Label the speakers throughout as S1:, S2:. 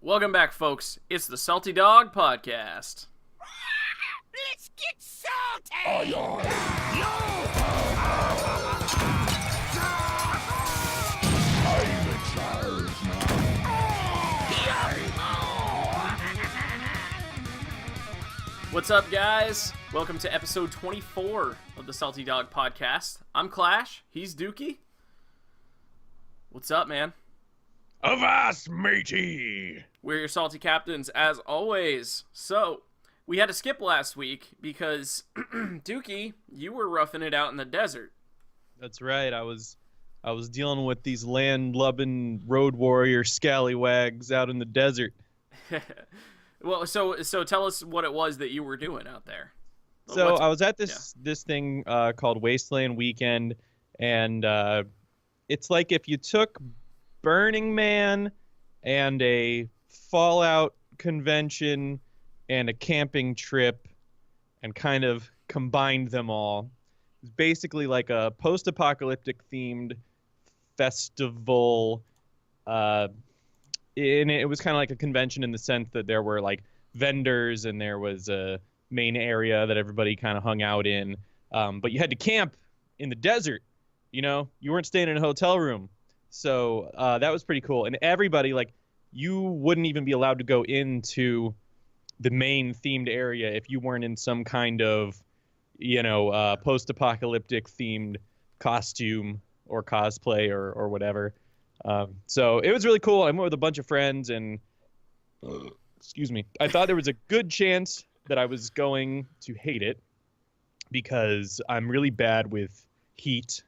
S1: Welcome back, folks. It's the Salty Dog Podcast.
S2: Let's get salty!
S1: What's up, guys? Welcome to episode 24 of the Salty Dog Podcast. I'm Klashe. He's Dookie. What's up, man?
S3: Avast, matey!
S1: We're your salty captains, as always. So, we had to skip last week because, Dookie, you were roughing it out in the desert.
S3: That's right. I was dealing with these land-lubbing road warrior scallywags out in the desert.
S1: Well, so tell us what it was that you were doing out there.
S3: So I was at this thing called Wasteland Weekend, and it's like if you took Burning Man and a Fallout convention and a camping trip and kind of combined them all. It's basically like a post-apocalyptic themed festival. And it was kind of like a convention in the sense that there were like vendors and there was a main area that everybody kind of hung out in. But you had to camp in the desert. You know, you weren't staying in a hotel room. So that was pretty cool. And everybody, like, you wouldn't even be allowed to go into the main themed area if you weren't in some kind of, post-apocalyptic themed costume or cosplay or whatever. So it was really cool. I went with a bunch of friends and, excuse me, I thought there was a good chance that I was going to hate it because I'm really bad with heat.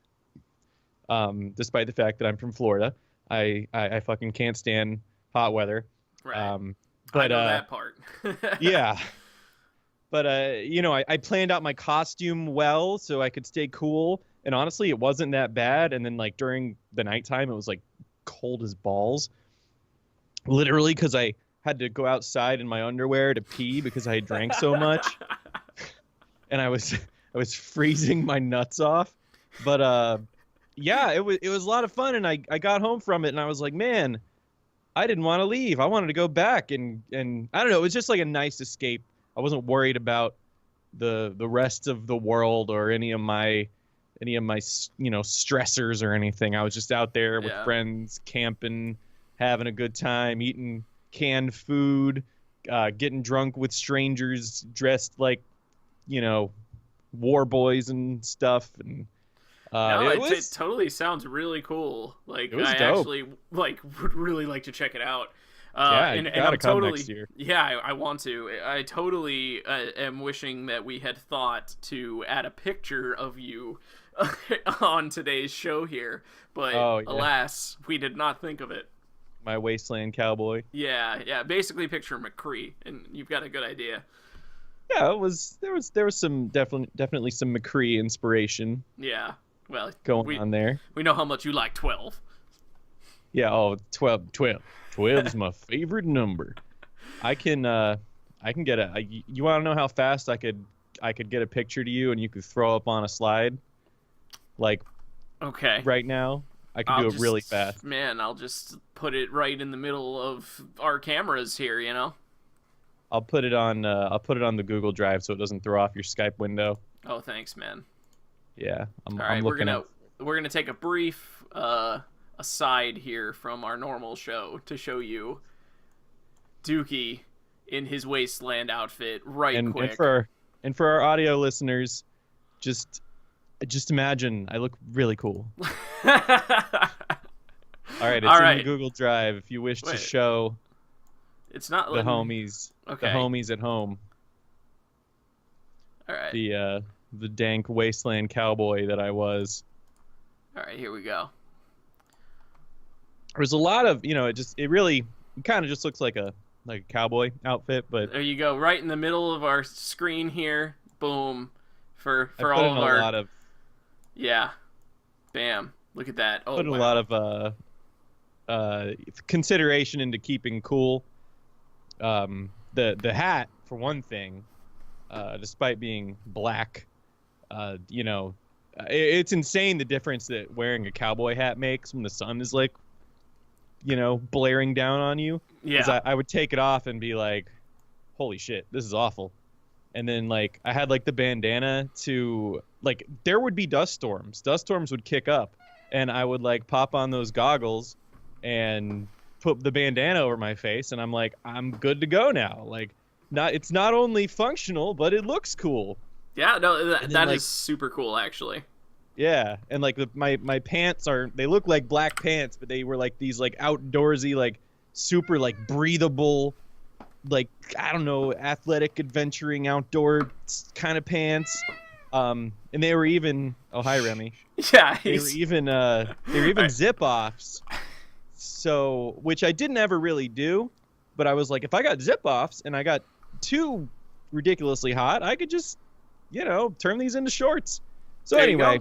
S3: Despite the fact that I'm from Florida, I fucking can't stand hot weather.
S1: Right.
S3: But
S1: I know that part.
S3: yeah. But I planned out my costume well so I could stay cool. And honestly, it wasn't that bad. And then like during the nighttime, it was like cold as balls. Literally, because I had to go outside in my underwear to pee because I drank so much, and I was freezing my nuts off. But yeah, it was a lot of fun, and I got home from it, and I was like, man, I didn't want to leave. I wanted to go back, and I don't know. It was just like a nice escape. I wasn't worried about the rest of the world or any of my stressors or anything. I was just out there with friends, camping, having a good time, eating canned food, getting drunk with strangers dressed like, war boys and stuff. And
S1: it totally sounds really cool. Like,
S3: it was
S1: I
S3: dope.
S1: actually would really like to check it out.
S3: You gotta come next year.
S1: Yeah, I want to. I totally am wishing that we had thought to add a picture of you on today's show here, but alas, we did not think of it.
S3: My wasteland cowboy.
S1: Yeah. Basically, picture McCree, and you've got a good idea.
S3: Yeah, there was some definitely some McCree inspiration.
S1: Yeah, well,
S3: going on there. We
S1: know how much you like 12.
S3: Yeah. 12 is my favorite number. I can get you want to know how fast I could get a picture to you and you could throw up on a slide? Like, okay. Right now, I can do it really fast.
S1: Man, I'll just put it right in the middle of our cameras here,
S3: I'll put it on the Google Drive so it doesn't throw off your Skype window.
S1: Oh, thanks, man.
S3: Yeah,
S1: all right, we're gonna take a brief aside here from our normal show to show you Dookie in his wasteland outfit quick.
S3: And for our audio listeners, just imagine I look really cool. All right, it's in the Google Drive if you wish to show
S1: it's not
S3: the homies.
S1: Okay.
S3: The homies at home.
S1: All right.
S3: The dank wasteland cowboy that I was.
S1: All right, here we go.
S3: There's a lot of, it really kind of just looks like a cowboy outfit, but
S1: there you go, right in the middle of our screen here. Boom. For
S3: I
S1: all
S3: of our
S1: a lot of bam. Look at that. Oh,
S3: put a lot of consideration into keeping cool. The hat, for one thing, despite being black, it's insane the difference that wearing a cowboy hat makes when the sun is like blaring down on you.
S1: Yeah.
S3: I would take it off and be like, holy shit, this is awful. And then like I had like the bandana to like there would be dust storms. Dust storms would kick up, and I would like pop on those goggles and put the bandana over my face, and I'm like, I'm good to go now. Like, it's not only functional, but it looks cool.
S1: Yeah, no, that is super cool, actually.
S3: Yeah, and like my pants they look like black pants, but they were like these like outdoorsy, like super like breathable, like I don't know, athletic adventuring outdoor kind of pants. And they were even hi Remy.
S1: Yeah,
S3: they were even zip offs. So, which I didn't ever really do, but I was like, if I got zip offs and I got too ridiculously hot, I could just, turn these into shorts. So anyway,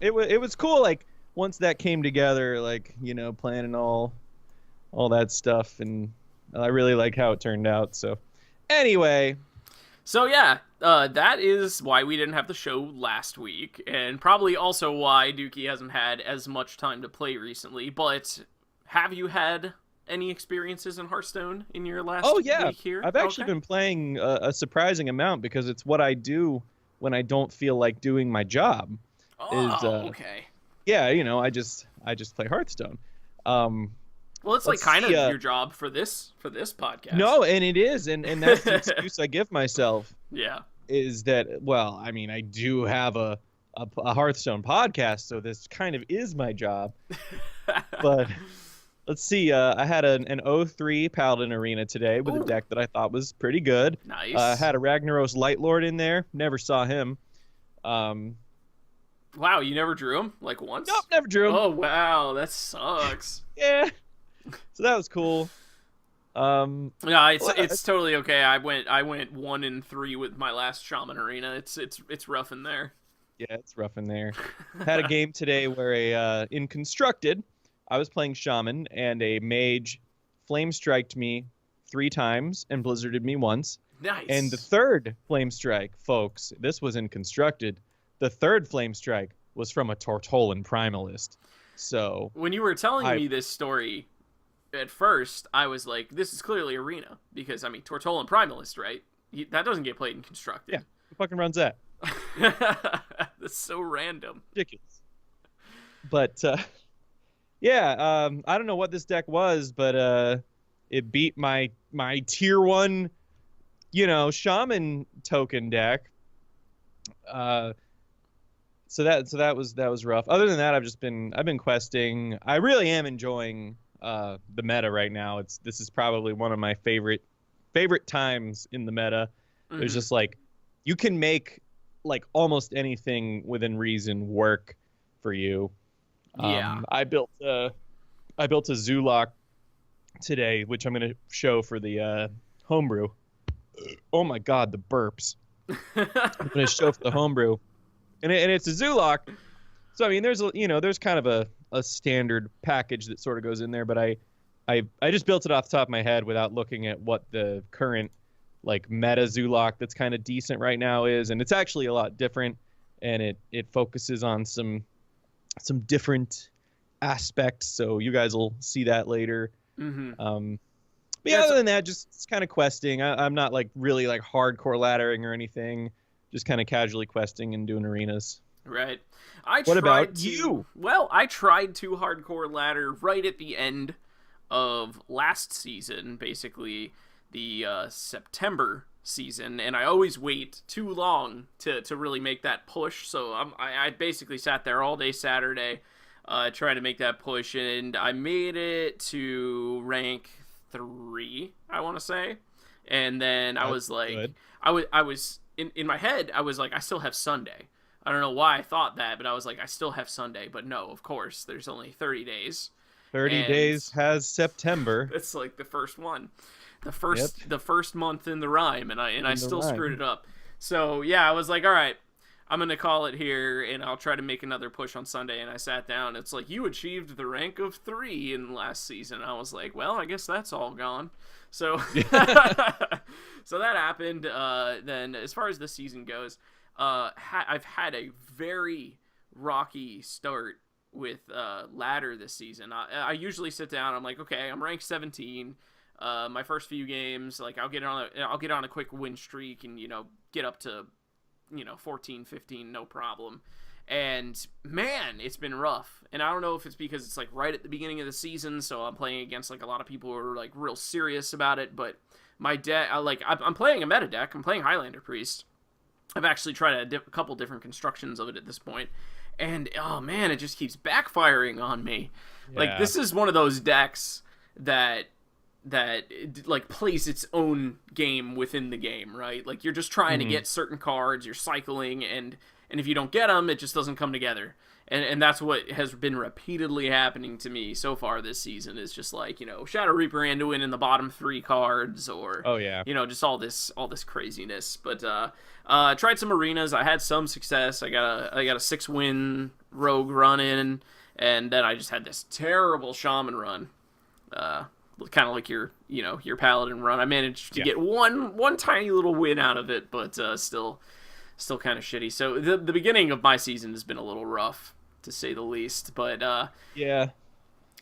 S3: it was cool. Like once that came together, like, planning all that stuff, and I really like how it turned out. So anyway.
S1: So yeah, that is why we didn't have the show last week, and probably also why Dookie hasn't had as much time to play recently, but have you had any experiences in Hearthstone in your last week here?
S3: I've actually been playing a surprising amount because it's what I do when I don't feel like doing my job.
S1: Okay.
S3: Yeah, I just play Hearthstone.
S1: Well, it's like kind of your job for this podcast.
S3: No, and it is, and that's the excuse I give myself.
S1: Yeah.
S3: Is that, well, I mean, I do have a Hearthstone podcast, so this kind of is my job. But let's see, I had an 0-3 Paladin Arena today with a deck that I thought was pretty good.
S1: Nice.
S3: Had a Ragnaros Lightlord in there. Never saw him.
S1: Wow, you never drew him? Like once?
S3: Nope, never drew him.
S1: Oh, wow, that sucks.
S3: Yeah. So that was cool.
S1: No, it's totally okay. I went 1-3 with my last Shaman Arena. It's rough in there.
S3: Yeah, it's rough in there. Had a game today where in Constructed, I was playing Shaman, and a mage flame striked me 3 times and blizzarded me once.
S1: Nice.
S3: And the third flame strike, folks, this was in Constructed. The third flame strike was from a Tortolan Primalist. So
S1: when you were telling me this story, at first I was like, "This is clearly Arena," because I mean, Tortolan Primalist, right? That doesn't get played in Constructed.
S3: Yeah, who fucking runs that?
S1: That's so random.
S3: Ridiculous. But yeah, I don't know what this deck was, but it beat my tier 1, Shaman token deck. So that was rough. Other than that, I've been questing. I really am enjoying the meta right now. This is probably one of my favorite times in the meta. Mm-hmm. There's just like you can make like almost anything within reason work for you.
S1: Yeah.
S3: I built a Zoolock today, which I'm gonna show for the homebrew. Oh my god, the burps. I'm gonna show for the homebrew. And it's a Zoolock, so I mean, there's kind of a standard package that sort of goes in there, but I just built it off the top of my head without looking at what the current like meta Zoolock that's kind of decent right now is, and it's actually a lot different, and it focuses on some different aspects, so you guys will see that later.
S1: Mm-hmm.
S3: But yeah, other than that, just kind of questing. I'm not like really like hardcore laddering or anything. Just kind of casually questing and doing arenas.
S1: Right.
S3: What about you?
S1: Well, I tried to hardcore ladder right at the end of last season, basically the September season, and I always wait too long to really make that push, so I basically sat there all day Saturday trying to make that push, and I made it to rank 3, I want to say, and then I was like, good. I was in my head, I was like, I still have Sunday. I don't know why I thought that, but I was like, I still have Sunday. But no, of course, there's only 30 days.
S3: 30 days has September.
S1: It's like the first one. The first month in the rhyme, and I still screwed it up. So, yeah, I was like, all right, I'm going to call it here, and I'll try to make another push on Sunday. And I sat down. It's like, you achieved the rank of 3 in last season. I was like, well, I guess that's all gone. So so that happened. Then as far as the season goes, I've had a very rocky start ladder this season. I usually sit down. I'm like, okay, I'm ranked 17. My first few games, like I'll get on a quick win streak and get up to 14, 15, no problem. And man, it's been rough. And I don't know if it's because it's like right at the beginning of the season, so I'm playing against like a lot of people who are like real serious about it. But my deck, I'm playing a meta deck. I'm playing Highlander Priest. I've actually tried a couple different constructions of it at this point, and oh man, it just keeps backfiring on me. Yeah. Like this is one of those decks that like plays its own game within the game, right? Like you're just trying to get certain cards, you're cycling, and if you don't get them, it just doesn't come together. And that's what has been repeatedly happening to me so far this season. Is just like Shadow Reaper Anduin in the bottom 3 cards, or just all this craziness. But I tried some arenas. I had some success. I got a 6-win rogue run in, and then I just had this terrible shaman run. Kind of like your paladin run. I managed to get one tiny little win out of it, but still kind of shitty. So the beginning of my season has been a little rough, to say the least. But I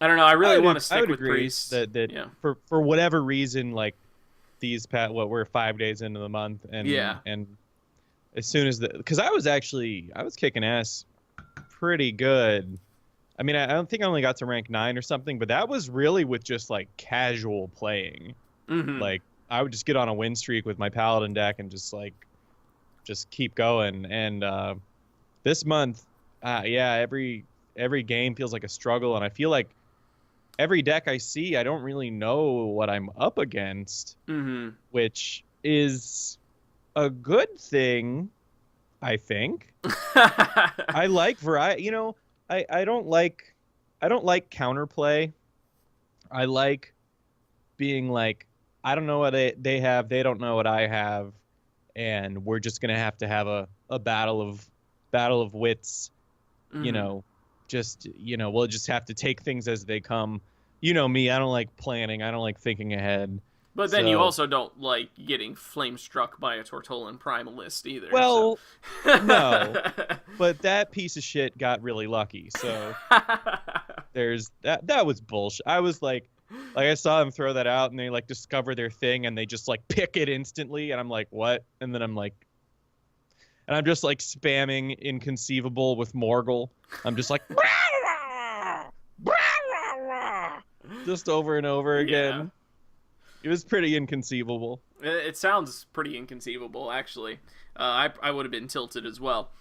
S1: don't know. I really want to stick with Priest.
S3: That for whatever reason, like we're 5 days into the month, and as soon as because I was kicking ass pretty good. I mean, I don't think I only got to rank 9 or something, but that was really with just like casual playing. Like I would just get on a win streak with my paladin deck and just keep going. And this month, every game feels like a struggle, and I feel like every deck I see, I don't really know what I'm up against, which is a good thing, I think. I like variety. I don't like counterplay. I like being like, I don't know what they have, they don't know what I have, and we're just gonna have to have a battle of wits. We'll just have to take things as they come. Me, I don't like planning. I don't like thinking ahead.
S1: But then you also don't like getting flame struck by a Tortolan Primalist either.
S3: Well, no. But that piece of shit got really lucky. So there's that. That was bullshit. I was like I saw them throw that out, and they like discover their thing, and they just like pick it instantly, and I'm like, what? And then I'm just like spamming Inconceivable with Morgul. I'm just like just over and over again. Yeah. It was pretty inconceivable.
S1: It sounds pretty inconceivable, actually. I would have been tilted as well.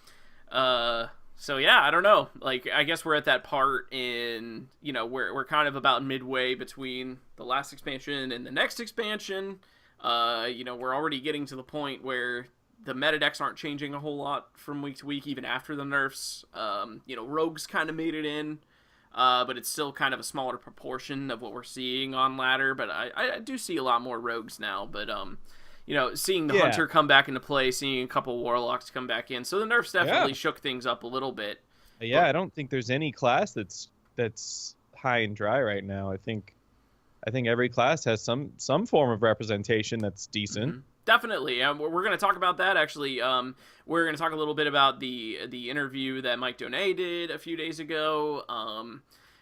S1: So yeah, I don't know. Like, I guess we're at that part in, we're kind of about midway between the last expansion and the next expansion. We're already getting to the point where the meta decks aren't changing a whole lot from week to week, even after the nerfs. Rogues kind of made it in. But it's still kind of a smaller proportion of what we're seeing on ladder. But I do see a lot more rogues now. But seeing the hunter come back into play, seeing a couple warlocks come back in, so the nerfs definitely shook things up a little bit.
S3: Yeah, but I don't think there's any class that's high and dry right now. I think every class has some form of representation that's decent.
S1: Definitely. We're going to talk about that, actually. We're going to talk a little bit about the interview that Mike Donay did a few days ago.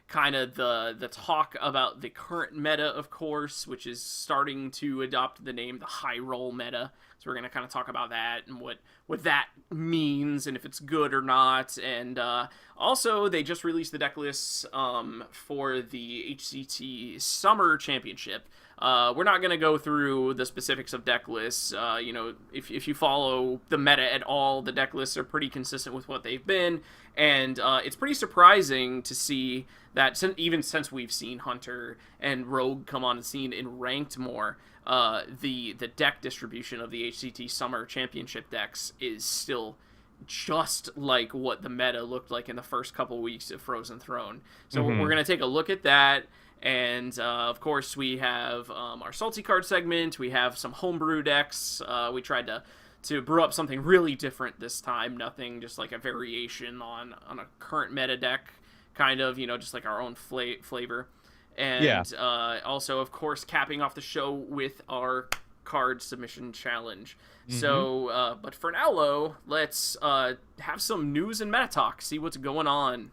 S1: Kind of the talk about the current meta, of course, which is starting to adopt the name the high roll meta. So we're going to kind of talk about that and what that means and if it's good or not. And also, they just released the deck lists for the HCT Summer Championship. We're not going to go through the specifics of deck lists. If you follow the meta at all, the deck lists are pretty consistent with what they've been. And it's pretty surprising to see that even since we've seen Hunter and Rogue come on the scene in ranked more, the deck distribution of the HCT Summer Championship decks is still just like what the meta looked like in the first couple weeks of Frozen Throne. So we're going to take a look at that. And, of course, we have our Salty Card segment. We have some homebrew decks. We tried to brew up something really different this time. Nothing just like a variation on a current meta deck, kind of, just like our own flavor. And also, of course, capping off the show with our card submission challenge. So, but for now, let's have some news and meta talk, see what's going on.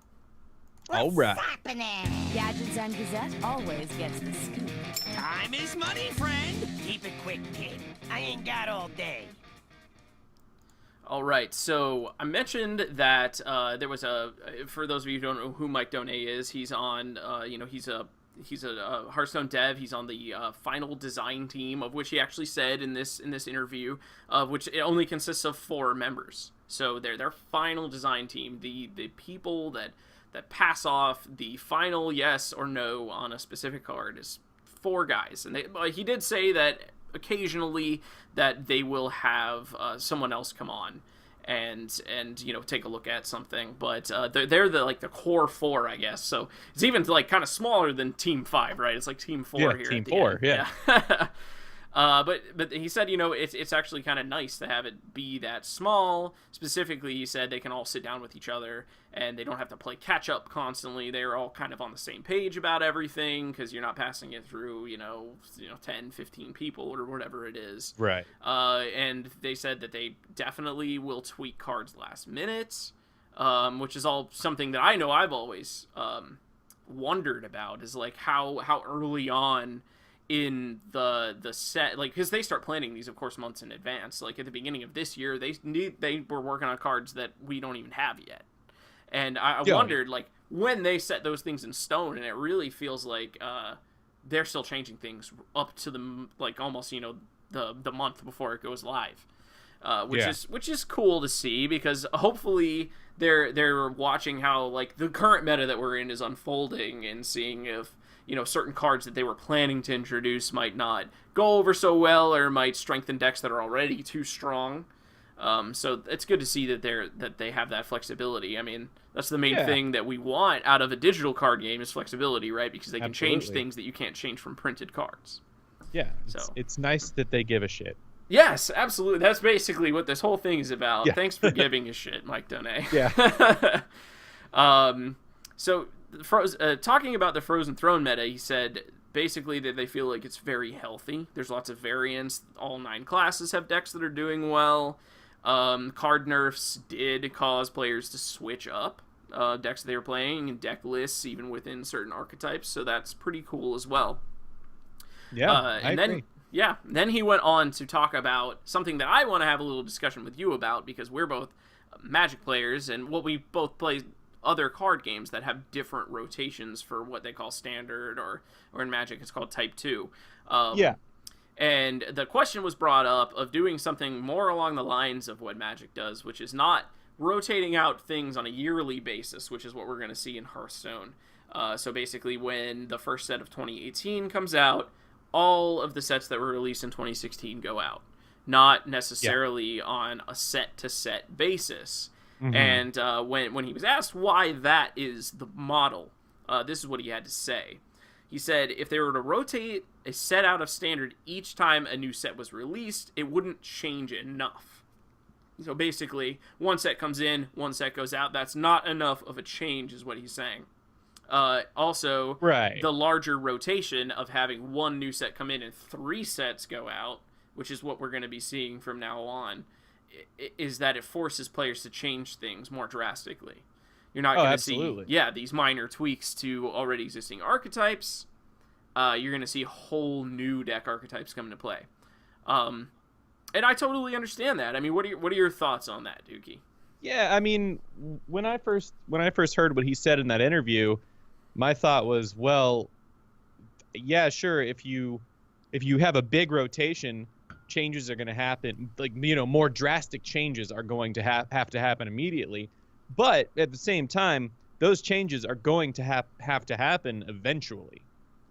S3: All right.
S2: happening?
S4: Gadgets and Gazette always gets the scoop.
S2: Time is money, friend. Keep it quick, kid. I ain't got all day.
S1: All right, so I mentioned that there was for those of you who don't know who Mike Donay is, he's on, he's a Hearthstone dev. He's on the final design team, of which he actually said in this interview, of which it only consists of 4 members. So they're their final design team, the people that pass off the final yes or no on a specific card is 4 guys, and he did say that occasionally that they will have someone else come on and take a look at something, but they're the core 4, I guess. So it's even kind of smaller than Team 5, right? It's like Team 4 here.
S3: Team 4, yeah.
S1: But he said, it's actually kind of nice to have it be that small. Specifically, he said they can all sit down with each other and they don't have to play catch up constantly. They're all kind of on the same page about everything because you're not passing it through 10, 15 people or whatever it is.
S3: Right.
S1: And they said that they definitely will tweak cards last minute, which is all something that I know I've always wondered about, is like how early on in the set, because they start planning these, of course, months in advance. Like at the beginning of this year, they were working on cards that we don't even have yet, and I wondered when they set those things in stone, and it really feels like they're still changing things up to the almost the month before it goes live, which is cool to see, because hopefully they're watching how the current meta that we're in is unfolding and seeing if certain cards that they were planning to introduce might not go over so well or might strengthen decks that are already too strong. So it's good to see that they have that flexibility. I mean, that's the main thing that we want out of a digital card game, is flexibility, right? Because they can change things that you can't change from printed cards.
S3: Yeah, it's nice that they give a shit.
S1: Yes, absolutely. That's basically what this whole thing is about.
S3: Yeah.
S1: Thanks for giving a shit, Mike Donay.
S3: Yeah.
S1: So talking about the Frozen Throne meta, he said basically that they feel like it's very healthy. There's lots of variance. All 9 classes have decks that are doing well. Card nerfs did cause players to switch up decks they were playing and deck lists even within certain archetypes, so that's pretty cool as well.
S3: Yeah, I agree.
S1: Then he went on to talk about something that I want to have a little discussion with you about, because we're both Magic players, and we both play other card games that have different rotations for what they call standard, or in Magic it's called Type 2. And the question was brought up of doing something more along the lines of what Magic does, which is not rotating out things on a yearly basis, which is what we're going to see in Hearthstone. So basically, when the first set of 2018 comes out, all of the sets that were released in 2016 go out, not necessarily on a set-to-set basis. Mm-hmm. And when he was asked why that is the model, this is what he had to say. He said if they were to rotate a set out of standard each time a new set was released, it wouldn't change enough. So basically, one set comes in, one set goes out. That's not enough of a change, is what he's saying. Also, the larger rotation of having one new set come in and 3 sets go out, which is what we're going to be seeing from now on, is that it forces players to change things more drastically. You're not going to see these minor tweaks to already existing archetypes. You're going to see whole new deck archetypes come into play. And I totally understand that. I mean, what are your thoughts on that, Dookie?
S3: Yeah, I mean, when I first heard what he said in that interview, my thought was, well, yeah, sure, if you have a big rotation, changes are going to happen, more drastic changes are going to have to happen immediately. But at the same time, those changes are going to have to happen eventually,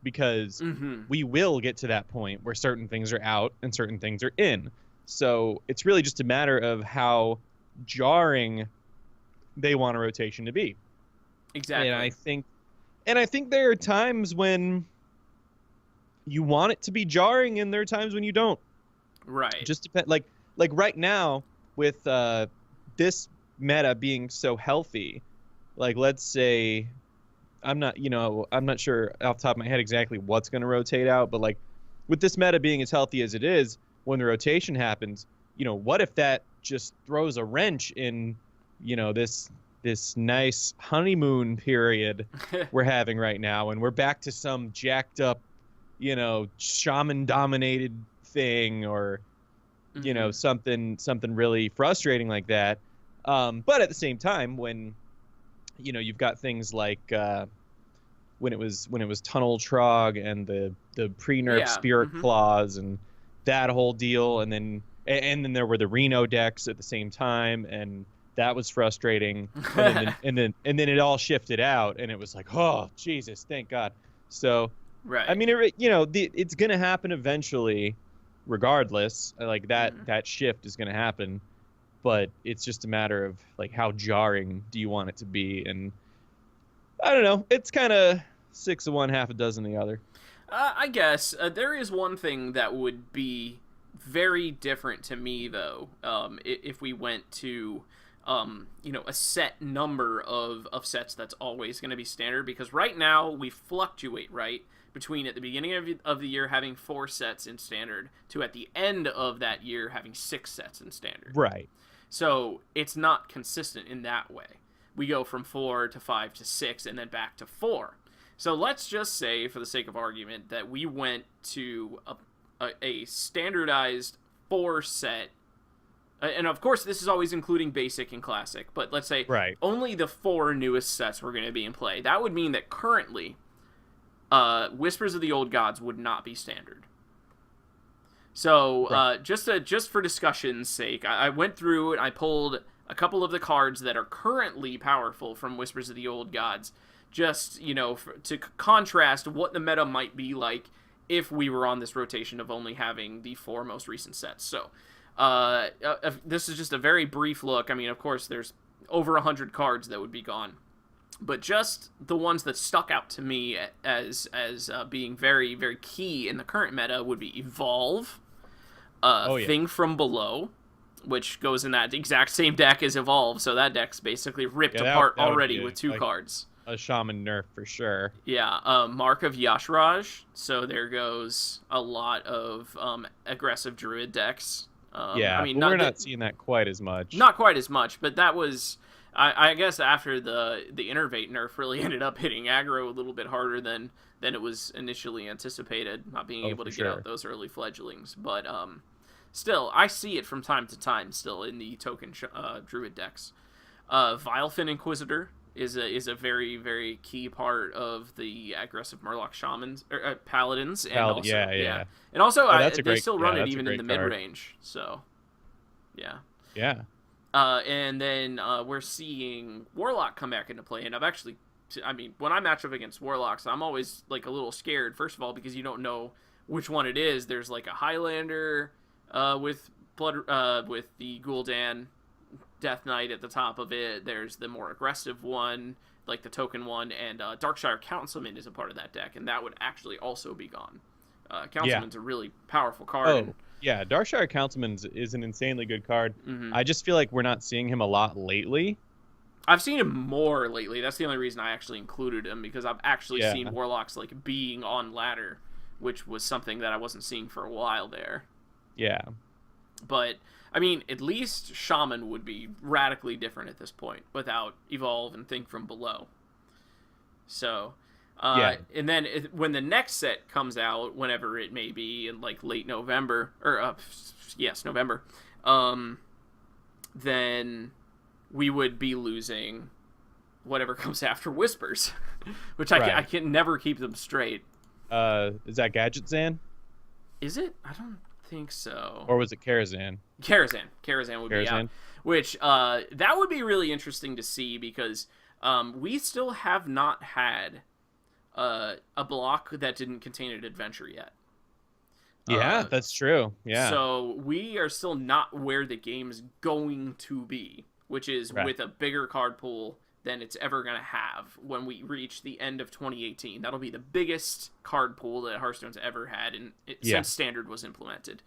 S3: because we will get to that point where certain things are out and certain things are in. So it's really just a matter of how jarring they want a rotation to be.
S1: Exactly.
S3: And I think there are times when you want it to be jarring, and there are times when you don't.
S1: Right. Just
S3: depend. Like right now with this meta being so healthy, let's say, I'm not sure off the top of my head exactly what's going to rotate out, but with this meta being as healthy as it is, when the rotation happens, what if that just throws a wrench in this this nice honeymoon period we're having right now, and we're back to some jacked up, shaman dominated thing, or something really frustrating like that. But at the same time, when you've got things like when it was Tunnel Trog and the pre-nerf Spirit Claws and that whole deal, and then there were the Reno decks at the same time, and that was frustrating. And then it all shifted out, and it was like, oh Jesus, thank God. So
S1: right.
S3: I mean, it's gonna happen eventually, regardless. Like that shift is gonna happen, but it's just a matter of like how jarring do you want it to be, and I don't know. It's kind of 6 of one, half a dozen of the other.
S1: I guess there is one thing that would be very different to me, though, if we went to, a set number of sets that's always going to be standard. Because right now we fluctuate, right, between at the beginning of the year having 4 sets in standard to at the end of that year having 6 sets in standard.
S3: Right.
S1: So it's not consistent in that way. We go from 4 to 5 to 6 and then back to 4. So let's just say, for the sake of argument, that we went to a standardized 4 set, and of course this is always including basic and classic, but let's say only the 4 newest sets were going to be in play. That would mean that currently Whispers of the Old Gods would not be standard. So just for discussion's sake, I went through and I pulled a couple of the cards that are currently powerful from Whispers of the Old Gods, just, to contrast what the meta might be like if we were on this rotation of only having the 4 most recent sets. So this is just a very brief look. I mean, of course, there's over 100 cards that would be gone, but just the ones that stuck out to me as being very, very key in the current meta would be Evolve, Thing from Below, which goes in that exact same deck as Evolve, so that deck's basically ripped apart already with 2 cards.
S3: A shaman nerf for sure.
S1: Yeah, Mark of Yashraj, so there goes a lot of aggressive druid decks.
S3: I mean, we're not seeing that quite as much.
S1: Not quite as much, but that was, I guess, after the Innervate nerf really ended up hitting aggro a little bit harder than it was initially anticipated, not being able to get out those early fledglings. But still, I see it from time to time still in the token druid decks. Vilefin Inquisitor is a very, very key part of the aggressive Murloc shamans or paladins, and also and also they still run it even in the mid range. So yeah. And then we're seeing Warlock come back into play, and when I match up against Warlocks, I'm always like a little scared. First of all, because you don't know which one it is. There's like a Highlander with the Gul'dan Death Knight at the top of it. There's the more aggressive one, like the token one, and Darkshire Councilman is a part of that deck, and that would actually also be gone. Councilman's a really powerful card.
S3: Yeah, Darkshire Councilman is an insanely good card.
S1: Mm-hmm.
S3: I just feel like we're not seeing him a lot lately.
S1: I've seen him more lately. That's the only reason I actually included him, because I've actually seen Warlocks like being on ladder, which was something that I wasn't seeing for a while there. Yeah. But I mean, at least Shaman would be radically different at this point without Evolve and Think from Below. So, and then when the next set comes out, whenever it may be, in like late November, or November, then we would be losing whatever comes after Whispers, which I can never keep them straight.
S3: Is that Gadget Zan?
S1: Is it? I don't think so.
S3: Or was it Karazhan?
S1: Karazhan would be out. Which that would be really interesting to see, because we still have not had a block that didn't contain an adventure yet.
S3: Yeah, that's true. Yeah.
S1: So we are still not where the game's going to be, which is with a bigger card pool than it's ever going to have when we reach the end of 2018. That'll be the biggest card pool that Hearthstone's ever had since Standard was implemented.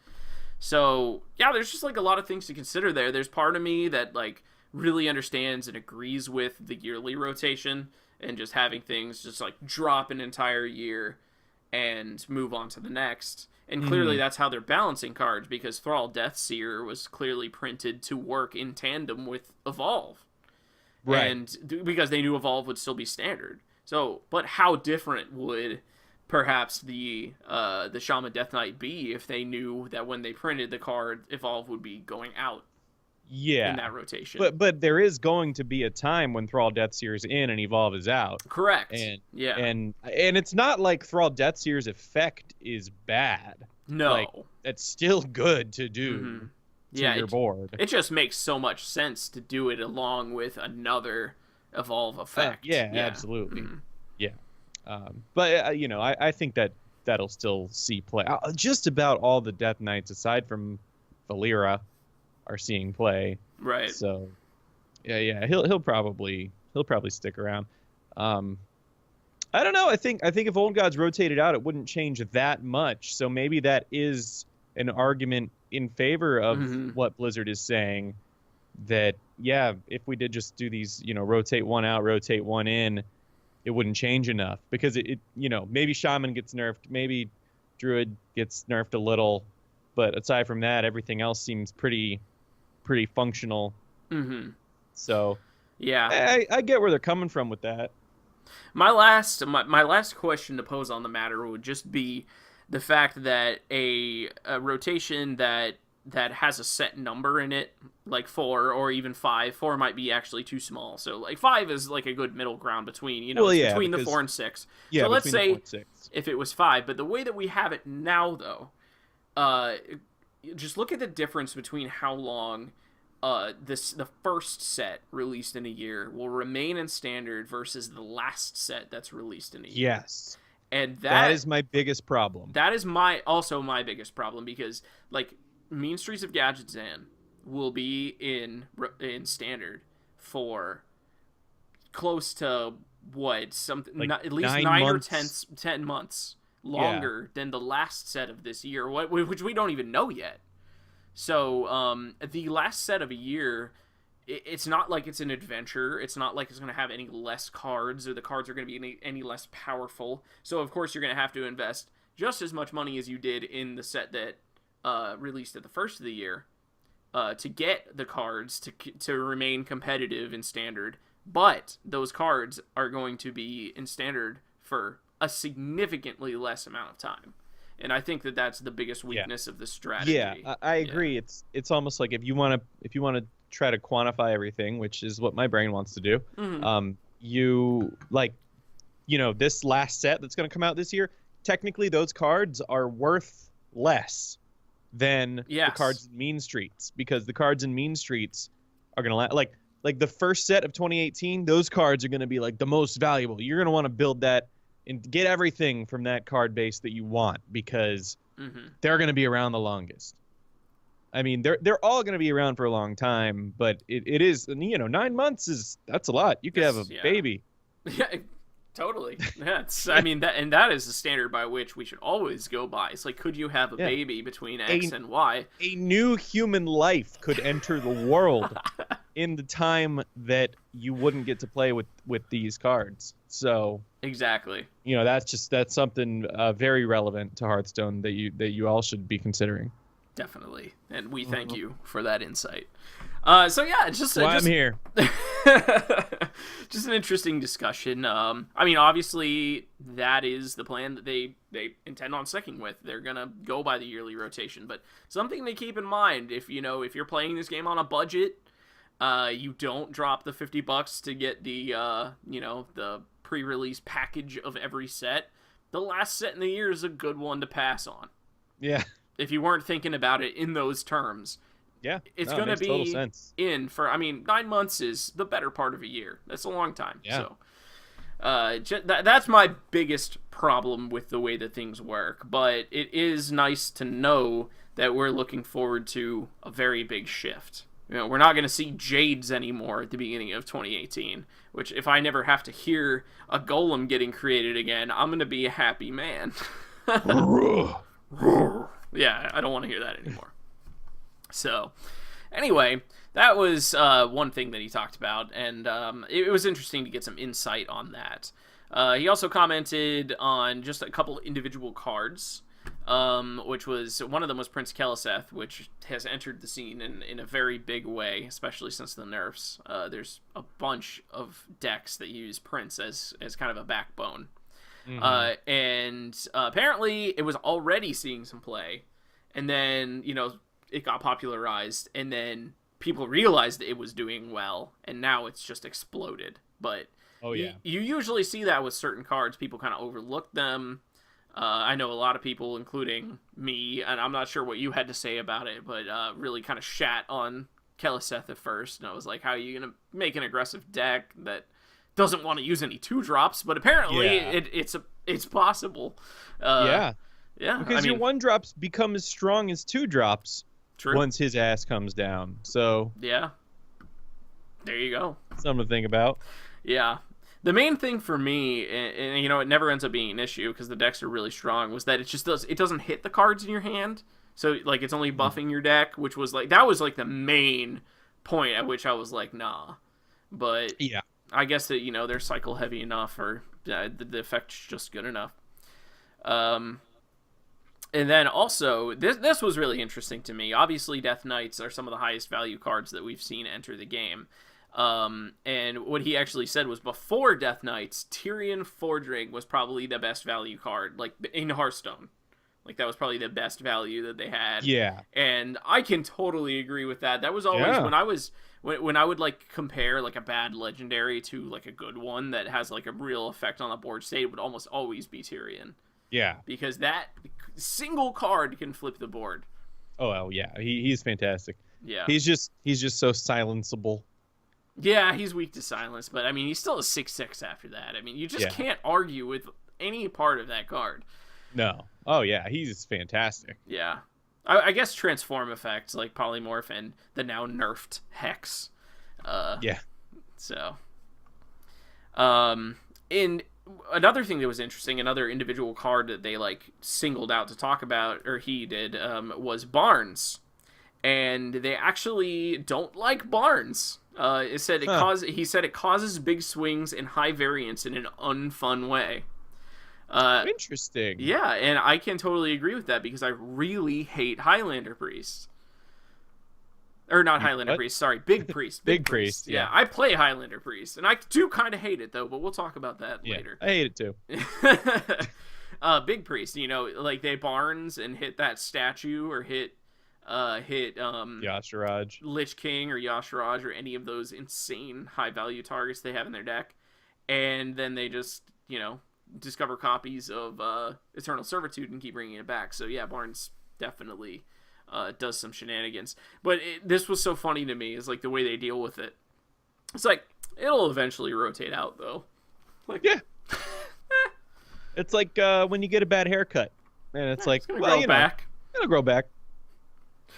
S1: So, there's just like a lot of things to consider there. There's part of me that like really understands and agrees with the yearly rotation and just having things just like drop an entire year and move on to the next. And clearly that's how they're balancing cards, because Thrall Deathseer was clearly printed to work in tandem with Evolve.
S3: Right.
S1: And because they knew Evolve would still be standard. So, but how different would perhaps the Shaman Death Knight be if they knew that when they printed the card, Evolve would be going out?
S3: Yeah.
S1: In that rotation.
S3: But there is going to be a time when Thrall Deathseer is in and Evolve is out.
S1: Correct.
S3: And
S1: yeah.
S3: And it's not like Thrall Deathseer's effect is bad.
S1: No.
S3: Like, it's still good to do to your board.
S1: It just makes so much sense to do it along with another Evolve effect.
S3: Yeah, absolutely. Yeah. But I think that'll still see play. Just about all the Death Knights, aside from Valera, are seeing play.
S1: Right.
S3: So, yeah, he'll probably stick around. I don't know. I think if Old Gods rotated out, it wouldn't change that much. So maybe that is an argument in favor of what Blizzard is saying. That if we did just do these, rotate one out, rotate one in, it wouldn't change enough because it maybe Shaman gets nerfed, maybe Druid gets nerfed a little, but aside from that, everything else seems pretty functional. So
S1: yeah,
S3: I get where they're coming from with that.
S1: My last question to pose on the matter would just be the fact that a rotation that has a set number in it, like 4 or even 5. 4 might be actually too small, so like 5 is like a good middle ground between between the 4 and 6.
S3: Yeah,
S1: so let's say
S3: six.
S1: If it was 5, but the way that we have it now, though, just look at the difference between how long the first set released in a year will remain in standard versus the last set that's released in a year.
S3: Yes.
S1: And
S3: that is my biggest problem.
S1: That is also my biggest problem because like Mean Streets of Gadgetzan will be in standard for close to something like at least 9 or 10 months longer than the last set of this year, which we don't even know yet. So the last set of a year, it's not like it's an adventure. It's not like it's going to have any less cards or the cards are going to be any less powerful. So of course you're going to have to invest just as much money as you did in the set that released at the first of the year to get the cards to remain competitive in standard. But those cards are going to be in standard for a significantly less amount of time. And I think that that's the biggest weakness of the strategy.
S3: Yeah, I agree. It's almost like if you want to try to quantify everything, which is what my brain wants to do. You this last set that's going to come out this year. Technically, those cards are worth less than the cards in Mean Streets because the cards in Mean Streets are going to like the first set of 2018. Those cards are going to be like the most valuable. You're going to want to build that and get everything from that card base that you want because they're going to be around the longest. I mean, they're all going to be around for a long time, but it is 9 months that's a lot. You could have a baby.
S1: Yeah, totally. That is the standard by which we should always go by. It's like, could you have a baby between X and Y?
S3: A new human life could enter the world in the time that you wouldn't get to play with these cards. So
S1: exactly.
S3: That's something very relevant to Hearthstone that you all should be considering.
S1: Definitely, and we thank you for that insight. I'm
S3: here.
S1: Just an interesting discussion. Obviously, that is the plan that they intend on sticking with. They're gonna go by the yearly rotation, but something to keep in mind if you're playing this game on a budget, you don't drop the $50 to get the pre-release package of every set. The last set in the year is a good one to pass on.
S3: Yeah.
S1: If you weren't thinking about it in those terms.
S3: Yeah.
S1: It's going to be in for, 9 months is the better part of a year. That's a long time.
S3: Yeah.
S1: So that's my biggest problem with the way that things work. But it is nice to know that we're looking forward to a very big shift. We're not going to see Jades anymore at the beginning of 2018, which if I never have to hear a golem getting created again, I'm going to be a happy man. Yeah, I don't want to hear that anymore. So, anyway, that was one thing that he talked about, and it was interesting to get some insight on that. He also commented on just a couple individual cards. which was one of them was Prince Keleseth, which has entered the scene in a very big way, especially since the nerfs. There's a bunch of decks that use Prince as kind of a backbone. And apparently it was already seeing some play, and then, you know, it got popularized, and then people realized it was doing well, and now it's just exploded. But you usually see that with certain cards. People kind of overlook them. I know a lot of people, including me, and I'm not sure what you had to say about it, but really kind of shat on Keleseth at first, and I was like, how are you going to make an aggressive deck that doesn't want to use any 2-drops? But apparently it's possible. Yeah,
S3: because your 1-drops become as strong as 2-drops. True. Once his ass comes down. So
S1: yeah, there you go.
S3: Something to think about.
S1: Yeah. The main thing for me, and you know, it never ends up being an issue because the decks are really strong, was that it doesn't hit the cards in your hand. So like it's only buffing your deck, which was like the main point at which I was like, nah. But
S3: yeah,
S1: I guess that, you know, they're cycle heavy enough, or the effect's just good enough. And then also, this was really interesting to me. Obviously, Death Knights are some of the highest value cards that we've seen enter the game. And what he actually said was, before Death Knights, Tyrion Fordring was probably the best value card, like, in Hearthstone. Like, that was probably the best value that they had.
S3: Yeah.
S1: And I can totally agree with that. That was always, when I would, like, compare, like, a bad legendary to, like, a good one that has, like, a real effect on the board state, it would almost always be Tyrion.
S3: Yeah.
S1: Because that single card can flip the board.
S3: Oh, well, yeah. He's fantastic.
S1: Yeah.
S3: He's just so silenceable.
S1: Yeah, he's weak to silence, but I mean, he's still a 6/6 after that. I mean, you just can't argue with any part of that card.
S3: No. Oh, yeah. He's fantastic.
S1: Yeah. I guess transform effects like Polymorph and the now nerfed Hex.
S3: Yeah.
S1: So. And another thing that was interesting, another individual card that they like singled out to talk about, or he did, was Barnes, and they actually don't like Barnes. He said it causes big swings and high variance in an unfun way.
S3: Interesting.
S1: Yeah, and I can totally agree with that because I really hate Highlander Priest. Or not Highlander Priest, sorry, Big Priest.
S3: Big Priest,
S1: yeah. I play Highlander Priest, and I do kind of hate it, though, but we'll talk about that later.
S3: I hate it, too.
S1: Big Priest, you know, like they Barnes and hit that statue, or hit
S3: Yasharaj,
S1: Lich King or Yasharaj, or any of those insane high-value targets they have in their deck, and then they just, you know, discover copies of Eternal Servitude and keep bringing it back. So, yeah, Barnes definitely... does some shenanigans, but this was so funny to me, is like the way they deal with it. It's like, it'll eventually rotate out, though. Like,
S3: yeah. It's like when you get a bad haircut, and it's like,
S1: it'll grow back.
S3: It'll grow back.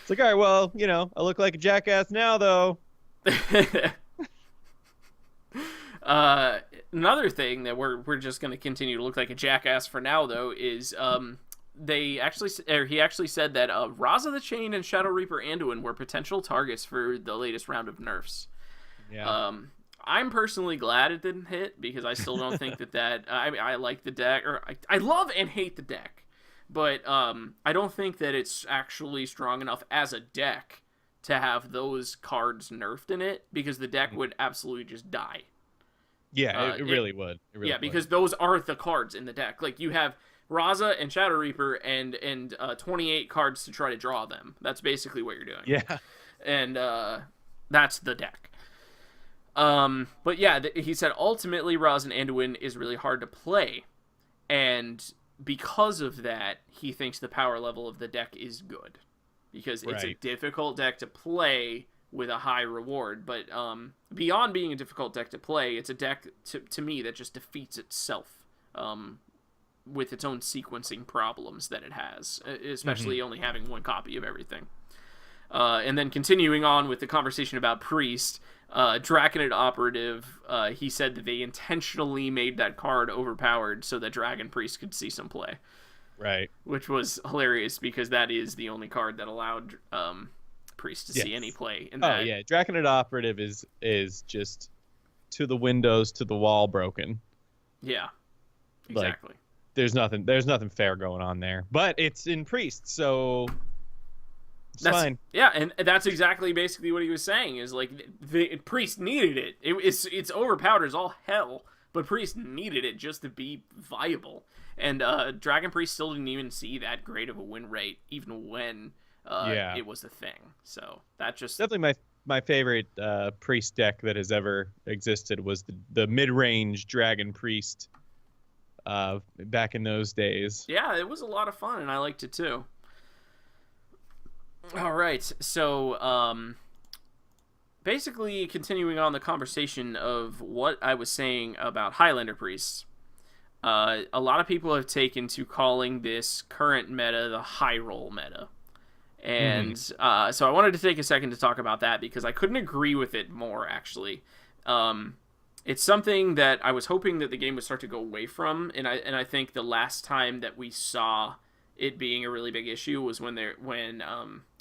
S3: It's like, all right, well, you know, I look like a jackass now, though.
S1: Another thing that we're just going to continue to look like a jackass for now, though, is he actually said that Raza the Chain and Shadow Reaper Anduin were potential targets for the latest round of nerfs.
S3: Yeah.
S1: I'm personally glad it didn't hit, because I still don't think that I like the deck, or I love and hate the deck, but I don't think that it's actually strong enough as a deck to have those cards nerfed in it, because the deck would absolutely just die.
S3: Yeah, it really would.
S1: Because those are the cards in the deck. Like, you have Raza and Shadow Reaper and 28 cards to try to draw them. That's basically what you're doing.
S3: Yeah.
S1: And that's the deck. But yeah, he said ultimately Raza and Anduin is really hard to play. And because of that, he thinks the power level of the deck is good. Because it's a difficult deck to play with a high reward. But beyond being a difficult deck to play, it's a deck, to me, that just defeats itself. With its own sequencing problems that it has, especially only having one copy of everything. And then continuing on with the conversation about Priest, Draconid Operative, he said that they intentionally made that card overpowered so that Dragon Priest could see some play.
S3: Right.
S1: Which was hilarious, because that is the only card that allowed Priest to see any play in that.
S3: Oh, yeah. Draconid Operative is just to the windows, to the wall broken.
S1: Yeah. Exactly.
S3: there's nothing fair going on there. But it's in Priest, so that's fine.
S1: Yeah, and that's exactly basically what he was saying. Is like the Priest needed it. It's overpowered as all hell, but Priest needed it just to be viable. And Dragon Priest still didn't even see that great of a win rate, even when it was a thing. So that just
S3: definitely my favorite Priest deck that has ever existed was the mid-range Dragon Priest back in those days.
S1: Yeah, it was a lot of fun, and I liked it too. All right, so basically continuing on the conversation of what I was saying about Highlander Priests, a lot of people have taken to calling this current meta the high roll meta. And so I wanted to take a second to talk about that because I couldn't agree with it more, actually. It's something that I was hoping that the game would start to go away from, and I think the last time that we saw it being a really big issue was when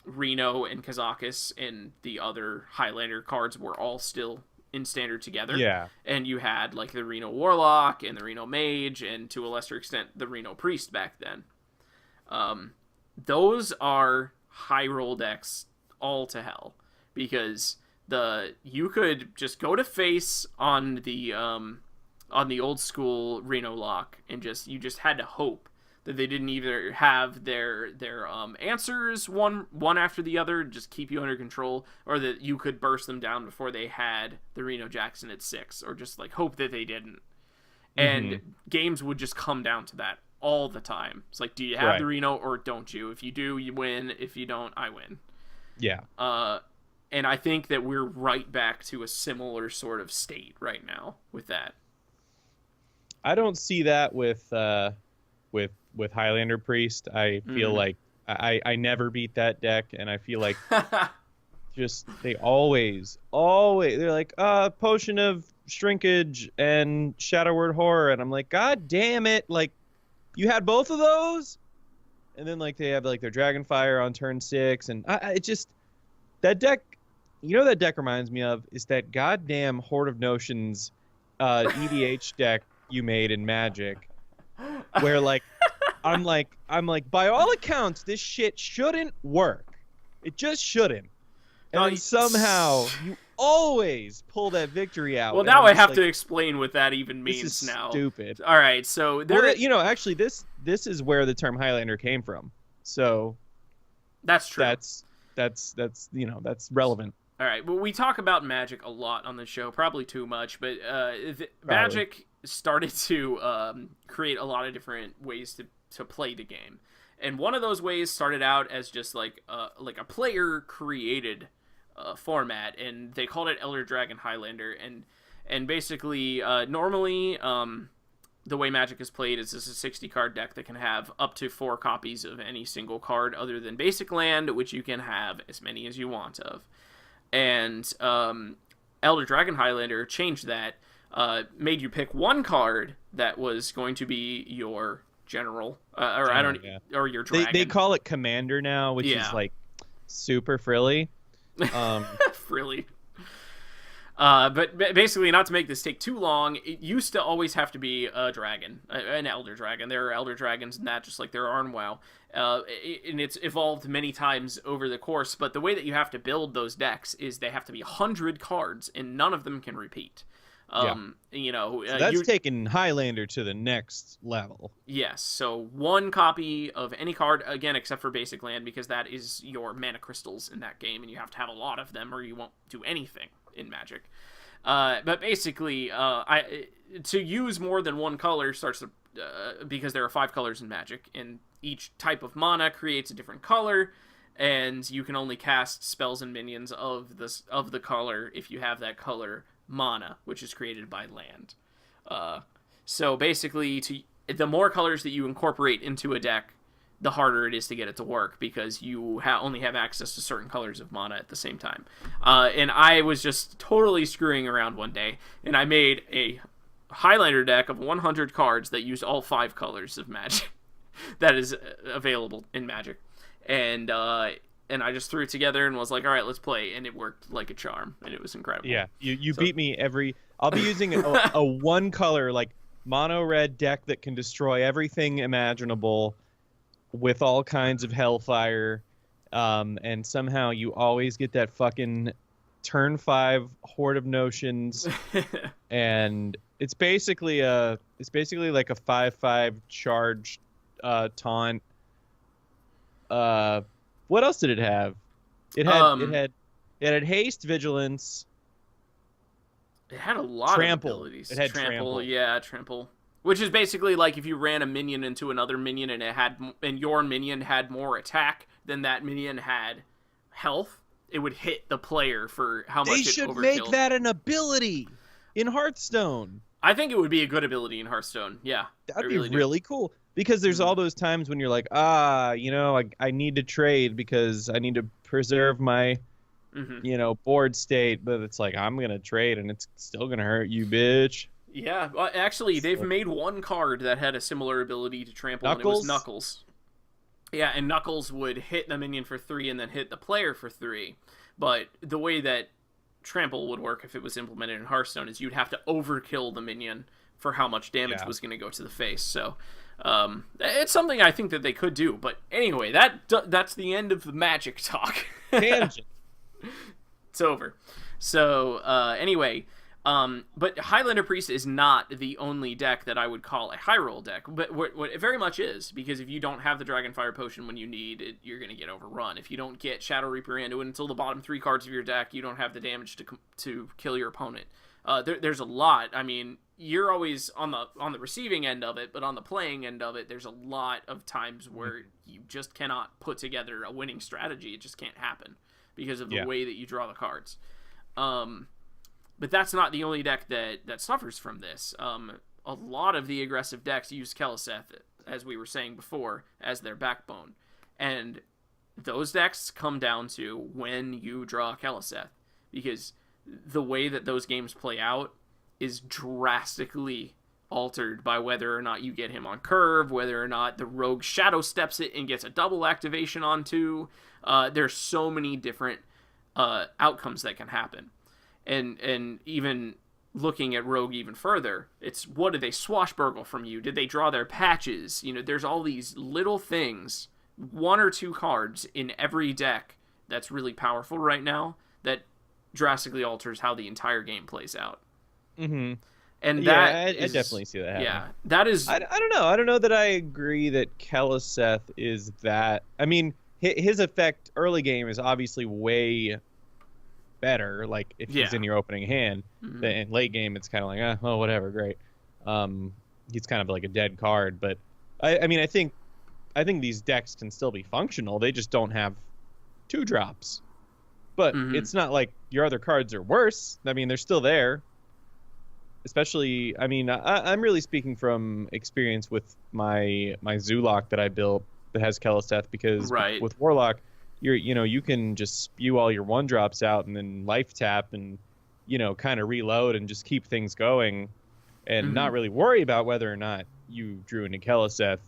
S1: Reno and Kazakus and the other Highlander cards were all still in standard together.
S3: Yeah.
S1: And you had like the Reno Warlock and the Reno Mage and to a lesser extent the Reno Priest back then. Those are high roll decks all to hell because you could just go to face on the old school Reno lock and you just had to hope that they didn't either have their answers one after the other, just keep you under control, or that you could burst them down before they had the Reno Jackson at 6, or just like hope that they didn't. And games would just come down to that all the time. It's like, do you have the Reno or don't you? If you do, you win. If you don't, I win.
S3: Yeah.
S1: And I think that we're right back to a similar sort of state right now with that.
S3: I don't see that with Highlander Priest. I feel like I never beat that deck, and I feel like just they always they're like Potion of Shrinkage and Shadow Word Horror, and I'm like, God damn it, like you had both of those, and then like they have like their Dragonfire on turn 6, and it just that deck. You know, that deck reminds me of is that goddamn Horde of Notions EDH deck you made in Magic, where like I'm like by all accounts this shit shouldn't work. It just shouldn't. And somehow you always pull that victory out.
S1: Well, now I have to explain what that even means.
S3: This is
S1: now.
S3: Stupid.
S1: All right, so
S3: actually this is where the term Highlander came from. So
S1: that's true.
S3: That's relevant.
S1: All right, well, we talk about Magic a lot on the show, probably too much, but Magic started to create a lot of different ways to play the game. And one of those ways started out as just like a player-created format, and they called it Elder Dragon Highlander. And basically, normally, the way Magic is played is this is a 60-card deck that can have up to 4 copies of any single card other than basic land, which you can have as many as you want of. And Elder Dragon Highlander changed that, made you pick one card that was going to be your general, or your dragon.
S3: They call it Commander now, which is like super frilly.
S1: Frilly. But basically, not to make this take too long, it used to always have to be a dragon, an Elder Dragon. There are Elder Dragons in that, just like there are in WoW. And it's evolved many times over the course, but the way that you have to build those decks is they have to be 100 cards, and none of them can repeat. So
S3: that's taking Highlander to the next level.
S1: Yes, so 1 copy of any card, again, except for basic land, because that is your mana crystals in that game, and you have to have a lot of them or you won't do anything in Magic. But basically, to use more than 1 color starts to, because there are 5 colors in Magic, and each type of mana creates a different color, and you can only cast spells and minions of the color if you have that color mana, which is created by land. So basically, the more colors that you incorporate into a deck, the harder it is to get it to work, because you only have access to certain colors of mana at the same time. And I was just totally screwing around one day, and I made a Highlander deck of 100 cards that used all 5 colors of Magic that is available in Magic. And I just threw it together and was like, all right, let's play. And it worked like a charm, and it was incredible.
S3: Yeah, you beat me every... I'll be using a 1 color, like mono red deck that can destroy everything imaginable with all kinds of hellfire, and somehow you always get that fucking turn 5 Horde of Notions, and it's basically like a 5/5 charge taunt. What else did it have? It had haste, vigilance.
S1: It had a lot of abilities.
S3: It had trample.
S1: Yeah, trample. Which is basically like if you ran a minion into another minion and your minion had more attack than that minion had health, it would hit the player for how much it overkilled.
S3: They should make that an ability in Hearthstone.
S1: I think it would be a good ability in Hearthstone. Yeah,
S3: that'd be really cool. Because there's all those times when you're like, I need to trade because I need to preserve my, board state. But it's like, I'm going to trade and it's still going to hurt you, bitch.
S1: Yeah, well, actually, they've made one card that had a similar ability to trample, and it was Knuckles. Yeah, and Knuckles would hit the minion for 3 and then hit the player for 3. But the way that trample would work if it was implemented in Hearthstone is you'd have to overkill the minion for how much damage was going to go to the face. So it's something I think that they could do. But anyway, that's the end of the Magic talk.
S3: Tangent.
S1: It's over. So anyway, but Highlander Priest is not the only deck that I would call a high roll deck. But what it very much is, because if you don't have the Dragonfire Potion when you need it, you're going to get overrun. If you don't get Shadow Reaper into it until the bottom 3 cards of your deck, you don't have the damage to kill your opponent. There's a lot. I mean, you're always on the receiving end of it, but on the playing end of it, there's a lot of times where you just cannot put together a winning strategy. It just can't happen because of the way that you draw the cards. But that's not the only deck that suffers from this. A lot of the aggressive decks use Keleseth, as we were saying before, as their backbone. And those decks come down to when you draw Keleseth. Because the way that those games play out is drastically altered by whether or not you get him on curve, whether or not the rogue shadow steps it and gets a double activation onto. There's so many different outcomes that can happen. And even looking at rogue even further, it's what did they swashbuckle from you? Did they draw their patches? There's all these little things, 1 or 2 cards in every deck that's really powerful right now that drastically alters how the entire game plays out.
S3: Mm-hmm.
S1: And
S3: I definitely see that happening.
S1: Yeah, that is...
S3: I don't know. I don't know that I agree that Keleseth is that... I mean, his effect early game is obviously way better, like if he's in your opening hand. Mm-hmm. In late game, it's kind of like, oh, whatever, great. He's kind of like a dead card, but I mean, I think these decks can still be functional. They just don't have 2-drops. But it's not like your other cards are worse. I mean, they're still there. Especially, I mean, I'm really speaking from experience with my Zoolock that I built that has Keleseth, because with Warlock, you can just spew all your 1-drops out and then life tap and kind of reload and just keep things going, and not really worry about whether or not you drew into Keleseth.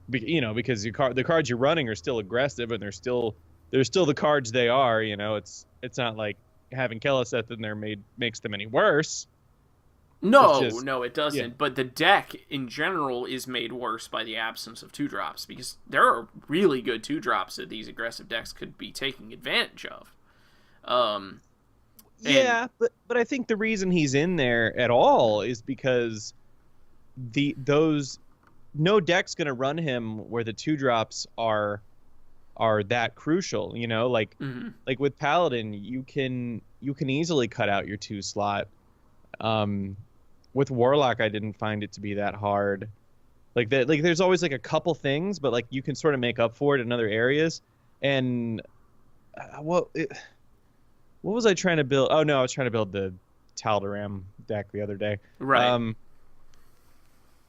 S3: Because the cards you're running are still aggressive and they're still the cards they are. It's not like having Keleseth in there makes them any worse.
S1: No, it doesn't. Yeah. But the deck in general is made worse by the absence of 2-drops, because there are really good 2-drops that these aggressive decks could be taking advantage of.
S3: But I think the reason he's in there at all is because no deck's gonna run him where the 2-drops are that crucial. Like with Paladin, you can easily cut out your 2 slot. With Warlock, I didn't find it to be that hard. Like there's always like a couple things, but like you can sort of make up for it in other areas. And what was I trying to build? Oh no, I was trying to build the Taldaram deck the other day.
S1: Right.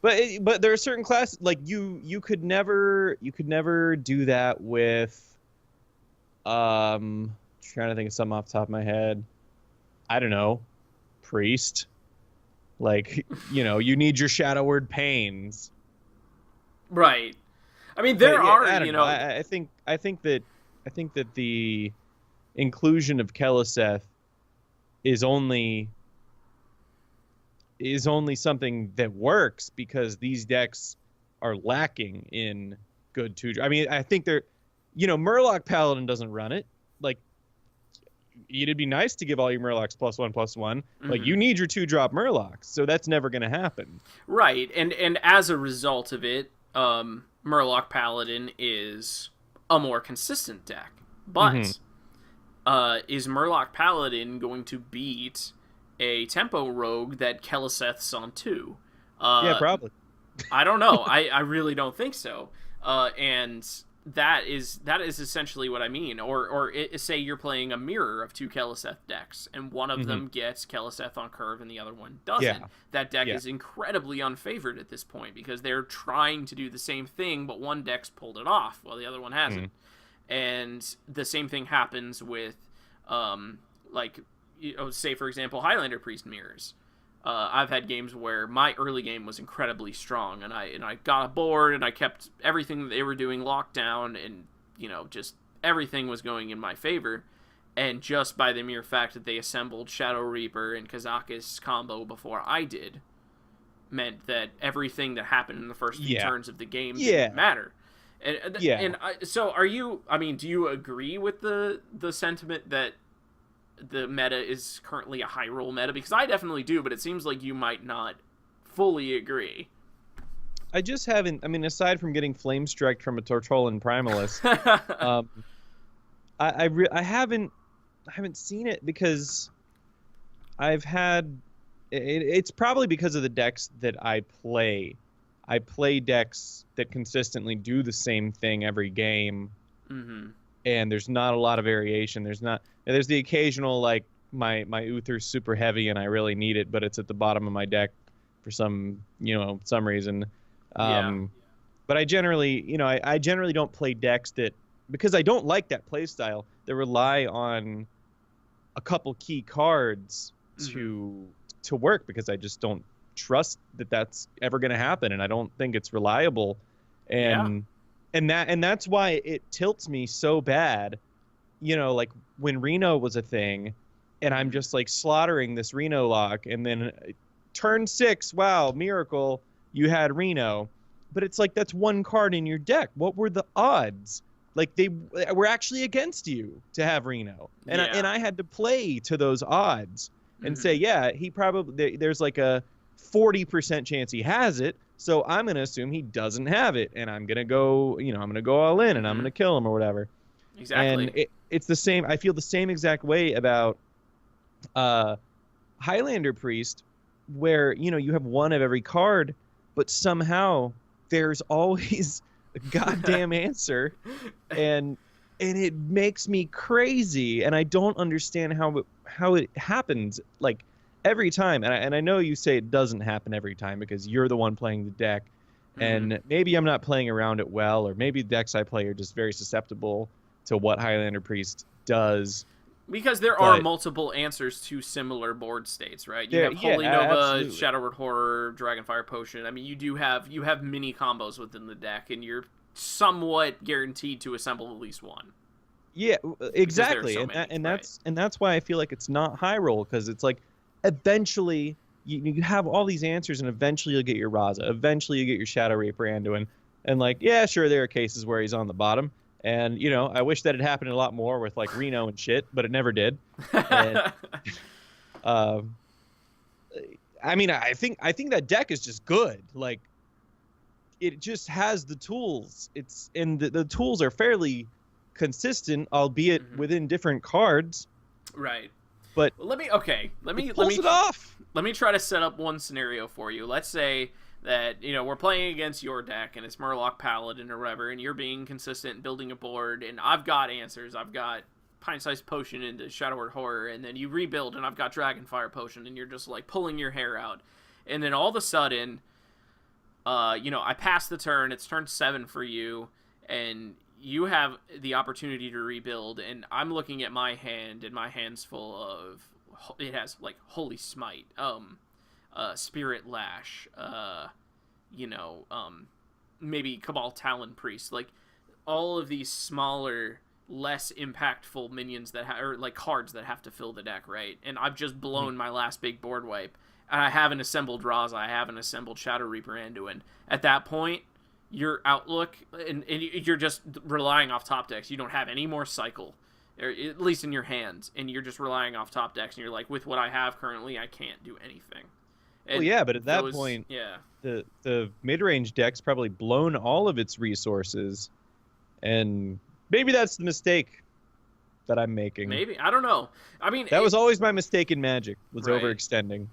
S3: But there are certain classes, like you could never do that with. Trying to think of something off the top of my head. I don't know. Priest. Like, you need your Shadow Word Pains.
S1: Right. I mean, there are,
S3: I think that the inclusion of Keleseth is only is only something that works because these decks are lacking in good 2-drop. I mean, I think they're, Murloc Paladin doesn't run it. Like, it'd be nice to give all your Murlocs +1/+1. Mm-hmm. Like, you need your 2-drop Murlocs, so that's never going to happen.
S1: Right, and as a result of it, Murloc Paladin is a more consistent deck. But is Murloc Paladin going to beat a Tempo Rogue that Keleseth's on 2?
S3: Yeah, probably.
S1: I don't know. I really don't think so. And that is essentially what I mean. Or say you're playing a mirror of 2 Keleseth decks, and one of them gets Keleseth on curve and the other one doesn't. Yeah. That deck is incredibly unfavored at this point because they're trying to do the same thing, but one deck's pulled it off while the other one hasn't. And the same thing happens with, say, for example, Highlander Priest mirrors. I've had games where my early game was incredibly strong, and I got a board, and I kept everything that they were doing locked down, and, just everything was going in my favor. And just by the mere fact that they assembled Shadow Reaper and Kazakus combo before I did, meant that everything that happened in the first few turns of the game didn't matter. So are you, do you agree with the sentiment that the meta is currently a high roll meta? Because I definitely do, but it seems like you might not fully agree.
S3: I just haven't, aside from getting flame striked from a Tortolan Primalist, I haven't seen it because I've had, it's probably because of the decks that I play. I play decks that consistently do the same thing every game. And there's not a lot of variation. There's the occasional, like, my Uther's super heavy and I really need it, but it's at the bottom of my deck for some reason. But I generally, I generally don't play decks that, because I don't like that play style, that rely on a couple key cards to work, because I just don't trust that that's ever going to happen, and I don't think it's reliable. And that's why it tilts me so bad, like when Reno was a thing, and I'm just like slaughtering this Reno lock, and then turn 6, wow, miracle, you had Reno. But it's like, that's one card in your deck. What were the odds? Like, they were actually against you to have Reno. And I had to play to those odds and say, he probably, there's like a 40% chance he has it, so I'm going to assume he doesn't have it, and I'm going to go, I'm going to go all in, and I'm going to kill him or whatever.
S1: Exactly.
S3: And it's the same, I feel the same exact way about Highlander Priest, where, you have one of every card, but somehow there's always a goddamn answer, and it makes me crazy, and I don't understand how it happens, like, every time. And I know you say it doesn't happen every time because you're the one playing the deck, and maybe I'm not playing around it well, or maybe the decks I play are just very susceptible to what Highlander Priest does.
S1: Because there are multiple answers to similar board states, right? You have Holy Nova, Shadow Word Horror, Dragonfire Potion. you have mini combos within the deck, and you're somewhat guaranteed to assemble at least one.
S3: Yeah, exactly. And that's why I feel like it's not high roll, because it's like, eventually you have all these answers, and eventually you'll get your Raza, eventually you get your Shadow Reaper Anduin, and like, yeah, sure, there are cases where he's on the bottom, and I wish that had happened a lot more with like Reno and shit, but it never did. And, I think that deck is just good. Like, it just has the tools. And the tools are fairly consistent, albeit within different cards.
S1: Right.
S3: But
S1: let me try to set up one scenario for you. Let's say that we're playing against your deck, and it's Murloc Paladin or whatever, and you're being consistent, building a board, and I've got answers. I've got Pint-Sized Potion into Shadow Word Horror, and then you rebuild, and I've got Dragonfire Potion, and you're just like pulling your hair out, and then all of a sudden, I pass the turn. It's turn 7 for you, and you have the opportunity to rebuild, and I'm looking at my hand, and my hand's full of, it has like Holy Smite, Spirit Lash, maybe Cabal Talon Priest, like all of these smaller, less impactful minions that or like cards that have to fill the deck, right? And I've just blown my last big board wipe, and I haven't assembled Raza, I haven't assembled Shadow Reaper Anduin. At that point, your outlook, and you're just relying off top decks. You don't have any more cycle, or at least in your hands, and you're just relying off top decks, and you're like, with what I have currently, I can't do anything. And
S3: well, yeah, but at that point, the mid-range deck's probably blown all of its resources, and maybe that's the mistake that I'm making.
S1: Maybe. I don't know. I mean,
S3: that was always my mistake in Magic, was
S1: right.
S3: overextending.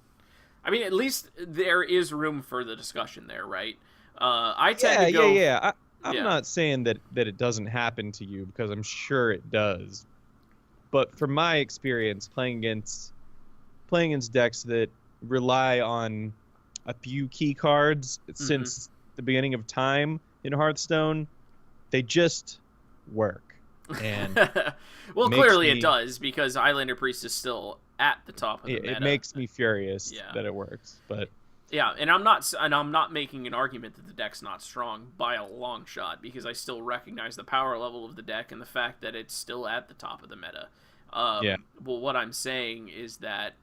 S1: I mean, at least there is room for the discussion there, right? I tend to go...
S3: I'm not saying that it doesn't happen to you, because I'm sure it does. But from my experience, playing against decks that rely on a few key cards since the beginning of time in Hearthstone, they just work. And
S1: well, clearly it does, because Islander Priest is still at the top of the meta.
S3: It makes me furious that it works, but
S1: yeah, and I'm not making an argument that the deck's not strong by a long shot, because I still recognize the power level of the deck and the fact that it's still at the top of the meta. Well, what I'm saying is that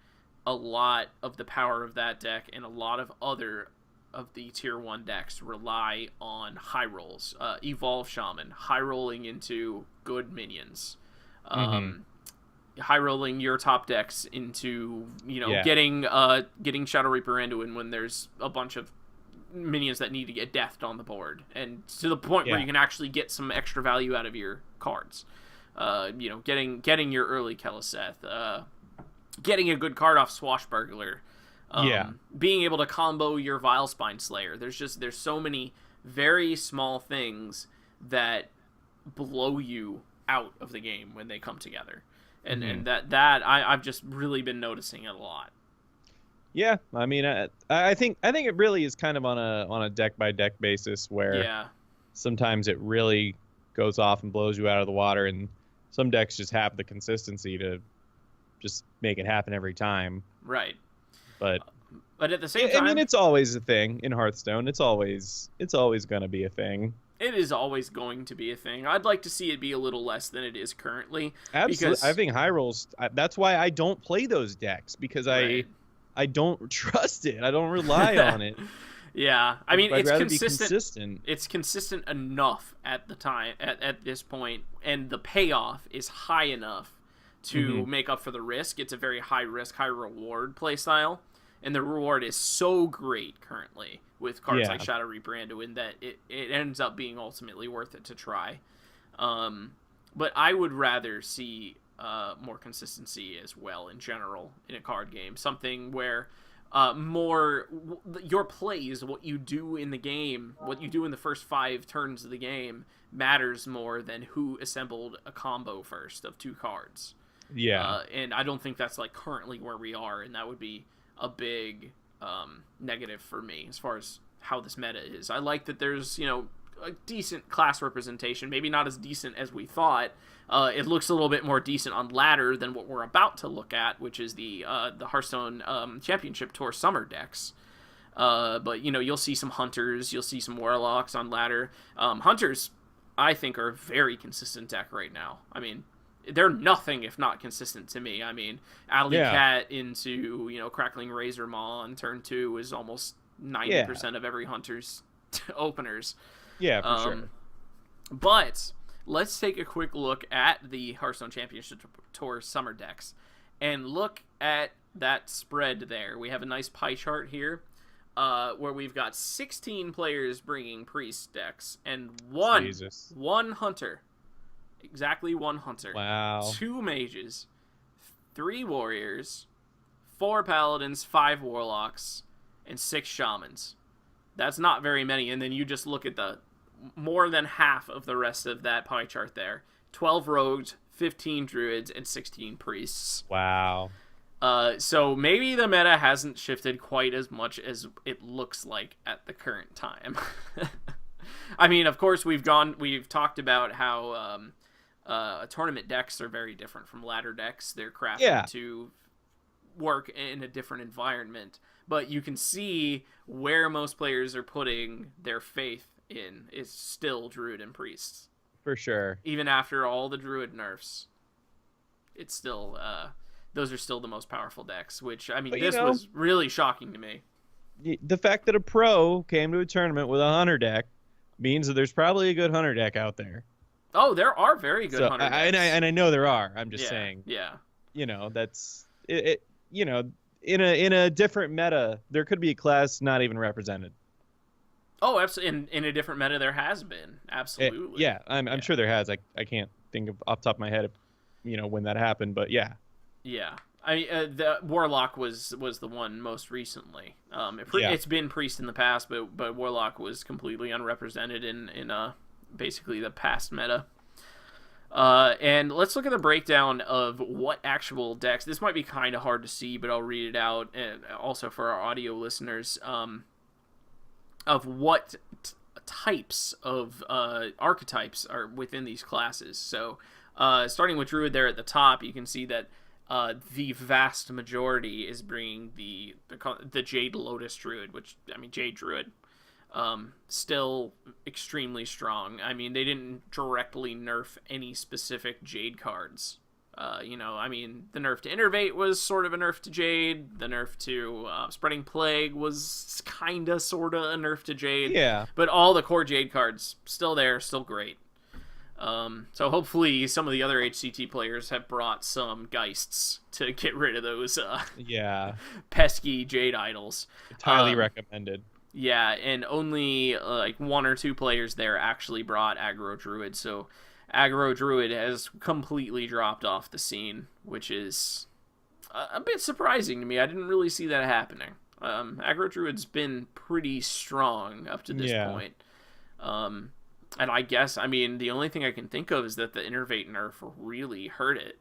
S1: a lot of the power of that deck and a lot of other of the tier 1 decks rely on high rolls. Evolve Shaman, high rolling into good minions. High rolling your top decks into, getting Shadow Reaper Anduin when there's a bunch of minions that need to get deathed on the board, and to the point where you can actually get some extra value out of your cards. Getting your early Keleseth, getting a good card off Swashbuckler, being able to combo your Vilespine Slayer. There's so many very small things that blow you out of the game when they come together. And that I've just really been noticing it a lot.
S3: Yeah, I mean, I think it really is kind of on a deck by deck basis, where sometimes it really goes off and blows you out of the water, and some decks just have the consistency to just make it happen every time.
S1: Right.
S3: But
S1: at the same time,
S3: I mean, it's always a thing in Hearthstone. It's always going to be a thing.
S1: It is always going to be a thing. I'd like to see it be a little less than it is currently.
S3: Absolutely. I think high rolls, that's why I don't play those decks, because I don't trust it. I don't rely on it.
S1: Yeah. I mean,
S3: I'd
S1: it's
S3: rather be consistent.
S1: It's consistent enough at the time, at this point, and the payoff is high enough to make up for the risk. It's a very high risk, high reward play style, and the reward is so great currently with cards like Shadow Reaper Anduin that it ends up being ultimately worth it to try. But I would rather see more consistency as well in general in a card game. Something where more your plays, what you do in the game, what you do in the first 5 turns of the game matters more than who assembled a combo first of 2 cards.
S3: Yeah.
S1: And I don't think that's like currently where we are, and that would be a big negative for me as far as how this meta is. I like that there's, a decent class representation, maybe not as decent as we thought. It looks a little bit more decent on ladder than what we're about to look at, which is the Hearthstone Championship Tour summer decks. But, you'll see some Hunters, you'll see some Warlocks on ladder. Hunters, I think, are a very consistent deck right now. I mean, they're nothing if not consistent to me. I mean, Alley Cat into, Crackling Razor Maw on turn 2 is almost 90% of every Hunter's openers.
S3: Yeah, for sure.
S1: But let's take a quick look at the Hearthstone Championship Tour summer decks and look at that spread there. We have a nice pie chart here where we've got 16 players bringing priest decks and one hunter. Exactly one hunter.
S3: Wow.
S1: 2 mages, 3 warriors, 4 paladins, 5 warlocks, and 6 shamans. That's not very many. And then you just look at the more than half of the rest of that pie chart there. 12 rogues, 15 druids, and 16 priests.
S3: Wow.
S1: So maybe the meta hasn't shifted quite as much as it looks like at the current time. I mean, of course, we've talked about how tournament decks are very different from ladder decks. They're crafted to work in a different environment, but you can see where most players are putting their faith in is still druid and priests.
S3: For sure.
S1: Even after all the druid nerfs, it's still those are still the most powerful decks. Which I mean,
S3: But,
S1: this was really shocking to me.
S3: The fact that a pro came to a tournament with a hunter deck means that there's probably a good hunter deck out there.
S1: Oh, there are very good hunter decks.
S3: And I know there are. I'm just saying.
S1: Yeah.
S3: That's it. In a different meta, there could be a class not even represented.
S1: Oh, absolutely. In a different meta, there has been. Absolutely.
S3: I'm sure there has. I can't think of off the top of my head, when that happened, but yeah.
S1: Yeah. I mean, the Warlock was the one most recently. It's been Priest in the past, but Warlock was completely unrepresented in basically the past meta. And let's look at the breakdown of what actual decks. This might be kind of hard to see, but I'll read it out, and also for our audio listeners, of what types of archetypes are within these classes. So, starting with Druid there at the top, you can see that the vast majority is bringing the Jade Lotus Druid, which, I mean, Jade Druid. Still extremely strong. I mean, they didn't directly nerf any specific Jade cards. I mean, the nerf to Innervate was sort of a nerf to Jade. The nerf to Spreading Plague was kinda, sorta a nerf to Jade.
S3: Yeah.
S1: But all the core Jade cards, still there, still great. So hopefully some of the other HCT players have brought some Geists to get rid of those pesky Jade idols.
S3: It's highly recommended.
S1: Yeah, and only like 1 or 2 players there actually brought Aggro Druid, so Aggro Druid has completely dropped off the scene, which is a bit surprising to me. I didn't really see that happening. Aggro Druid's been pretty strong up to this point. And I guess, I mean, the only thing I can think of is that the Innervate nerf really hurt it.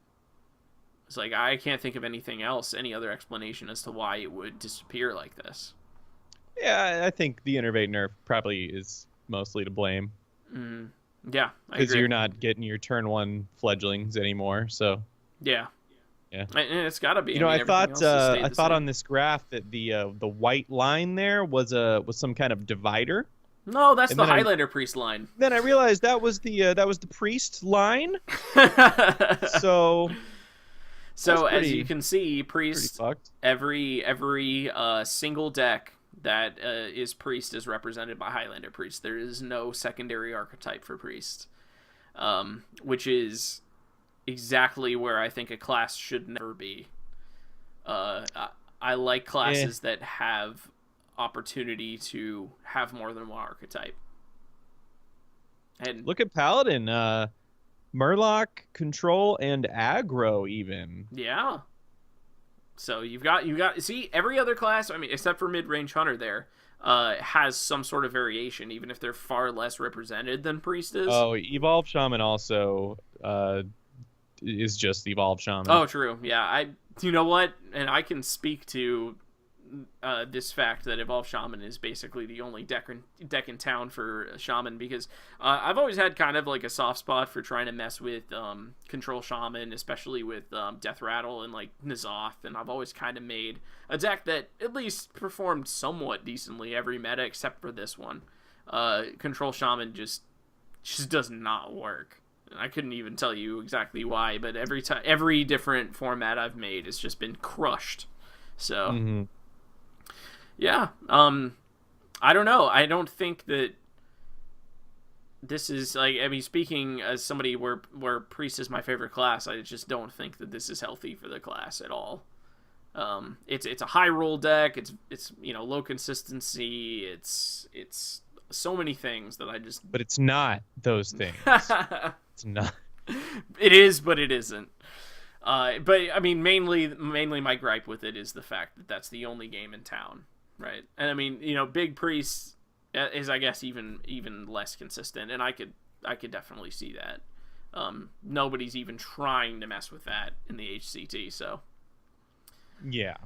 S1: It's like, I can't think of anything else, any other explanation as to why it would disappear like this.
S3: Yeah, I think the Innervate nerf probably is mostly to blame.
S1: Yeah,
S3: because you're not getting your turn 1 fledglings anymore. So
S1: yeah, and it's got to be.
S3: I thought on this graph that the white line there was some kind of divider.
S1: No, that's the Highlander Priest line.
S3: Then I realized that was the Priest line. So
S1: as you can see, Priest, every single deck that is Priest is represented by Highlander Priest. There is no secondary archetype for Priest, which is exactly where I think a class should never be. I like classes that have opportunity to have more than one archetype. And
S3: look at Paladin, Murloc, Control, and Aggro even.
S1: Yeah. So you've got see, every other class, I mean, except for mid-range Hunter there, has some sort of variation, even if they're far less represented than Priest is.
S3: Oh, Evolved Shaman also is just Evolved Shaman.
S1: Oh, true. Yeah, you know what? And I can speak to this fact that Evolved Shaman is basically the only deck in town for Shaman, because I've always had kind of like a soft spot for trying to mess with Control Shaman, especially with Deathrattle and like N'Zoth, and I've always kind of made a deck that at least performed somewhat decently every meta except for this one. Control Shaman just does not work. I couldn't even tell you exactly why, but every different format I've made has just been crushed. So yeah, I don't know. I don't think that this is like, I mean, speaking as somebody where Priest is my favorite class, I just don't think that this is healthy for the class at all. It's a high roll deck. It's low consistency. It's so many things that I just.
S3: But it's not those things. It's not.
S1: It is, but it isn't. But I mean, mainly my gripe with it is the fact that that's the only game in town, right? And I mean, Big Priest is, I guess, even less consistent, and I could definitely see that. Nobody's even trying to mess with that in the HCT, so
S3: yeah,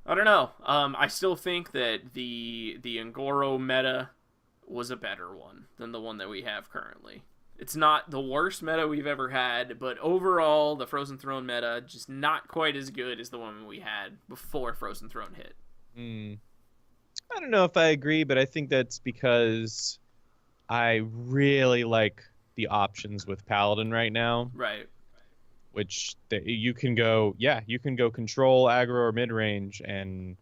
S1: I don't know. I still think that the Ngoro meta was a better one than the one that we have currently. It's not the worst meta we've ever had, but overall, the Frozen Throne meta just not quite as good as the one we had before Frozen Throne hit.
S3: I don't know if I agree, but I think that's because I really like the options with Paladin right now.
S1: Right.
S3: which you can go control, aggro, or mid range, and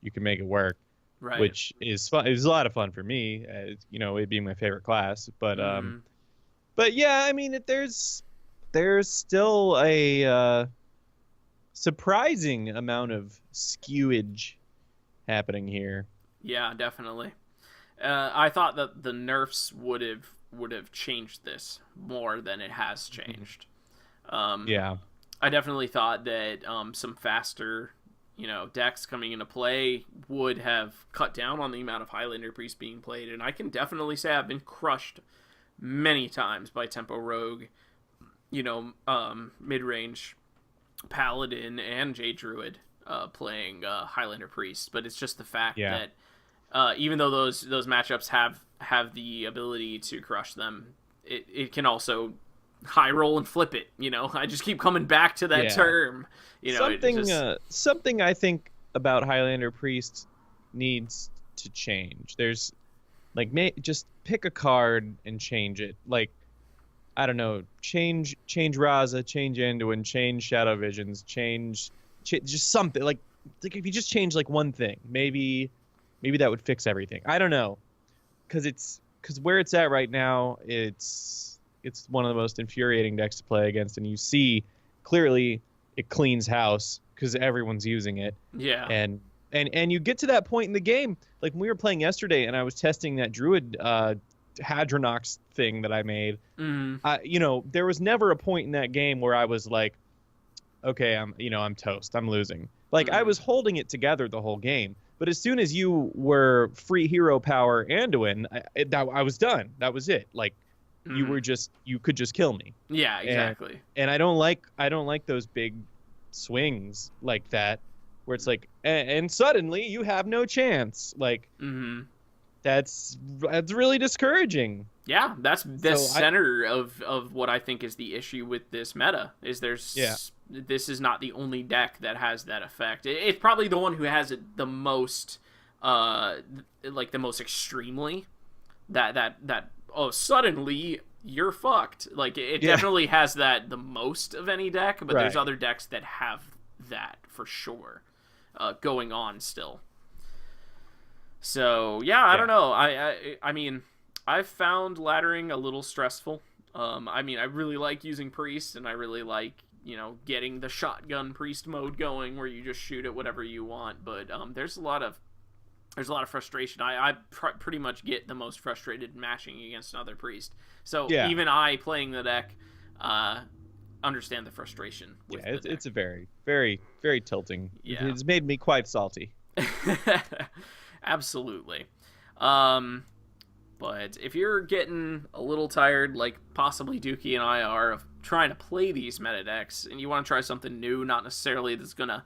S3: you can make it work.
S1: Right.
S3: Which is fun. It was a lot of fun for me, it being my favorite class. But but yeah, I mean, there's still a surprising amount of skewage happening here.
S1: Yeah, definitely. I thought that the nerfs would have changed this more than it has changed.
S3: Yeah,
S1: I definitely thought that some faster, decks coming into play would have cut down on the amount of Highlander Priest being played, and I can definitely say I've been crushed many times by Tempo Rogue, mid-range Paladin and Jade Druid playing Highlander Priest, but it's just the fact that even though those matchups have the ability to crush them, it can also high roll and flip it. I just keep coming back to that term.
S3: Something I think about Highlander Priest needs to change. There's just pick a card and change it. Like, I don't know, change Raza, change Anduin, change Shadow Visions, change just something. Like if you just change one thing, maybe that would fix everything. I don't know, because where it's at right now, it's one of the most infuriating decks to play against, and you see clearly it cleans house because everyone's using it.
S1: Yeah.
S3: And you get to that point in the game, like when we were playing yesterday, and I was testing that Druid Hadronox thing that I made. There was never a point in that game where I was like, okay, I'm toast, I'm losing. I was holding it together the whole game, but as soon as you were free hero power Anduin, I was done. That was it. You could just kill me.
S1: Yeah, exactly.
S3: And I don't like those big swings like that, where it's like, and suddenly you have no chance. That's really discouraging.
S1: Yeah, that's the center of what I think is the issue with this meta. This is not the only deck that has that effect. It's probably the one who has it the most, the most extremely. That suddenly you're fucked. It definitely has that the most of any deck, but there's other decks that have that for sure going on still. So I don't know. I mean, I've found laddering a little stressful. I really like using Priest, and I really like getting the shotgun Priest mode going where you just shoot at whatever you want. But there's a lot of frustration. I pretty much get the most frustrated mashing against another Priest. So even I playing the deck understand the frustration.
S3: It's a very, very, very tilting.
S1: Yeah.
S3: It's made me quite salty.
S1: Absolutely. But if you're getting a little tired, like possibly Dookie and I are, of trying to play these meta decks, and you want to try something new, not necessarily that's going to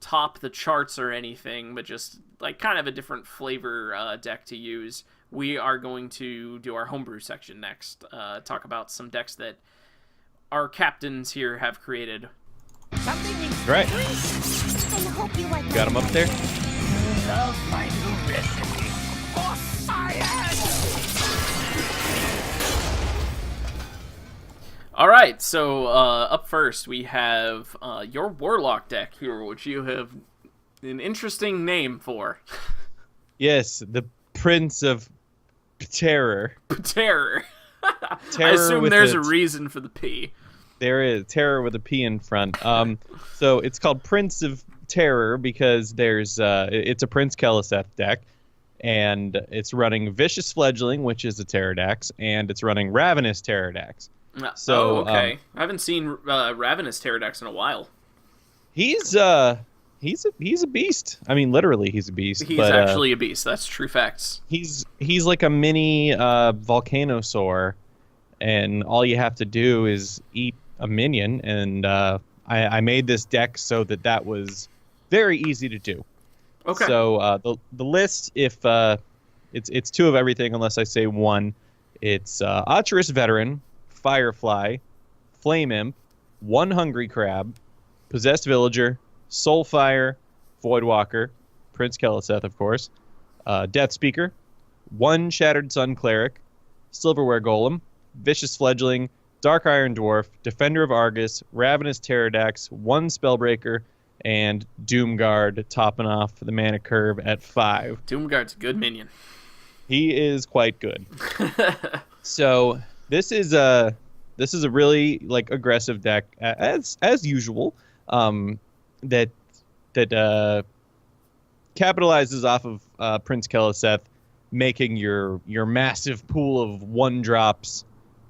S1: top the charts or anything, but just kind of a different flavor deck to use, we are going to do our homebrew section next. Talk about some decks that our captains here have created.
S3: Right. Got them up there?
S2: Love my new recipe for science!
S1: Alright, so up first we have your Warlock deck here, which you have an interesting name for.
S3: Yes, the Prince of Terror.
S1: Terror. I assume there's a reason for the P.
S3: There is. Terror with a P in front. So it's called Prince of Terror because it's a Prince Keleseth deck, and it's running Vicious Fledgling, which is a Pterodax, and it's running Ravenous Pterodax. So
S1: okay. I haven't seen Ravenous Pterodax in a while.
S3: He's a beast. I mean, literally, he's a beast.
S1: He's actually a beast. That's true facts.
S3: He's like a mini Volcanosaur, and all you have to do is eat a minion. And I made this deck so that was very easy to do.
S1: Okay.
S3: So the list, if it's two of everything unless I say one, it's Archerous Veteran, Firefly, Flame Imp, one Hungry Crab, Possessed Villager, Soulfire, Voidwalker, Prince Keleseth, of course, Death Speaker, one Shattered Sun Cleric, Silverware Golem, Vicious Fledgling, Dark Iron Dwarf, Defender of Argus, Ravenous Pterodax, 1 Spellbreaker, and Doomguard topping off the mana curve at 5.
S1: Doomguard's a good minion.
S3: He is quite good. So this is a really like aggressive deck as usual. That capitalizes off of Prince Keleseth making your massive pool of 1-drops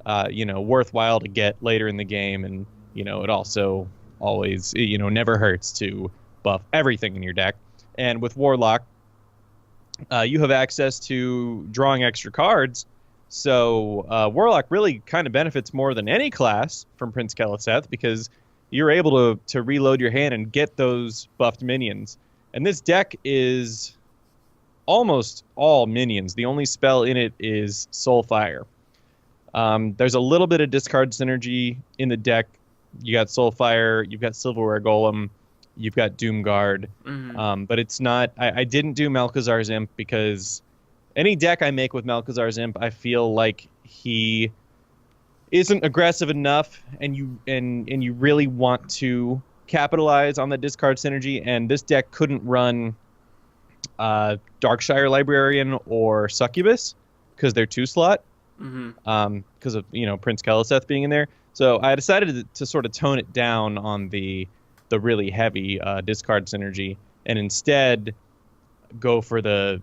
S3: worthwhile to get later in the game, and it also always never hurts to buff everything in your deck. And with Warlock, you have access to drawing extra cards, so Warlock really kind of benefits more than any class from Prince Keleseth, because you're able to reload your hand and get those buffed minions. And this deck is almost all minions. The only spell in it is Soulfire. There's a little bit of discard synergy in the deck. You got Soulfire, you've got Silverware Golem, you've got Doomguard, but it's not. I didn't do Malchezaar's Imp because any deck I make with Malchezaar's Imp, I feel like he isn't aggressive enough, and you really want to capitalize on the discard synergy. And this deck couldn't run Darkshire Librarian or Succubus because they're 2-slot, because of Prince Keleseth being in there. So I decided to sort of tone it down on the really heavy discard synergy, and instead go for the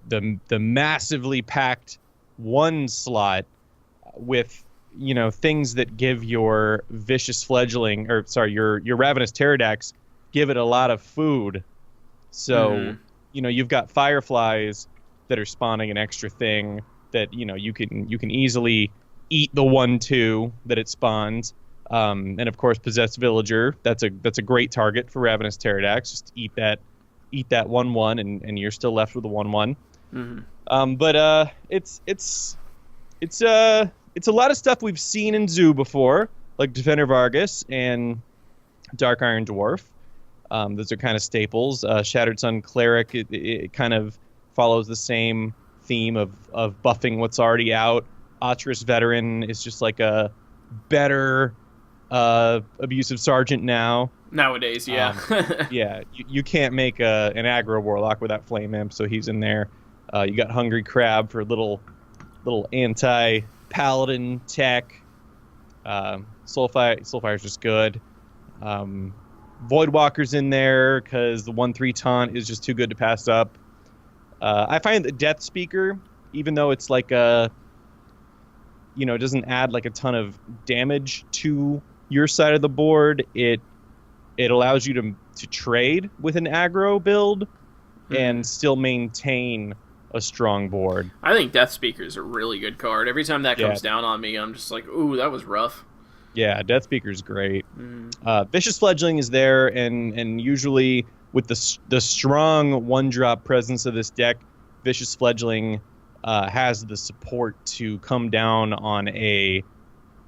S3: massively packed 1-slot with things that give your vicious fledgling, your Ravenous Pterodax, give it a lot of food. So you've got fireflies that are spawning an extra thing that you can easily eat the 1/2 that it spawns. And of course, Possessed Villager. That's a great target for Ravenous Pterodax. Just eat that 1/1, and you're still left with a 1/1. But it's a lot of stuff we've seen in Zoo before, like Defender of Argus and Dark Iron Dwarf. Those are kind of staples. Shattered Sun Cleric, it kind of follows the same theme of buffing what's already out. Atris Veteran is just like a better abusive sergeant
S1: nowadays. Yeah.
S3: Yeah, you can't make an aggro warlock without flame imp, so he's in there. You got Hungry Crab for little anti paladin tech. Soulfire's just good. Voidwalker's in there because the 1/3 taunt is just too good to pass up. I find the Death Speaker, even though it's like it doesn't add like a ton of damage to your side of the board, it allows you to trade with an aggro build and still maintain a strong board.
S1: I think Death Speaker is a really good card. Every time that comes down on me, I'm just like, ooh, that was rough.
S3: Yeah, Death Speaker's great. Vicious Fledgling is there, and usually with the strong 1-drop presence of this deck, Vicious Fledgling has the support to come down on an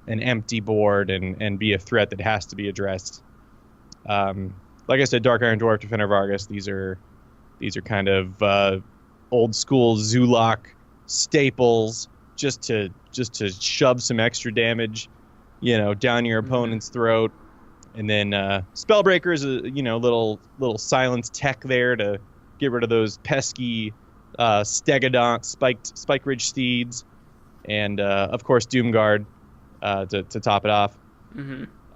S3: empty board and be a threat that has to be addressed. Like I said, Dark Iron Dwarf, Defender of Argus, these are kind of old-school Zoolock staples, just to shove some extra damage down your opponent's throat. And then Spellbreaker is a little silence tech there to get rid of those pesky Stegodont Spike Ridge Steeds, and of course Doomguard to top it off.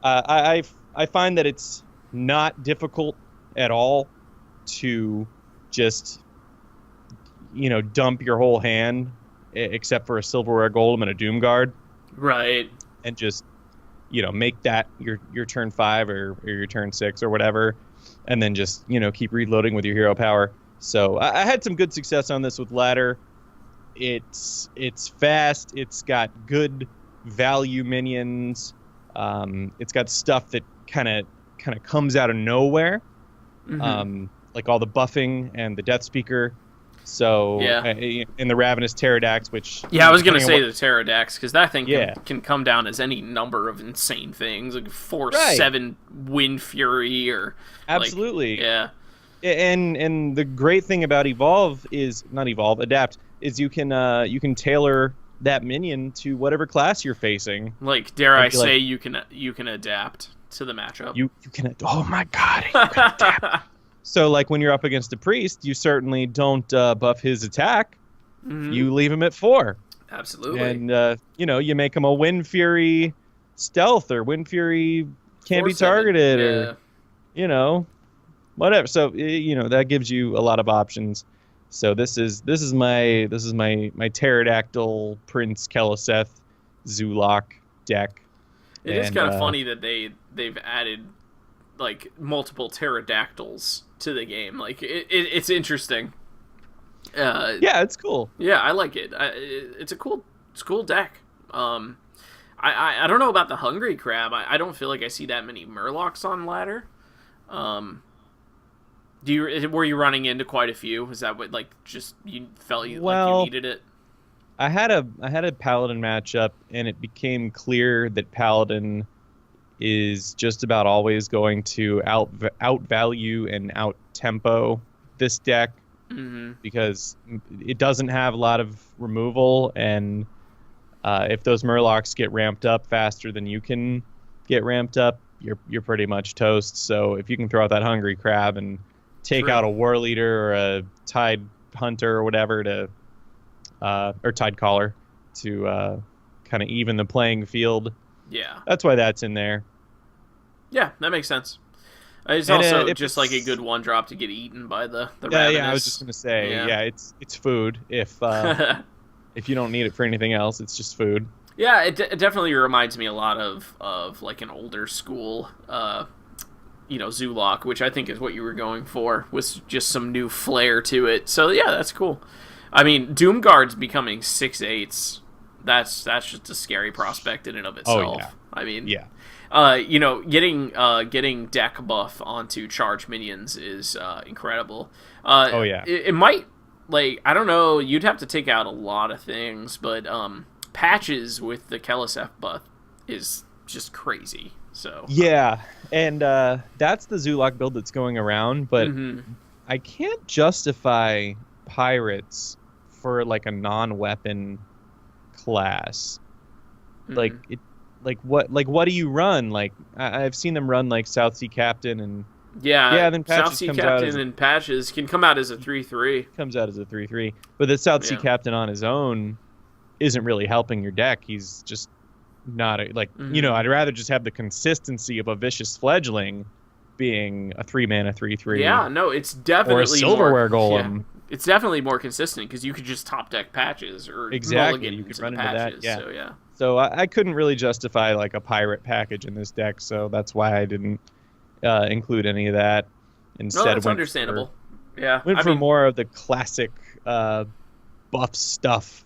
S3: I find that it's not difficult at all to just dump your whole hand except for a Silverware Golem and a Doomguard,
S1: right?
S3: And just make that your turn 5 or your turn 6 or whatever, and then just keep reloading with your hero power. So I had some good success on this with Ladder. It's fast. It's got good value minions. It's got stuff that kind of comes out of nowhere, like all the buffing and the Death Speaker. So in the Ravenous Pterodax, which
S1: I was gonna say the Pterodax, because that thing can come down as any number of insane things, like 4/7 Wind Fury or
S3: absolutely And the great thing about Adapt is you can tailor that minion to whatever class you're facing.
S1: Like, dare I say, you can adapt to the matchup.
S3: You can. Oh my god! You can adapt. So, like, when you're up against a priest, you certainly don't buff his attack. Mm-hmm. You leave him at 4.
S1: Absolutely.
S3: And you make him a Wind Fury stealth, or Wind Fury can't be targeted, or whatever. So that gives you a lot of options. So this is my pterodactyl Prince Keleseth Zoolock deck.
S1: It is kind of funny that they've added like multiple pterodactyls to the game. Like it's interesting.
S3: Yeah, it's cool.
S1: Yeah, I like it. It's a cool deck. I don't know about the Hungry Crab. I don't feel like I see that many Murlocs on ladder. Were you running into quite a few? Is that what you felt like you needed it?
S3: I had a Paladin matchup, and it became clear that Paladin is just about always going to outvalue and out tempo this deck, because it doesn't have a lot of removal, and if those Murlocs get ramped up faster than you can get ramped up, you're pretty much toast. So if you can throw out that Hungry Crab and take out a War Leader or a Tide Hunter or whatever or Tide Caller to kind of even the playing field.
S1: Yeah.
S3: That's why that's in there.
S1: Yeah, that makes sense. It's also just like a good 1-drop to get eaten by the ravenous.
S3: Yeah, I was just going to say, it's food. If if you don't need it for anything else, it's just food.
S1: Yeah, it definitely reminds me a lot of like an older school Zoolock, which I think is what you were going for, with just some new flair to it. So yeah, that's cool. I mean, Doomguard's becoming 6/8s. That's just a scary prospect in and of itself.
S3: Oh, yeah.
S1: I mean,
S3: yeah.
S1: Getting deck buff onto charge minions is incredible.
S3: Oh yeah.
S1: It might, like, I don't know. You'd have to take out a lot of things, but patches with the Keleseth buff is just crazy. So
S3: yeah, and that's the Zoolock build that's going around, but I can't justify pirates for like a non-weapon class. Like it, what do you run? Like I've seen them run like South Sea Captain and then Patches
S1: South Sea
S3: comes
S1: Captain
S3: out
S1: and Patches can come out as a 3/3.
S3: Comes out as a 3/3, but the South Sea Captain on his own isn't really helping your deck. He's just not I'd rather just have the consistency of a Vicious Fledgling being a 3-mana 3/3.
S1: Yeah, no, it's definitely
S3: or a Silverware Golem.
S1: Yeah, it's definitely more consistent because you could just top deck Patches or
S3: exactly. You could run into
S1: Patches,
S3: that. Yeah. So I couldn't really justify like a pirate package in this deck, so that's why I didn't include any of that. Instead,
S1: that's understandable.
S3: Went for more of the classic buff stuff.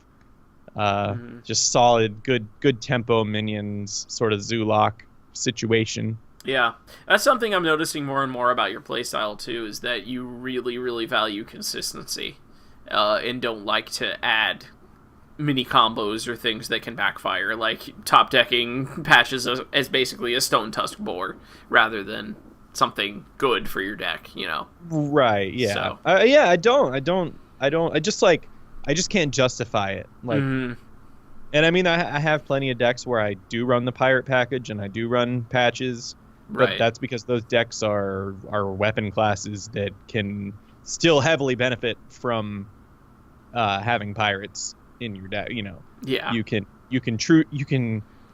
S3: Just solid, good tempo minions, sort of Zoolock situation.
S1: Yeah, that's something I'm noticing more and more about your playstyle too, is that you really, really value consistency, and don't like to add mini combos or things that can backfire, like top decking Patches as basically a Stone Tusk Boar rather than something good for your deck,
S3: Right. Yeah.
S1: So.
S3: I just can't justify it. Like, and I mean, I have plenty of decks where I do run the pirate package and I do run Patches, but that's because those decks are weapon classes that can still heavily benefit from having pirates in your deck.
S1: Yeah.
S3: You can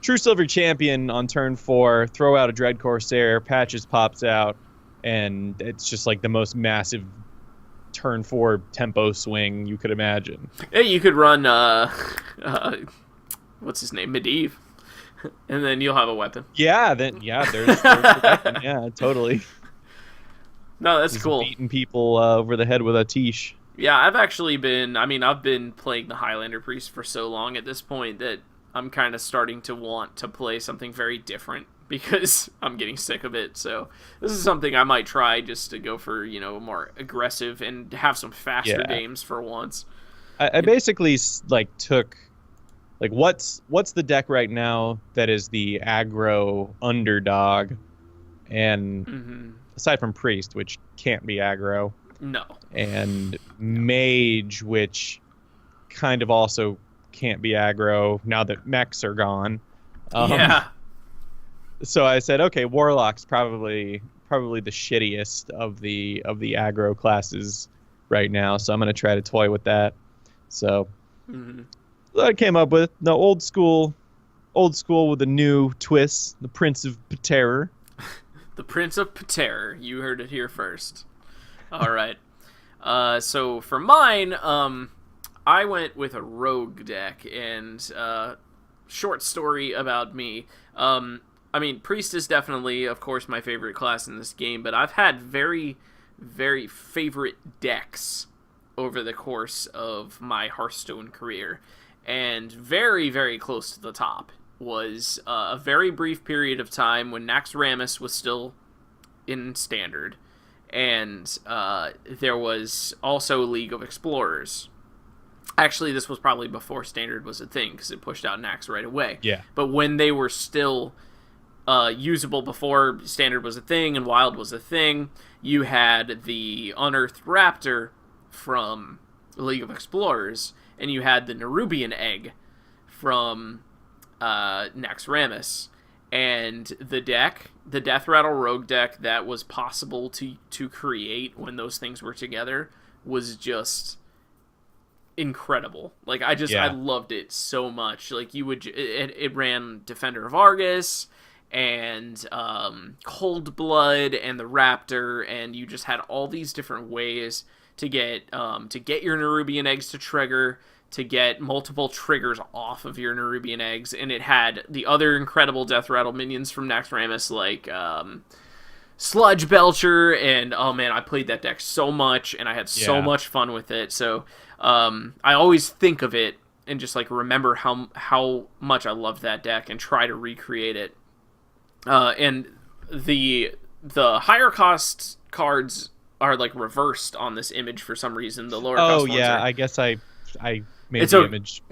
S3: True Silver Champion on turn 4, throw out a Dread Corsair, Patches pops out, and it's just like the most massive turn 4 tempo swing you could imagine.
S1: Yeah, you could run what's his name, Medivh, and then you'll have a weapon.
S3: There's the weapon. Yeah, totally.
S1: No, that's cool.
S3: Beating people over the head with a tiche.
S1: Yeah, I've been playing the Highlander Priest for so long at this point that I'm kind of starting to want to play something very different because I'm getting sick of it. So this is something I might try, just to go for, more aggressive and have some faster games for once.
S3: I basically took what's the deck right now that is the aggro underdog, and aside from Priest, which can't be aggro.
S1: No.
S3: And Mage, which kind of also can't be aggro now that mechs are gone.
S1: Yeah.
S3: So I said, okay, Warlock's probably the shittiest of the aggro classes right now. So I'm gonna try to toy with that. So I came up with the old school with a new twist, the Prince of Terror.
S1: The Prince of Terror. You heard it here first. All right. So for mine, I went with a rogue deck, and short story about me. I mean, Priest is definitely, of course, my favorite class in this game, but I've had very, very favorite decks over the course of my Hearthstone career, and very, very close to the top was a very brief period of time when Naxxramas was still in Standard, and there was also League of Explorers. Actually, this was probably before Standard was a thing, because it pushed out Naxx right away.
S3: Yeah.
S1: But when they were still usable before Standard was a thing and Wild was a thing, you had the Unearthed Raptor from League of Explorers, and you had the Nerubian Egg from Naxxramas. And the Deathrattle Rogue deck that was possible to create when those things were together was just incredible. Like, I loved it so much. Like, it ran Defender of Argus and Cold Blood and the Raptor, and you just had all these different ways to get your Nerubian Eggs to trigger, to get multiple triggers off of your Nerubian Eggs, and it had the other incredible Deathrattle minions from Naxxramas, like Sludge Belcher, and oh man, I played that deck so much, and I had so much fun with it. So I always think of it and just like remember how much I loved that deck and try to recreate it. And the higher cost cards are like reversed on this image for some reason. The lower cost ones are...
S3: I guess I made the image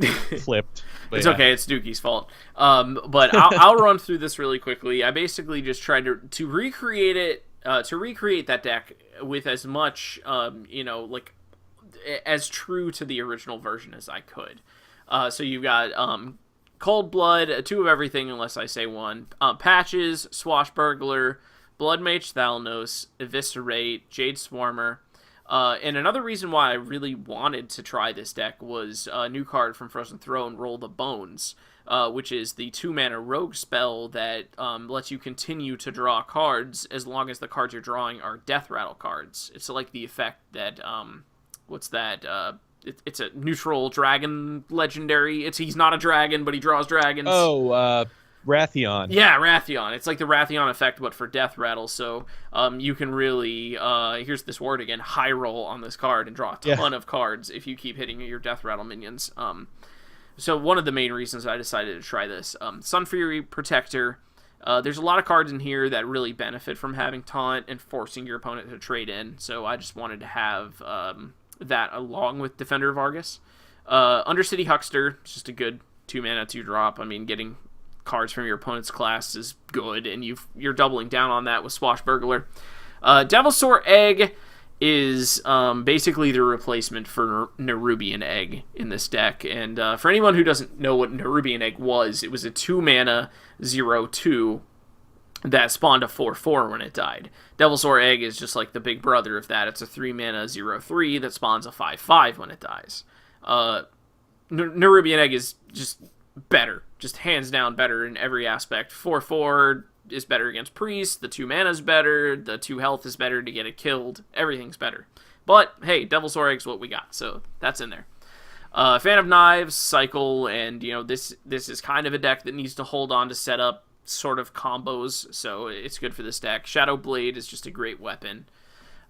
S3: flipped.
S1: It's okay. It's Dookie's fault. But I'll run through this really quickly. I basically just tried to recreate it, to recreate that deck with as much, like as true to the original version as I could. So you've got Cold Blood, 2 of everything unless I say 1. Patches, Swashbuckler, Bloodmage Thalnos, Eviscerate, Jade Swarmer. And another reason why I really wanted to try this deck was a new card from Frozen Throne, Roll the Bones, which is the 2-mana rogue spell that lets you continue to draw cards as long as the cards you're drawing are Deathrattle cards. It's like the effect that, what's that? It's a neutral dragon legendary. He's not a dragon, but he draws dragons.
S3: Wrathion.
S1: Yeah, Wrathion. It's like the Wrathion effect, but for Deathrattle. So you can really, here's this word again, high roll on this card and draw a ton of cards if you keep hitting your Deathrattle minions. So one of the main reasons I decided to try this. Sun Fury Protector. There's a lot of cards in here that really benefit from having Taunt and forcing your opponent to trade in. So I just wanted to have that along with Defender of Argus. Undercity Huckster. It's just a good 2-mana 2-drop. I mean, getting cards from your opponent's class is good, and you're doubling down on that with Swashbuckler. Devilsaur Egg is basically the replacement for Nerubian Egg in this deck, and for anyone who doesn't know what Nerubian Egg was, it was a 2-mana 0/2 that spawned a 4/4 when it died. Devilsaur Egg is just like the big brother of that. It's a 3-mana 0/3 that spawns a 5/5 when it dies. Nerubian Egg is just better, just hands down better in every aspect. 4/4 is better against Priest, the 2 mana is better, the 2 health is better to get it killed, everything's better. But hey, Devilsaur Egg's what we got, so that's in there. Fan of Knives, Cycle, and this is kind of a deck that needs to hold on to set up sort of combos, so it's good for this deck. Shadow Blade is just a great weapon.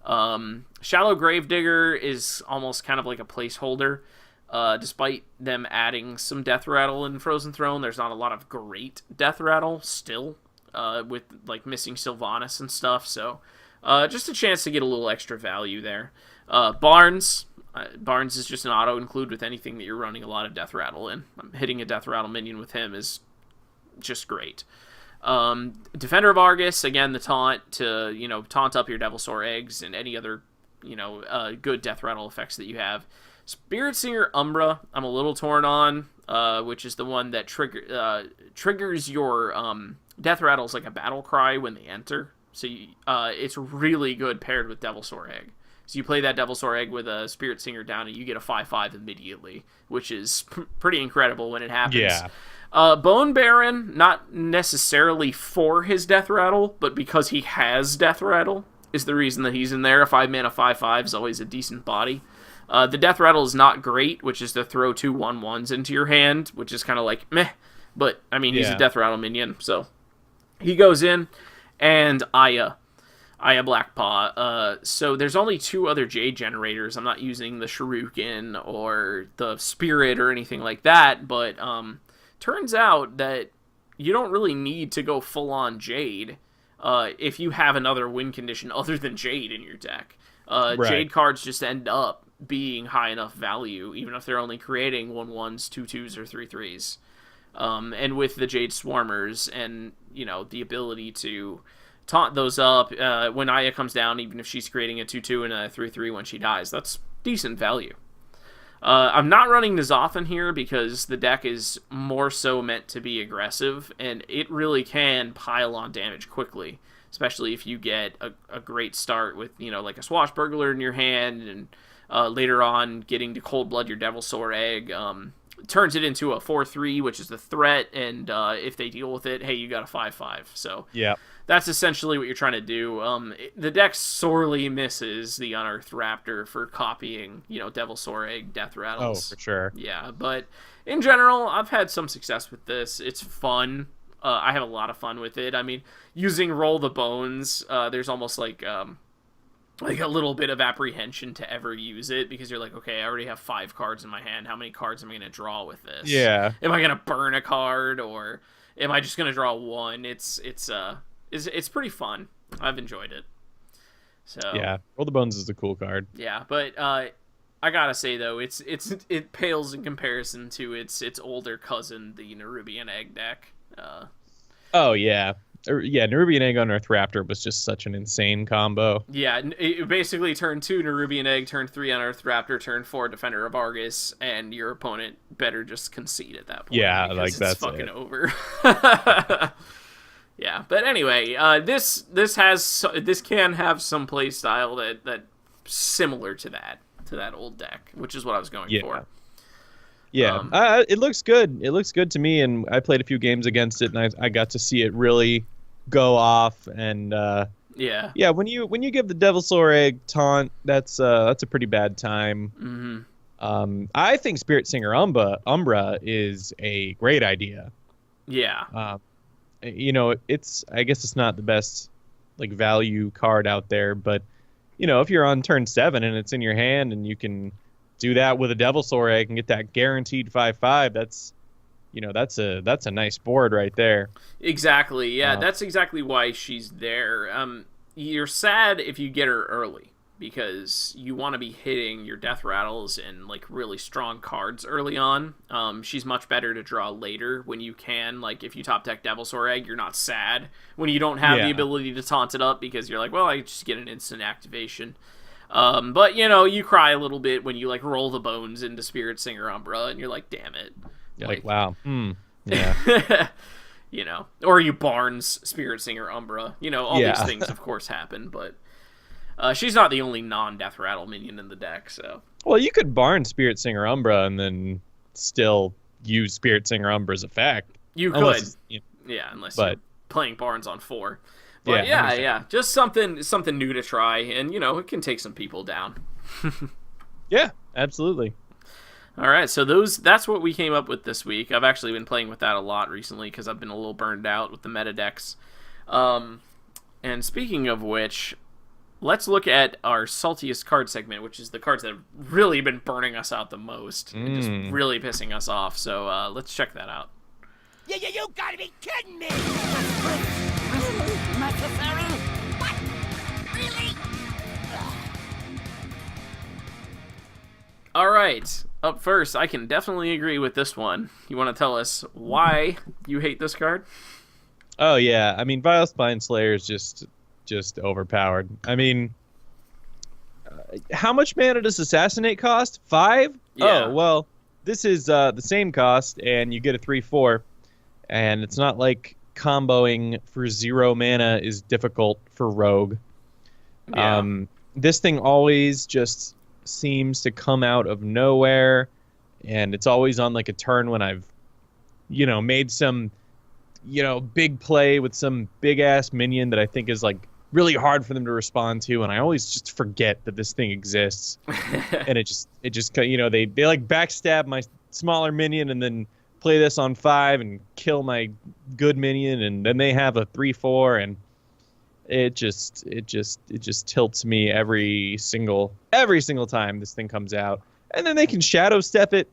S1: Shallow Gravedigger is almost kind of like a placeholder. Despite them adding some Deathrattle in Frozen Throne, there's not a lot of great Deathrattle still, with like missing Sylvanas and stuff, so just a chance to get a little extra value there. Barnes is just an auto-include with anything that you're running a lot of Deathrattle in. Hitting a Deathrattle minion with him is just great. Defender of Argus, again, the taunt to, taunt up your Devilsaur Eggs and any other, good Deathrattle effects that you have. Spirit Singer Umbra, I'm a little torn on. which is the one that triggers your Deathrattles like a battle cry when they enter. So it's really good paired with Devilsaur Egg. So you play that Devilsaur Egg with a Spirit Singer down, and you get a 5/5 immediately, which is pretty incredible when it happens.
S3: Yeah.
S1: Bone Baron, not necessarily for his Deathrattle, but because he has Deathrattle, is the reason that he's in there. A 5-mana 5/5 is always a decent body. The Deathrattle is not great, which is to throw 2 1/1s into your hand, which is kind of like meh. But I mean, he's a Deathrattle minion, so he goes in, and Aya Blackpaw. So there's only 2 other Jade generators. I'm not using the Shuriken or the Spirit or anything like that, but turns out that you don't really need to go full on Jade if you have another win condition other than Jade in your deck. Right. Jade cards just end up being high enough value, even if they're only creating 1/1s, 2/2s, or 3/3s. And with the Jade Swarmers and, the ability to taunt those up when Aya comes down, even if she's creating a 2/2 and a 3/3 when she dies, that's decent value. I'm not running N'Zothon here because the deck is more so meant to be aggressive, and it really can pile on damage quickly, especially if you get a great start with, like a Swashbuckler in your hand, and later on getting to Cold Blood your Devilsaur Egg. Turns it into a 4/3, which is the threat, and if they deal with it, hey, you got a 5/5. So
S3: yeah,
S1: that's essentially what you're trying to do. The deck sorely misses the Unearthed Raptor for copying, Devilsaur Egg, Deathrattles.
S3: Oh, for sure.
S1: Yeah, but in general, I've had some success with this. It's fun. I have a lot of fun with it. I mean, using Roll the Bones, there's almost like a little bit of apprehension to ever use it, because you're like, okay, I already have 5 cards in my hand. How many cards am I going to draw with this?
S3: Yeah.
S1: Am I going to burn a card, or am I just going to draw 1? It's pretty fun. I've enjoyed it. So
S3: yeah, Roll the Bones is a cool card.
S1: Yeah, but I gotta say though, it pales in comparison to its older cousin, the Nerubian Egg deck.
S3: Oh yeah. Yeah, Nerubian Egg on Earth Raptor was just such an insane combo.
S1: Yeah, it basically turn 2 Nerubian Egg, turn 3 on Earth Raptor, turn 4 Defender of Argus, and your opponent better just concede at that point.
S3: Yeah, like
S1: it's
S3: that's
S1: fucking
S3: it.
S1: over. Yeah, but anyway, this can have some play style that similar to that old deck, which is what I was going for.
S3: Yeah, it looks good. It looks good to me, and I played a few games against it, and I got to see it really go off. And yeah, when you give the Devilsaur Egg taunt, that's a pretty bad time.
S1: Mm-hmm.
S3: I think Spirit Singer Umbra is a great idea.
S1: Yeah.
S3: I guess it's not the best like value card out there, but if you're on turn 7 and it's in your hand and you can do that with a Devilsaur Egg and get that guaranteed 5/5, that's a nice board right there.
S1: Exactly. Yeah, that's exactly why she's there. You're sad if you get her early, because you want to be hitting your Deathrattles and like really strong cards early on. She's much better to draw later when you can. Like if you top deck Devilsaur Egg, you're not sad when you don't have the ability to taunt it up, because you're like, well, I just get an instant activation. But you cry a little bit when you like roll the bones into Spirit Singer Umbra, and you're like, damn it.
S3: You're like wow. Yeah.
S1: Or you Barnes Spirit Singer Umbra. All these things of course happen, but she's not the only non-Deathrattle minion in the deck, so.
S3: Well, you could Barn Spirit Singer Umbra and then still use Spirit Singer Umbra's effect.
S1: You could. Unless you're playing Barnes on 4. But yeah, just something new to try, and it can take some people down.
S3: Yeah, absolutely.
S1: All right, so that's what we came up with this week. I've actually been playing with that a lot recently because I've been a little burned out with the meta decks. And speaking of which, let's look at our saltiest card segment, which is the cards that have really been burning us out the most and just really pissing us off. So let's check that out.
S2: You gotta be kidding me! Necessary? What? Really?
S1: All right, up first, I can definitely agree with this one. You want to tell us why you hate this card?
S3: Oh yeah, I mean, Vile Spine Slayer is just overpowered. I mean, how much mana does Assassinate cost? 5?
S1: Yeah.
S3: Oh well, this is the same cost, and you get a 3/4, and it's not like comboing for 0 mana is difficult for Rogue.
S1: Yeah.
S3: This thing always just seems to come out of nowhere, and it's always on like a turn when I've, made some, big play with some big ass minion that I think is like really hard for them to respond to, and I always just forget that this thing exists. And it just they like backstab my smaller minion and then play this on 5 and kill my good minion, and then they have a 3/4, and it just tilts me every single time this thing comes out. And then they can shadow step it,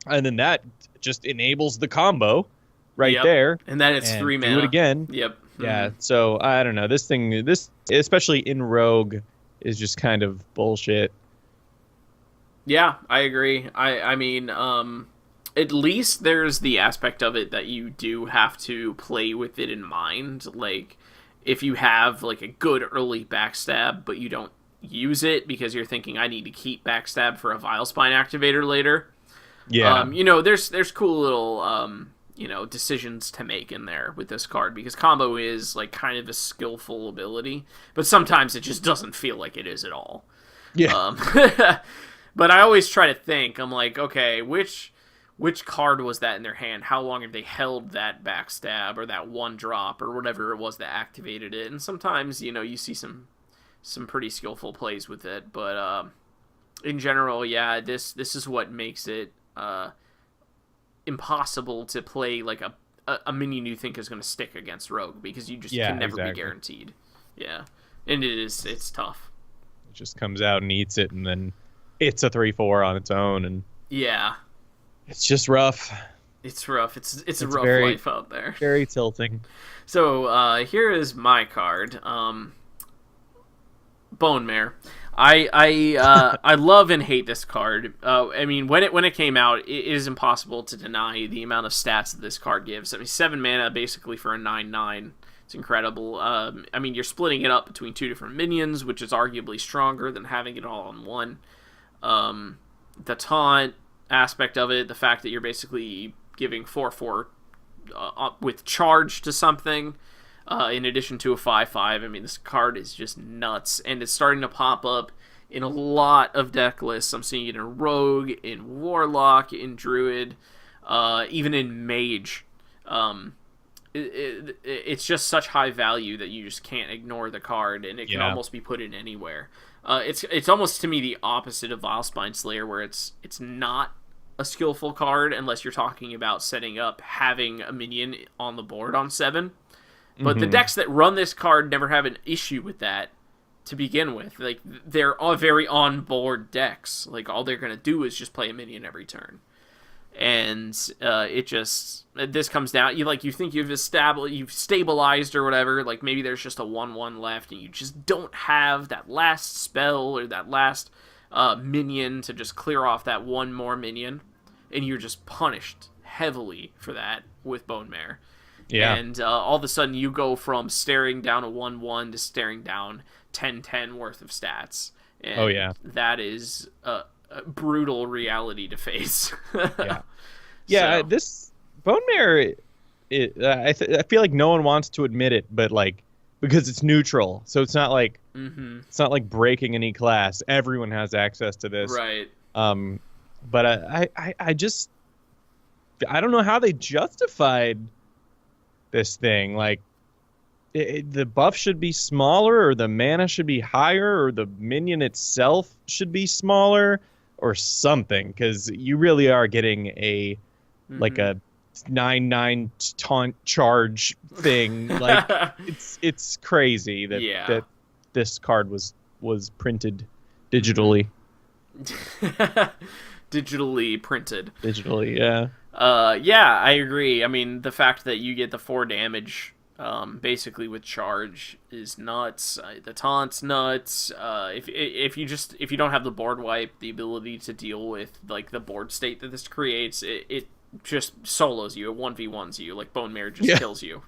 S3: and then that just enables the combo right there.
S1: And then it's 3 mana.
S3: Do it again.
S1: Yep.
S3: Yeah. So I don't know. This especially in Rogue is just kind of bullshit.
S1: Yeah, I agree. I mean, at least there's the aspect of it that you do have to play with it in mind. Like, if you have like a good early backstab, but you don't use it because you're thinking I need to keep backstab for a Vile Spine activator later.
S3: Yeah.
S1: There's cool little decisions to make in there with this card, because combo is like kind of a skillful ability, but sometimes it just doesn't feel like it is at all.
S3: Yeah.
S1: But I always try to think, I'm like, okay, which card was that in their hand? How long have they held that backstab or that 1-drop or whatever it was that activated it? And sometimes, you see some pretty skillful plays with it, but in general, yeah, this is what makes it impossible to play like a minion you think is going to stick against Rogue, because you just can never be guaranteed. Yeah, and it's tough.
S3: It just comes out and eats it, and then it's a 3/4 on its own, and
S1: yeah,
S3: it's just rough.
S1: It's rough. It's a rough life out there.
S3: Very tilting.
S1: So here is my card, Bone Mare. I love and hate this card. I mean, when it came out, it is impossible to deny the amount of stats that this card gives. I mean, 7 mana basically for a 9/9. It's incredible. I mean, you're splitting it up between 2 different minions, which is arguably stronger than having it all on one. The taunt aspect of it, the fact that you're basically giving 4/4 with charge to something, in addition to a 5/5. I mean, this card is just nuts, and it's starting to pop up in a lot of deck lists. I'm seeing it in Rogue, in Warlock, in Druid, even in Mage. It's just such high value that you just can't ignore the card, and it can almost be put in anywhere. It's almost, to me, the opposite of Vile Spine Slayer, where it's not a skillful card unless you're talking about setting up having a minion on the board on 7. But the decks that run this card never have an issue with that to begin with. Like, they're all very on-board decks. Like, all they're going to do is just play a minion every turn. And this comes down, you think you've stabilized or whatever, like maybe there's just a 1/1 left and you just don't have that last spell or that last minion to just clear off that one more minion, and you're just punished heavily for that with Bone Mare. Yeah. And all of a sudden you go from staring down a 1/1 to staring down 10/10 worth of stats. And that is a brutal reality to face.
S3: So. This Bone Mare, I feel like no one wants to admit it, but like, because it's neutral, so it's not like it's not like breaking any class. Everyone has access to this,
S1: right?
S3: But I don't know how they justified this thing. Like, the buff should be smaller, or the mana should be higher, or the minion itself should be smaller, or something, because you really are getting a like a 9/9 taunt charge thing. Like, it's crazy that this card was printed digitally.
S1: Digitally printed.
S3: Digitally, yeah.
S1: I agree. I mean, the fact that you get the 4 damage basically with charge is nuts. The taunt's nuts. If you don't have the board wipe, the ability to deal with like the board state that this creates, it just solos you. It 1v1s you. Like, Bone Mare just kills you.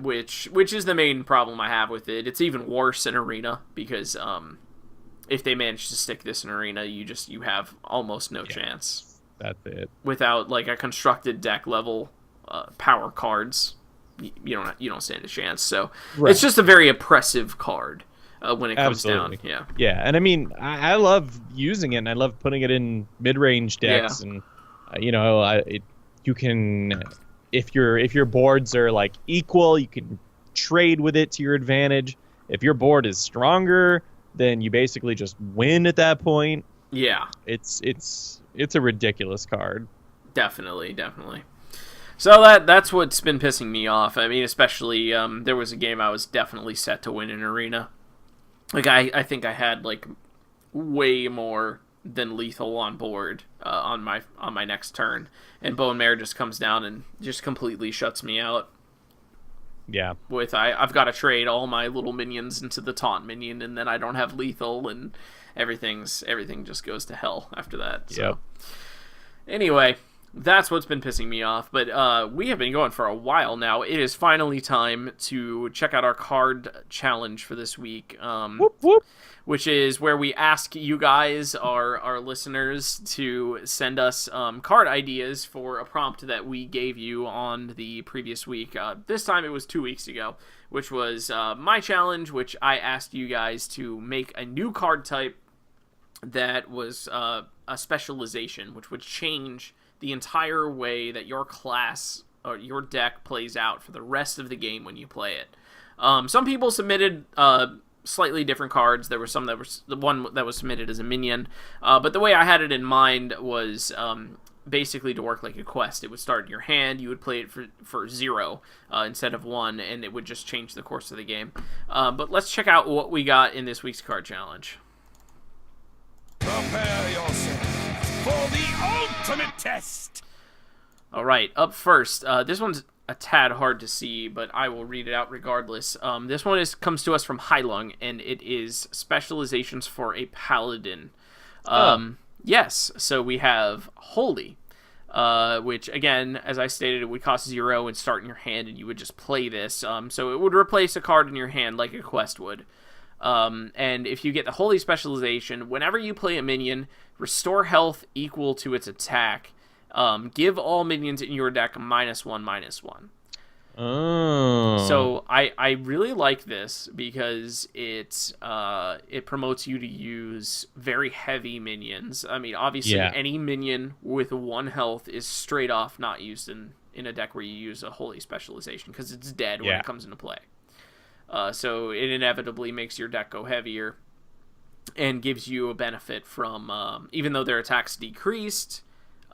S1: Which is the main problem I have with it. It's even worse in Arena because if they manage to stick this in arena, you have almost no chance.
S3: That's it.
S1: Without like a constructed deck level power cards, you don't stand a chance. So it's just a very oppressive card when it comes down.
S3: Yeah, and I mean, I love using it, and I love putting it in mid-range decks, and you can, if your boards are like equal, you can trade with it to your advantage. If your board is stronger, then you basically just win at that point.
S1: Yeah,
S3: it's a ridiculous card.
S1: Definitely. So that's what's been pissing me off. I mean, especially there was a game I was definitely set to win in arena. Like I think I had like way more than lethal on board on my next turn, and Bone Mare just comes down and just completely shuts me out.
S3: Yeah.
S1: With I've got to trade all my little minions into the taunt minion, and then I don't have lethal, and everything just goes to hell after that. So anyway, that's what's been pissing me off. But we have been going for a while now. It is finally time to check out our card challenge for this week.
S3: Whoop, whoop.
S1: Which is where we ask you guys, our listeners, to send us card ideas for a prompt that we gave you on the previous week. This time it was 2 weeks ago, which was my challenge, which I asked you guys to make a new card type that was a specialization, which would change the entire way that your class or your deck plays out for the rest of the game when you play it. Some people submitted slightly different cards. There were some that was the one that was submitted as a minion, but the way I had it in mind was basically to work like a quest. It would start in your hand, you would play it for 0 instead of 1, and it would just change the course of the game. But let's check out what we got in this week's card challenge.
S2: Prepare yourself for the ultimate test.
S1: All right, up first, this one's a tad hard to see, but I will read it out regardless. This one comes to us from Heilung, and it is specializations for a paladin. Yes, so we have Holy, which, again, as I stated, it would cost 0 and start in your hand, and you would just play this. So it would replace a card in your hand like a quest would. And if you get the Holy specialization, whenever you play a minion, restore health equal to its attack. Give all minions in your deck -1/-1.
S3: Oh.
S1: So I really like this because it promotes you to use very heavy minions. I mean, obviously, any minion with 1 health is straight off not used in a deck where you use a Holy specialization because it's dead when it comes into play. So it inevitably makes your deck go heavier and gives you a benefit from, even though their attack's decreased,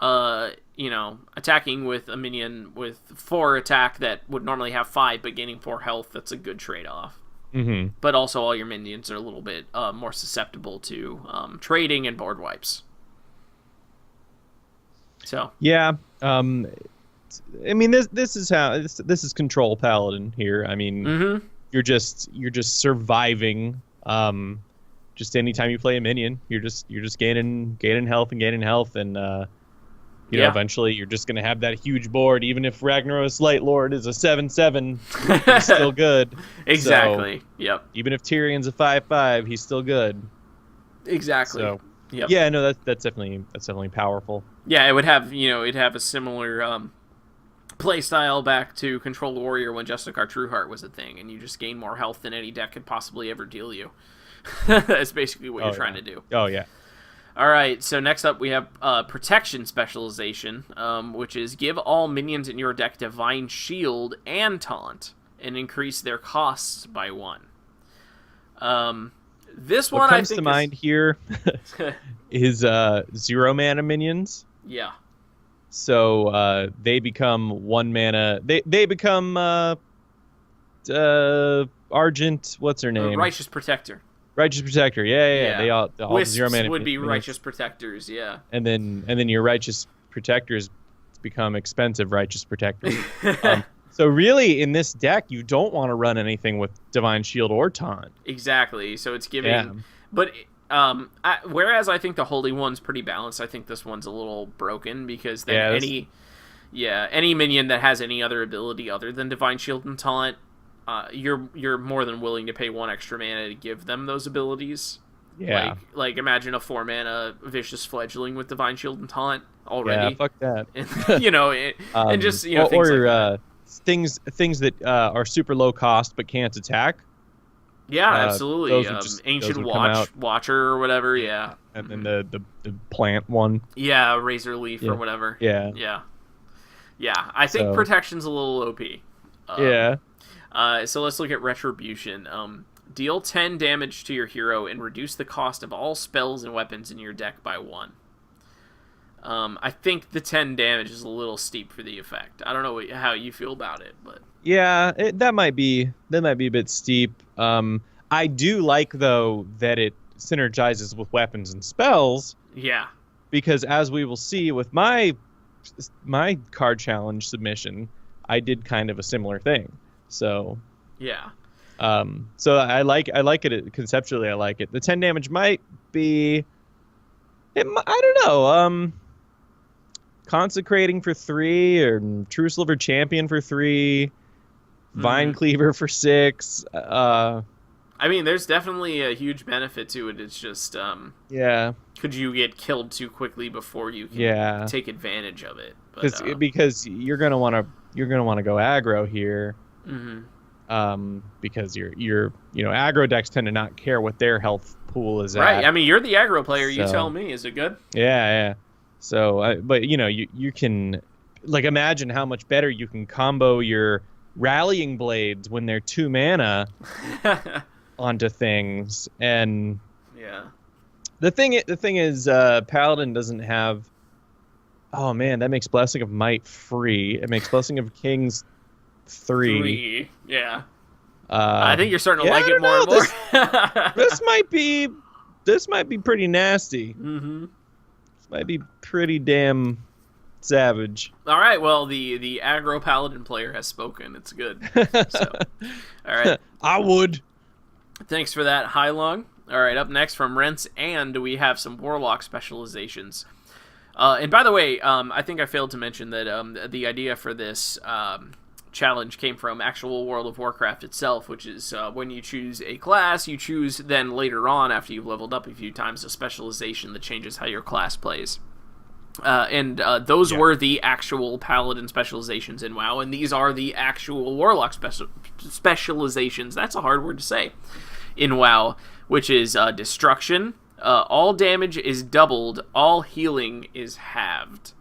S1: attacking with a minion with 4 attack that would normally have 5 but gaining 4 health, that's a good trade-off.
S3: Mm-hmm.
S1: But also all your minions are a little bit more susceptible to trading and board wipes. So
S3: yeah, I mean this is control paladin here. I mean, you're just surviving. Just anytime you play a minion, you're just gaining health, and eventually you're just gonna have that huge board. Even if Ragnaros Lightlord is a 7/7, he's still good.
S1: Exactly. So, yep.
S3: Even if Tyrion's a 5/5, he's still good.
S1: Exactly.
S3: So,
S1: yep.
S3: Yeah, no, that's definitely powerful.
S1: Yeah, it would have it'd have a similar play style back to Control Warrior when Justicar Trueheart was a thing, and you just gain more health than any deck could possibly ever deal you. That's basically what you're trying to do.
S3: Oh yeah.
S1: All right, so next up we have Protection Specialization, which is give all minions in your deck Divine Shield and Taunt, and increase their costs by 1. This one
S3: what comes
S1: I think
S3: to mind here is 0 mana minions.
S1: Yeah.
S3: So they become 1 mana. They become Argent. What's her name?
S1: Righteous Protector.
S3: Righteous Protector. Yeah. They all
S1: Wisps
S3: 0 mana
S1: would be
S3: minions.
S1: Righteous Protectors. Yeah.
S3: And then your Righteous Protectors become expensive Righteous Protectors. So really, in this deck, you don't want to run anything with Divine Shield or Taunt.
S1: Exactly. So it's giving, but whereas I think the Holy one's pretty balanced, I think this one's a little broken because then any minion that has any other ability other than Divine Shield and Taunt, you're more than willing to pay 1 extra mana to give them those abilities.
S3: Yeah.
S1: Like imagine a 4-mana Vicious Fledgling with Divine Shield and Taunt already.
S3: Yeah, fuck that.
S1: And, and just things
S3: or
S1: like that.
S3: things that are super low cost but can't attack.
S1: Yeah, absolutely. Ancient Watcher or whatever. Yeah.
S3: And then the plant one.
S1: Yeah, Razor Leaf or whatever.
S3: Yeah.
S1: Yeah. I think Protection's a little OP. So let's look at Retribution. Deal 10 damage to your hero and reduce the cost of all spells and weapons in your deck by 1. I think the 10 damage is a little steep for the effect. I don't know how you feel about it, but
S3: yeah, that might be a bit steep. I do like though that it synergizes with weapons and spells.
S1: Yeah,
S3: because as we will see with my card challenge submission, I did kind of a similar thing. So
S1: yeah.
S3: So I like it conceptually. I like it. The 10 damage might be. I don't know. Consecrating for 3 or True Silver Champion for 3, Vine Cleaver for 6.
S1: I mean, there's definitely a huge benefit to it. It's just could you get killed too quickly before you can take advantage of it?
S3: Because you're gonna want to go aggro here. Because your aggro decks tend to not care what their health pool is at.
S1: Right. I mean, you're the aggro player. You tell me. Is it good?
S3: Yeah. So, but you can imagine how much better you can combo your Rallying Blades when they're 2 mana onto things. And the thing is, Paladin doesn't have. Oh man, that makes Blessing of Might free. It makes Blessing of Kings 3.
S1: Yeah. I think you're starting to like it more and more.
S3: This might be pretty nasty. This might be pretty damn savage.
S1: All right. Well, the aggro paladin player has spoken. It's good. So, all right.
S3: I would.
S1: Thanks for that, Hylong. All right. Up next from Rents, and we have some warlock specializations. And by the way, I think I failed to mention that the idea for this challenge came from actual World of Warcraft itself, which is when you choose a class, you choose then later on, after you've leveled up a few times, a specialization that changes how your class plays. And those were the actual paladin specializations in WoW, and these are the actual warlock specializations. That's a hard word to say in WoW, which is destruction. All damage is doubled. All healing is halved.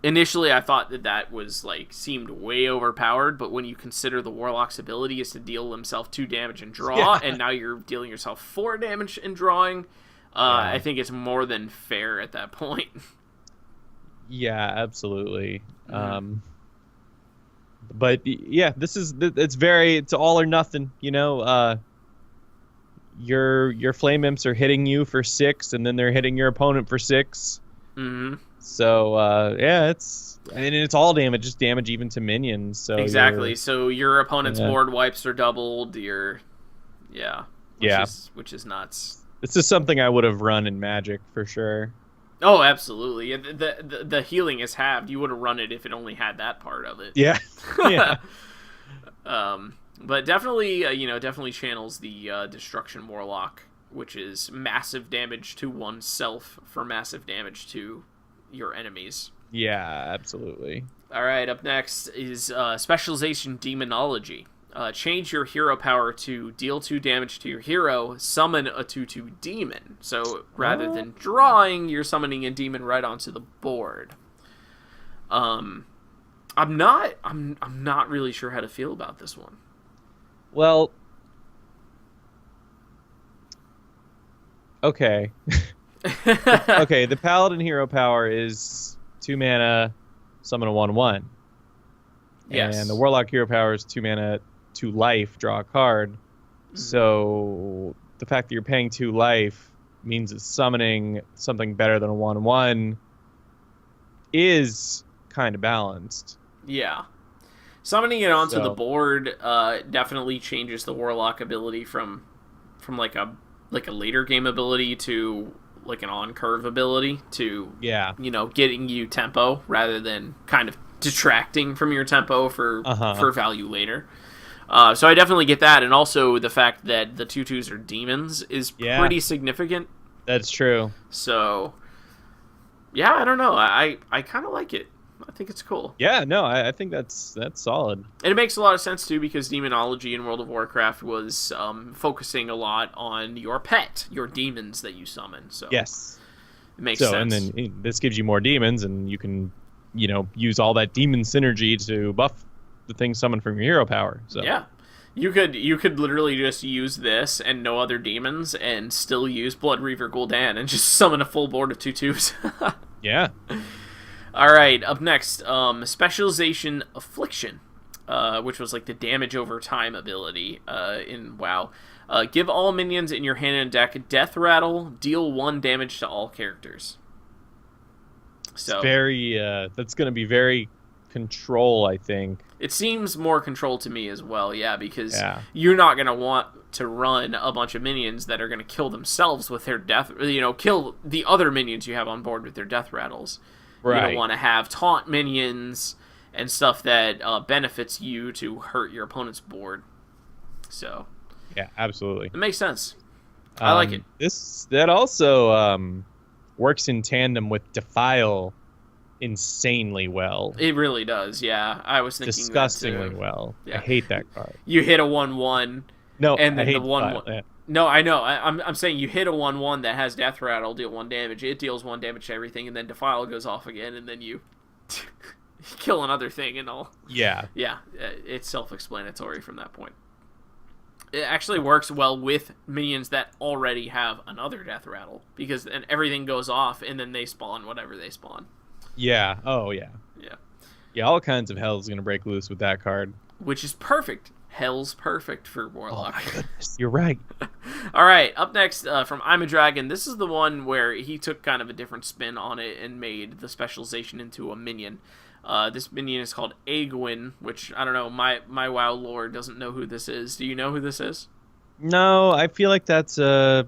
S1: Initially, I thought that was seemed way overpowered, but when you consider the warlock's ability is to deal himself 2 damage and draw, and now you're dealing yourself 4 damage and drawing, I think it's more than fair at that point. Yeah,
S3: absolutely. But yeah, it's all or nothing. Your flame imps are hitting you for 6, and then they're hitting your opponent for 6. So it's all damage, just damage even to minions. So
S1: exactly. So your opponent's board wipes are doubled. Which is nuts.
S3: This is something I would have run in Magic for sure.
S1: Oh, absolutely. The healing is halved. You would have run it if it only had that part of it.
S3: Yeah.
S1: But definitely, definitely channels the Destruction Warlock, which is massive damage to oneself for massive damage to your enemies.
S3: Yeah, absolutely.
S1: All right, up next is Specialization Demonology. Change your hero power to deal 2 damage to your hero, summon a 2/2 demon. So rather than drawing, you're summoning a demon right onto the board. I'm not really sure how to feel about this one.
S3: Well, okay. Okay, the Paladin hero power is 2 mana, summon a 1/1.
S1: Yes.
S3: And the Warlock hero power is 2 mana, 2 life, draw a card. So the fact that you're paying 2 life means that summoning something better than a 1/1 is kind of balanced.
S1: Yeah. Summoning it onto the board definitely changes the Warlock ability from like a later game ability to like an on-curve ability to getting you tempo rather than kind of detracting from your tempo for value later. So I definitely get that, and also the fact that the 2/2s are demons is pretty significant.
S3: That's true.
S1: So, yeah, I don't know. I kind of like it. I think it's cool.
S3: Yeah, no, I think that's solid.
S1: And it makes a lot of sense, too, because demonology in World of Warcraft was focusing a lot on your pet, your demons that you summon. So
S3: yes.
S1: It makes sense.
S3: And then this gives you more demons, and you can, use all that demon synergy to buff the things summoned from your hero power. So
S1: yeah. You could literally just use this and no other demons and still use Blood Reaver Gul'dan and just summon a full board of 2/2s.
S3: Yeah.
S1: All right, up next, Specialization Affliction, which was like the damage over time ability in WoW. Give all minions in your hand and deck Deathrattle, deal 1 damage to all characters. So
S3: it's very that's going to be very control, I think.
S1: It seems more control to me as well, yeah, because you're not going to want to run a bunch of minions that are going to kill themselves with their kill the other minions you have on board with their death rattles. Right. You don't want to have taunt minions and stuff that benefits you to hurt your opponent's board. So,
S3: yeah, absolutely.
S1: It makes sense. I like it.
S3: That also works in tandem with Defile insanely well.
S1: It really does, yeah. I was thinking
S3: disgustingly
S1: that too.
S3: Well.
S1: Yeah.
S3: I hate that card.
S1: You hit a 1/1.
S3: No,
S1: and then
S3: I hate
S1: the 1/1.
S3: Yeah.
S1: No, I know. I'm saying you hit a 1/1 that has Death Rattle, deal 1 damage. It deals 1 damage to everything, and then Defile goes off again, and then you kill another thing and all.
S3: Yeah.
S1: Yeah, it's self-explanatory from that point. It actually works well with minions that already have another Death Rattle, because then everything goes off, and then they spawn whatever they spawn.
S3: Yeah. Oh, yeah.
S1: Yeah.
S3: Yeah, all kinds of hell is going to break loose with that card.
S1: Which is perfect. Hell's perfect for Warlock.
S3: Oh my goodness, you're right.
S1: All right, up next from I'm a Dragon. This is the one where he took kind of a different spin on it and made the specialization into a minion. This minion is called Egwin, which, I don't know, my WoW lore doesn't know who this is. Do you know who this is?
S3: No, I feel like that's a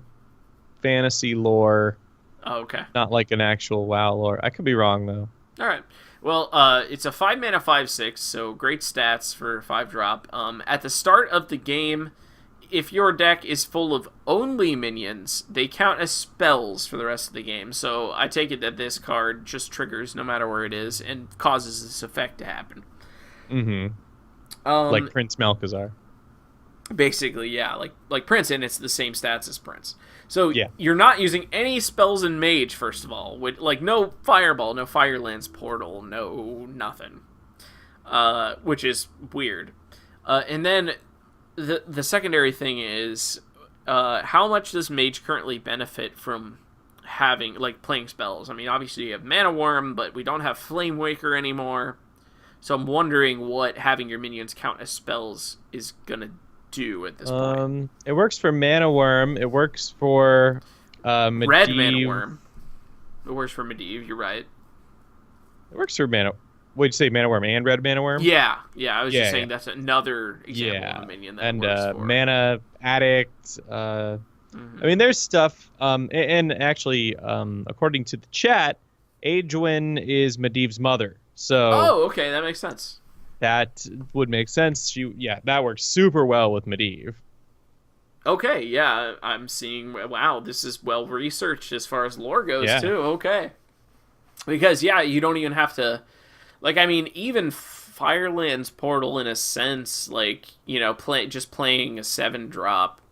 S3: fantasy lore.
S1: Oh, okay.
S3: Not like an actual WoW lore. I could be wrong, though.
S1: All right. Well, it's a 5-mana 5/6, so great stats for 5-drop. At the start of the game, if your deck is full of only minions, they count as spells for the rest of the game. So I take it that this card just triggers no matter where it is and causes this effect to happen.
S3: Mm-hmm. Like Prince Malchezaar.
S1: Basically, yeah. Like Prince, and it's the same stats as Prince. So you're not using any spells in Mage, first of all. Like, no Fireball, no Firelands Portal, no nothing. Which is weird. And then the secondary thing is, how much does Mage currently benefit from having, like, playing spells? I mean, obviously you have Mana Worm, but we don't have Flame Waker anymore. So I'm wondering what having your minions count as spells is going to do at this point.
S3: It works for Mana Worm. It works for Medivh.
S1: Red Mana Worm. It works for Medivh, you're right.
S3: It works for Mana... What'd you say, Mana Worm and Red Mana Worm?
S1: Yeah, I was just saying that's another example of a minion that works for.
S3: And Mana Addict. I mean, there's stuff... and actually, according to the chat, Egwin is Medivh's mother. So...
S1: Oh, okay, that makes sense.
S3: That would make sense. That works super well with Medivh.
S1: Okay, yeah, I'm seeing... Wow, this is well-researched as far as lore goes, too. Okay. Because, you don't even have to... Like, I mean, even Firelands Portal, in a sense, like, just playing a 7-drop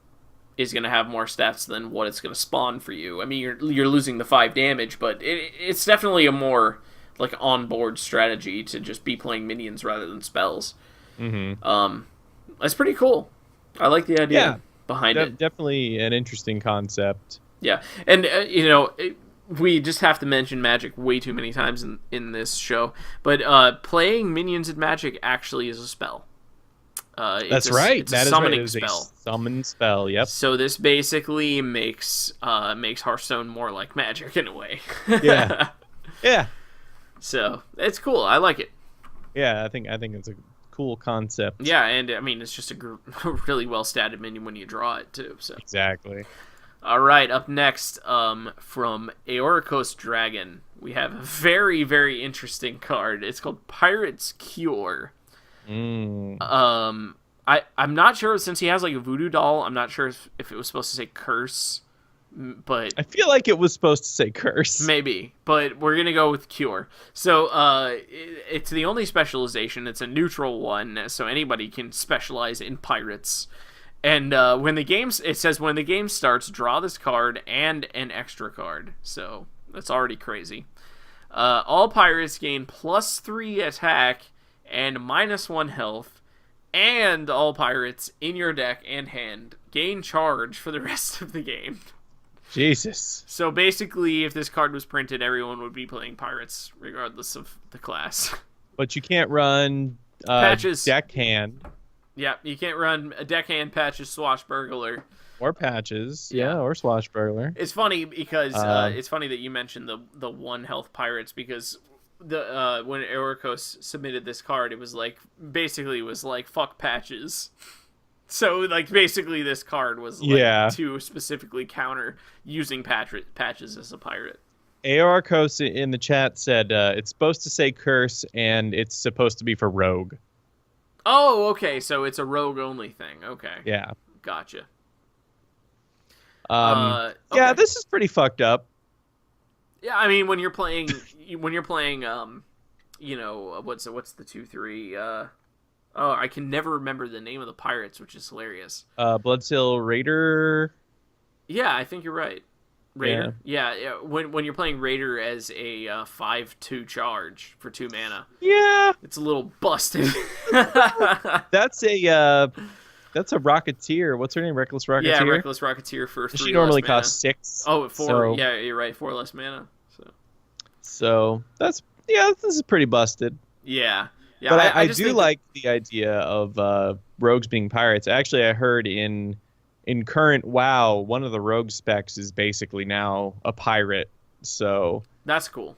S1: is going to have more stats than what it's going to spawn for you. I mean, you're losing the 5 damage, but it's definitely a more... like on-board strategy to just be playing minions rather than spells. Mm-hmm. That's pretty cool. I like the idea behind it.
S3: Definitely an interesting concept.
S1: Yeah, and we just have to mention Magic way too many times in this show, but playing minions in Magic actually is a spell.
S3: That's right.
S1: It's a summoning spell.
S3: A summon spell. Yep.
S1: So this basically makes Hearthstone more like Magic in a way.
S3: Yeah. Yeah.
S1: So it's cool. I like it.
S3: Yeah, I think it's a cool concept.
S1: Yeah, and I mean it's just a really well statted minion when you draw it too. So
S3: exactly.
S1: All right, up next, from Aoricos Dragon, we have a very, very interesting card. It's called Pirate's Cure. I'm not sure, since he has like a voodoo doll, I'm not sure if it was supposed to say curse, but
S3: I feel like it was supposed to say curse.
S1: Maybe, but we're gonna go with cure. So it's the only specialization. It's a neutral one, so anybody can specialize in pirates. And it says when the game starts, draw this card and an extra card. So that's already crazy. All pirates gain +3 attack and -1 health, and all pirates in your deck and hand gain charge for the rest of the game.
S3: Jesus.
S1: So basically, if this card was printed, everyone would be playing pirates, regardless of the class.
S3: But you can't run
S1: Patches.
S3: Deckhand.
S1: Yeah, you can't run a Deckhand, Patches, Swashbuckler.
S3: Or Patches,
S1: Yeah.
S3: or Swashbuckler.
S1: It's funny because it's funny that you mentioned the 1 health pirates, because when Ericos submitted this card, it was like fuck Patches. So like basically this card was to specifically counter using Patches as a pirate.
S3: Aorcos in the chat said it's supposed to say curse and it's supposed to be for rogue.
S1: Oh, okay, so it's a rogue only thing. Okay.
S3: Yeah.
S1: Gotcha.
S3: Yeah,
S1: Okay.
S3: this is pretty fucked up.
S1: Yeah, I mean when you're playing you know, what's the 2/3 I can never remember the name of the pirates, which is hilarious.
S3: Bloodsill Raider.
S1: Yeah, I think you're right. Raider. Yeah. When you're playing Raider as a 5/2 charge for 2 mana.
S3: Yeah.
S1: It's a little busted.
S3: That's a Rocketeer. What's her name? Reckless Rocketeer.
S1: Yeah, Reckless Rocketeer for 3.
S3: She normally
S1: less mana.
S3: costs 6.
S1: Oh, 4.
S3: So...
S1: Yeah, you're right. 4 less mana.
S3: So this is pretty busted.
S1: Yeah. Yeah,
S3: but
S1: I
S3: I
S1: just
S3: do
S1: think
S3: like the idea of rogues being pirates. Actually, I heard in current WoW, one of the rogue specs is basically now a pirate. So
S1: that's cool.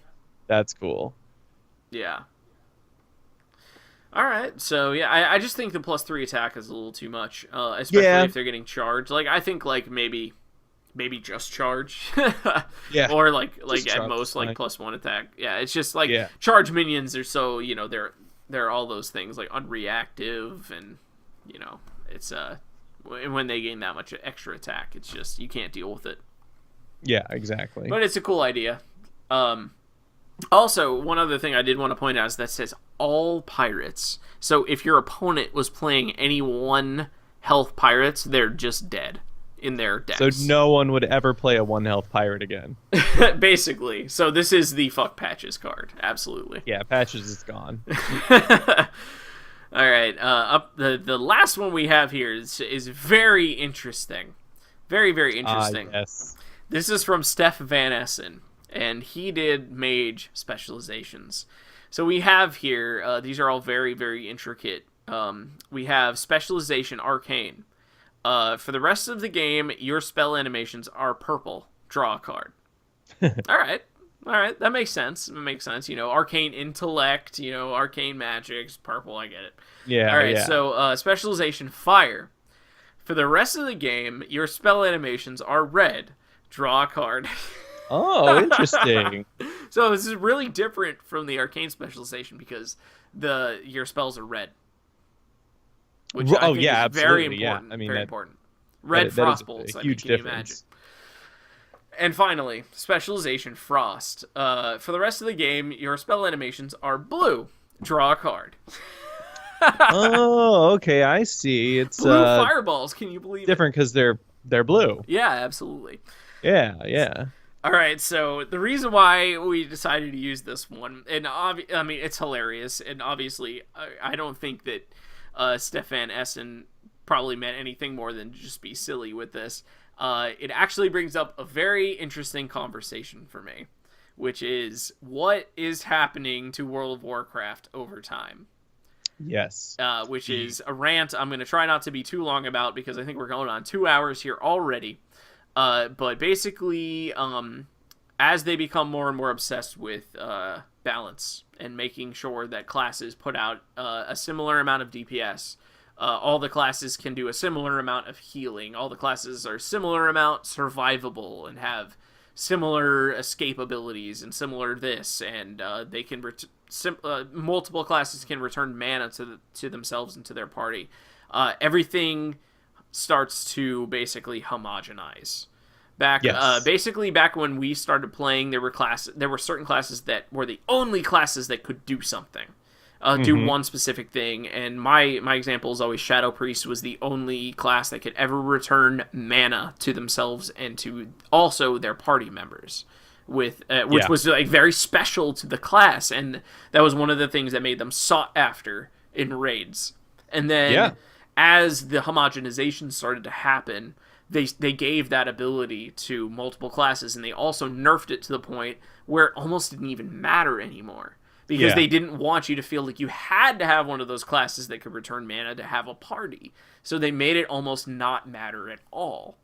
S3: That's cool.
S1: Yeah. All right. So yeah, I just think the +3 attack is a little too much, especially if they're getting charged. Like I think like maybe just charge.
S3: Yeah.
S1: Or like
S3: just
S1: at
S3: charge,
S1: most like
S3: fine.
S1: +1 attack. Yeah. It's just like charge minions are so, you know, they're all those things like unreactive, and you know it's when they gain that much extra attack, it's just you can't deal with it.
S3: Yeah, exactly.
S1: But it's a cool idea. Also, one other thing I did want to point out is that says all pirates. So if your opponent was playing any 1 health pirates, they're just dead in their decks.
S3: So no one would ever play a 1 health pirate again.
S1: Basically. So this is the fuck Patches card. Absolutely.
S3: Yeah, Patches is gone.
S1: All right. The last one we have here is very interesting. Very, very interesting.
S3: Yes. This
S1: is from Steph Van Essen, and he did mage specializations. So we have here, these are all very, very intricate. We have specialization arcane. For the rest of the game, your spell animations are purple. Draw a card. All right, that makes sense. You know, arcane intellect, you know, arcane magics, purple. I get it.
S3: Yeah.
S1: All right.
S3: Yeah.
S1: So specialization fire. For the rest of the game, your spell animations are red. Draw a card.
S3: Oh, interesting.
S1: So this is really different from the arcane specialization because your spells are red. Which I think is very important.
S3: Yeah. I mean,
S1: very important. Red frost bolts.
S3: A huge difference.
S1: And finally, specialization frost. For the rest of the game, your spell animations are blue. Draw a card.
S3: Oh, okay, I see. It's
S1: blue fireballs. Can you believe
S3: different because they're blue.
S1: Yeah, absolutely.
S3: Yeah.
S1: All right, so the reason why we decided to use this one, and I mean, it's hilarious, and obviously, I don't think that Stefan Essen probably meant anything more than just be silly with this. It actually brings up a very interesting conversation for me, which is what is happening to World of Warcraft over time.
S3: Yes.
S1: Which is a rant I'm going to try not to be too long about because I think we're going on 2 hours here already. But basically, as they become more and more obsessed with balance and making sure that classes put out a similar amount of DPS, all the classes can do a similar amount of healing, all the classes are similar amount survivable and have similar escape abilities and similar this, and they can multiple classes can return mana to themselves and to their party. everything starts to basically homogenize. Basically back when we started playing, there were certain classes that were the only classes that could do something. Do one specific thing, and my example is always Shadow Priest was the only class that could ever return mana to themselves and to also their party members, which was like very special to the class, and that was one of the things that made them sought after in raids. And then as the homogenization started to happen, they gave that ability to multiple classes, and they also nerfed it to the point where it almost didn't even matter anymore. Because they didn't want you to feel like you had to have one of those classes that could return mana to have a party. So they made it almost not matter at all.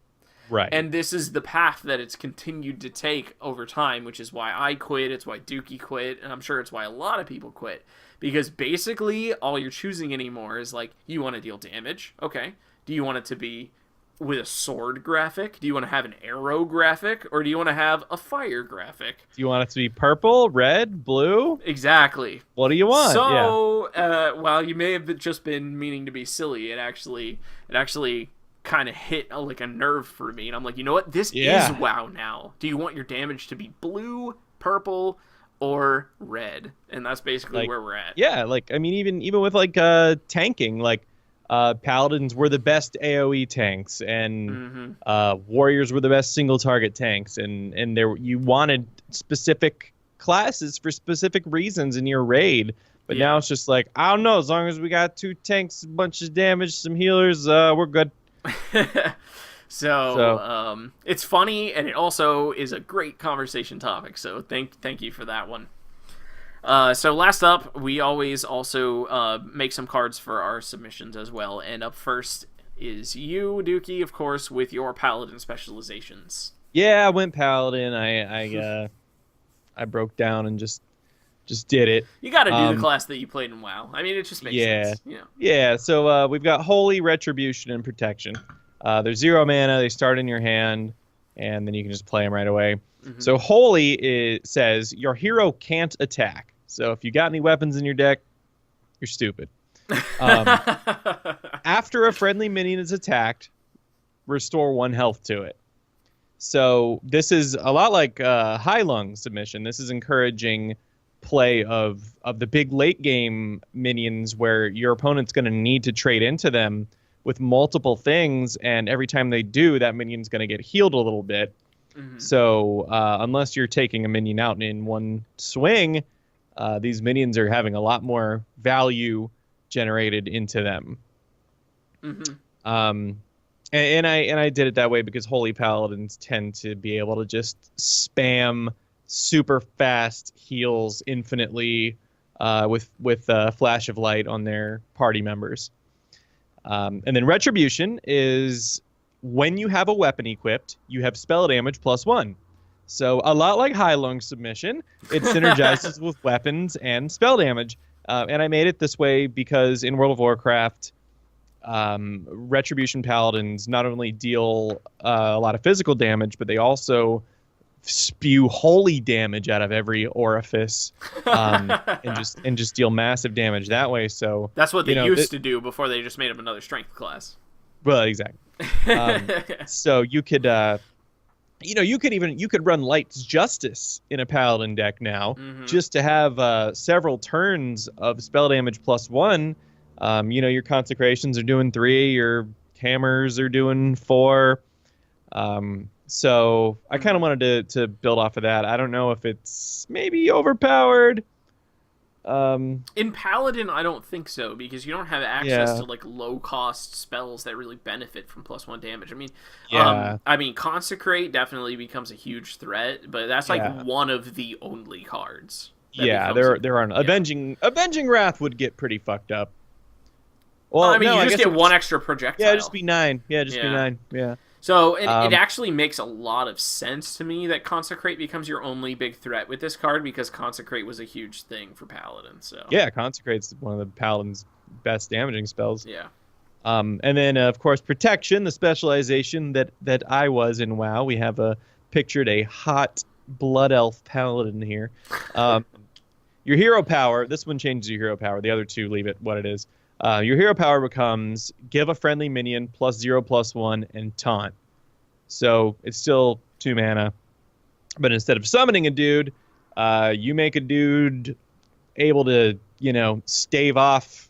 S3: Right.
S1: And this is the path that it's continued to take over time, which is why I quit, it's why Dookie quit, and I'm sure it's why a lot of people quit. Because basically, all you're choosing anymore is like, you want to deal damage? Okay. Do you want it to be with a sword graphic? Do you want to have an arrow graphic? Or do you want to have a fire graphic?
S3: Do you want it to be purple, red, blue?
S1: Exactly.
S3: What do you want?
S1: So, while you may have just been meaning to be silly, it actually kind of hit like a nerve for me. And I'm like, you know what? This is WoW now. Do you want your damage to be blue, purple, or red? And that's basically where we're at.
S3: Yeah, like, I mean, even with like tanking, like, Paladins were the best AoE tanks, and Warriors were the best single target tanks, and you wanted specific classes for specific reasons in your raid. But now it's just like, I don't know, as long as we got 2 tanks, a bunch of damage, some healers, we're good.
S1: So it's funny, and it also is a great conversation topic. So thank you for that one. So last up, we always also make some cards for our submissions as well. And up first is you, Dookie, of course, with your Paladin specializations.
S3: Yeah, I went Paladin. I broke down and just did it.
S1: You got to do the class that you played in WoW. I mean, it just makes sense.
S3: Yeah. So we've got Holy, Retribution, and Protection. They're 0 mana. They start in your hand, and then you can just play them right away. So Holy says your hero can't attack. So if you got any weapons in your deck, you're stupid. After a friendly minion is attacked, restore 1 health to it. So this is a lot like High Lung submission. This is encouraging play of the big late game minions where your opponent's going to need to trade into them with multiple things, and every time they do, that minion's going to get healed a little bit. So unless you're taking a minion out in one swing, these minions are having a lot more value generated into them. And I did it that way because Holy Paladins tend to be able to just spam super fast heals infinitely with Flash of Light on their party members. And then Retribution is when you have a weapon equipped, you have spell damage +1. So a lot like High Lung submission, it synergizes with weapons and spell damage. And I made it this way because in World of Warcraft, Retribution Paladins not only deal a lot of physical damage, but they also spew holy damage out of every orifice, and just deal massive damage that way. So
S1: that's what they used to do before they just made up another strength class.
S3: Well, exactly. So you could, you could run Light's Justice in a Paladin deck now, just to have several turns of spell damage +1. Your Consecrations are doing 3, your Hammers are doing 4. So I kind of wanted to build off of that. I don't know if it's maybe overpowered.
S1: In Paladin, I don't think so, because you don't have access to like low cost spells that really benefit from +1 damage. I mean, Consecrate definitely becomes a huge threat, but that's like one of the only cards.
S3: There aren't. Avenging Wrath would get pretty fucked up.
S1: Well, you just get 1 extra projectile.
S3: Yeah, just be 9. Be 9. Yeah.
S1: So it actually makes a lot of sense to me that Consecrate becomes your only big threat with this card, because Consecrate was a huge thing for Paladin. So
S3: yeah, Consecrate's one of the Paladin's best damaging spells.
S1: Yeah.
S3: And then of course Protection, the specialization that I was in WoW. We have pictured a hot Blood Elf Paladin here. Your hero power. This one changes your hero power. The other two leave it what it is. Your hero power becomes give a friendly minion +0/+1 and taunt. So it's still 2 mana, but instead of summoning a dude, you make a dude able to, stave off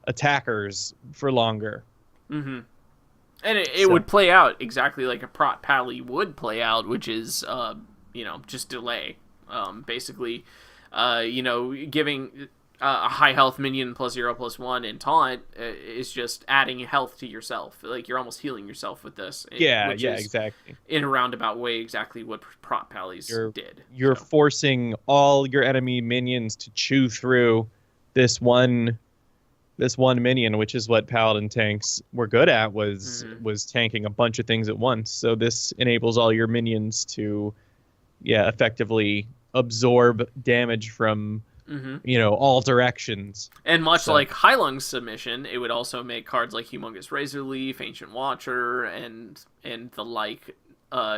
S3: attackers for longer.
S1: Mm-hmm. And it would play out exactly like a prot pally would play out, which is, just delay. Basically, giving a high health minion +0/+1 and taunt is just adding health to yourself. Like, you're almost healing yourself with this.
S3: Which is, exactly.
S1: In a roundabout way, exactly what prot pallies did.
S3: You're forcing all your enemy minions to chew through this one minion, which is what paladin tanks were good at, was tanking a bunch of things at once. So this enables all your minions to effectively absorb damage from all directions.
S1: And much like Highlung's submission, it would also make cards like Humongous Razor Leaf, Ancient Watcher, and the like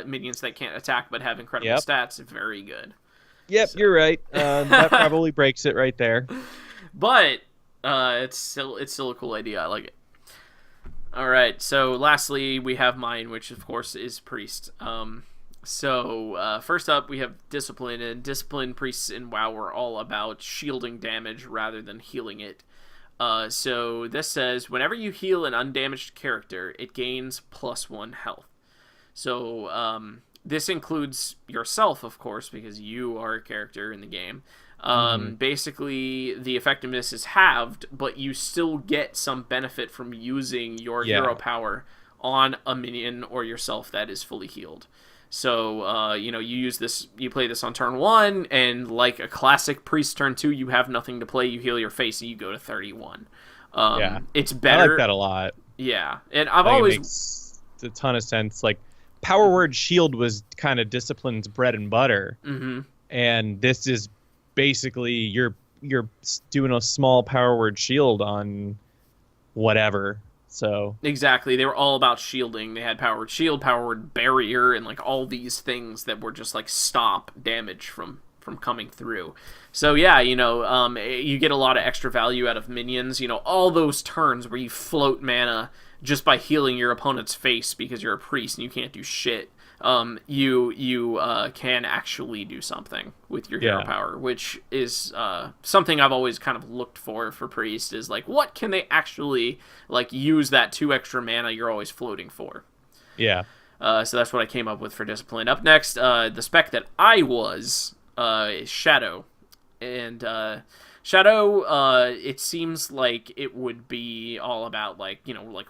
S1: minions that can't attack but have incredible stats very good.
S3: You're right. That probably breaks it right there.
S1: But it's still a cool idea. I like it. All right. So lastly, we have mine, which of course is Priest. So first up, we have Discipline, and Discipline priests in WoW are all about shielding damage rather than healing it. So this says whenever you heal an undamaged character, it gains +1 health. So this includes yourself, of course, because you are a character in the game. Basically, the effectiveness is halved, but you still get some benefit from using your hero power on a minion or yourself that is fully healed. So, you play this on turn 1, and like a classic Priest turn 2, you have nothing to play, you heal your face, and you go to 31. It's better.
S3: I like that a lot.
S1: Yeah, and I've always...
S3: It makes a ton of sense. Like, Power Word Shield was kind of Discipline's bread and butter, and this is basically you're doing a small Power Word Shield on whatever. So
S1: exactly, they were all about shielding. They had Power Word Shield, Power Word Barrier, and like all these things that were just like stop damage from coming through. So yeah, you get a lot of extra value out of minions. All those turns where you float mana just by healing your opponent's face because you're a priest and you can't do shit. You can actually do something with your hero power, which is something I've always kind of looked for priest, is like, what can they actually like use that 2 extra mana you're always floating for? So that's what I came up with for Discipline. Up next, the spec that I was is Shadow, and Shadow, it seems like it would be all about, like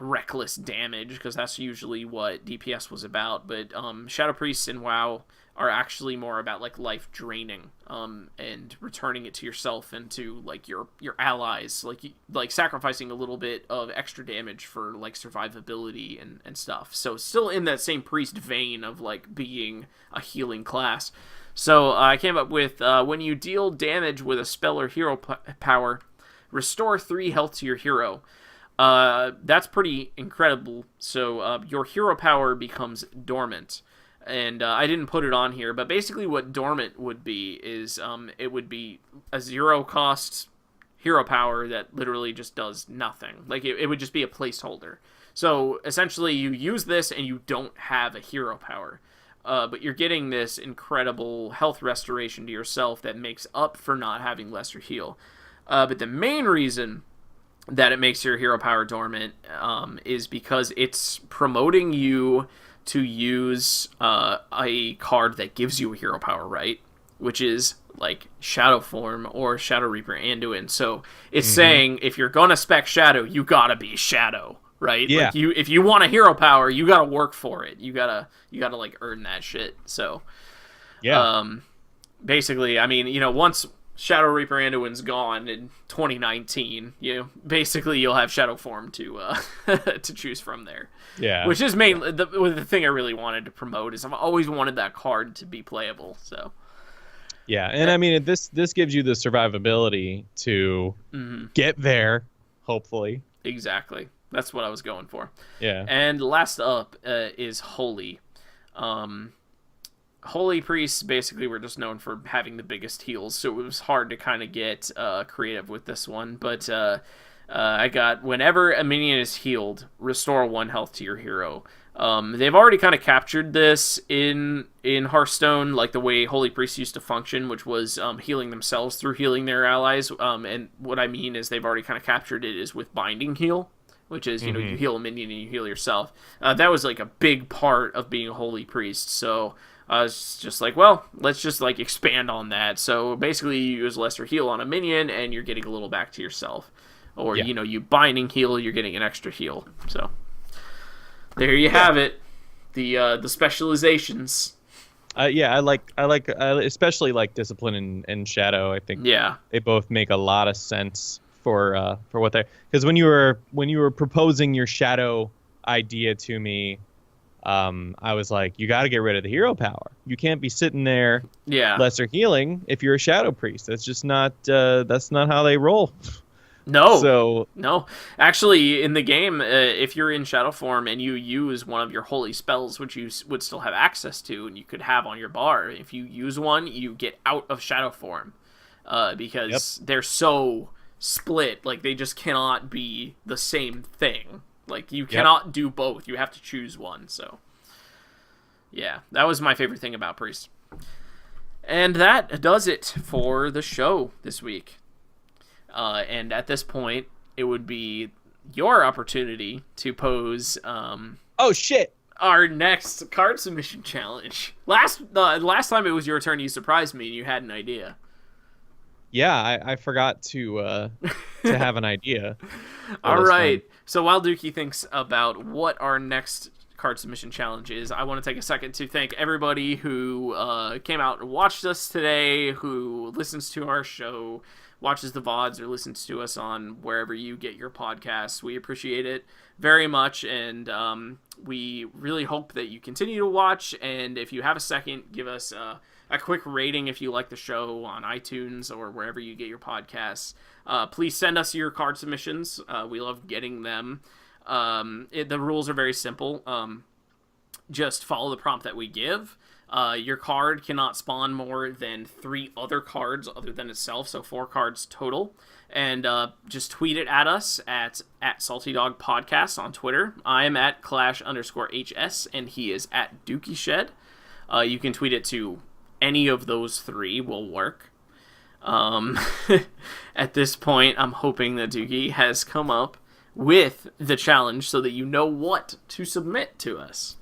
S1: reckless damage, because that's usually what DPS was about, but Shadow Priests in WoW are actually more about, like, life draining, and returning it to yourself and to, like, your allies, like sacrificing a little bit of extra damage for, like, survivability and stuff. So still in that same Priest vein of, like, being a healing class. So I came up with, when you deal damage with a spell or hero power, restore 3 health to your hero. That's pretty incredible. So your hero power becomes dormant. And I didn't put it on here, but basically what dormant would be is it would be a 0-cost hero power that literally just does nothing. Like, it would just be a placeholder. So essentially you use this and you don't have a hero power. But you're getting this incredible health restoration to yourself that makes up for not having lesser heal. But the main reason that it makes your hero power dormant is because it's promoting you to use a card that gives you a hero power, right? Which is like Shadow Form or Shadow Reaper Anduin. So it's saying if you're gonna spec Shadow, you gotta be Shadow. Right?
S3: Yeah.
S1: Like if you want a hero power, you gotta work for it. You gotta like earn that shit. So basically, I mean, once Shadow Reaper Anduin's gone in 2019, you'll have Shadow Form to to choose from there.
S3: Yeah.
S1: Which is mainly the thing I really wanted to promote, is I've always wanted that card to be playable. So
S3: yeah, and I mean this gives you the survivability to get there, hopefully.
S1: Exactly. That's what I was going for.
S3: Yeah.
S1: And last up is Holy. Holy Priests basically were just known for having the biggest heals, so it was hard to kind of get creative with this one. But I got whenever a minion is healed, restore 1 health to your hero. They've already kind of captured this in Hearthstone, like the way Holy Priests used to function, which was healing themselves through healing their allies. And what I mean is they've already kind of captured it is with binding heal, which is, you know, you heal a minion and you heal yourself. That was like a big part of being a Holy Priest. So I was just like, well, let's just like expand on that. So basically you use lesser heal on a minion and you're getting a little back to yourself. Or, you know, you binding heal, you're getting an extra heal. So there you have it. The specializations. I especially like Discipline and Shadow. I think they both make a lot of sense for what they're, because when you were proposing your Shadow idea to me, I was like, you got to get rid of the hero power. You can't be sitting there lesser healing if you're a Shadow Priest. That's just not that's not how they roll. No. Actually, in the game, if you're in shadow form and you use one of your holy spells, which you would still have access to and you could have on your bar, if you use one, you get out of shadow form because they're so split. Like, they just cannot be the same thing. Like, you cannot do both. You have to choose one. So, yeah, that was my favorite thing about Priest. And that does it for the show this week. And at this point, it would be your opportunity to pose our next card submission challenge. Last time it was your turn, you surprised me and you had an idea.
S3: Yeah, I forgot to have an idea.
S1: All right. So while Dookie thinks about what our next card submission challenge is, I want to take a second to thank everybody who came out and watched us today, who listens to our show, watches the VODs, or listens to us on wherever you get your podcasts. We appreciate it very much, and we really hope that you continue to watch, and if you have a second, give us a quick rating if you like the show on iTunes or wherever you get your podcasts. Please send us your card submissions. We love getting them. The rules are very simple. Just follow the prompt that we give. Your card cannot spawn more than 3 other cards other than itself, so 4 cards total. And just tweet it at us at Salty Dog Podcast on Twitter. I am at Klashe_HS, and he is at Dookie Shed. You can tweet it to any of those 3 will work. At this point, I'm hoping that Dookie has come up with the challenge so that you know what to submit to us.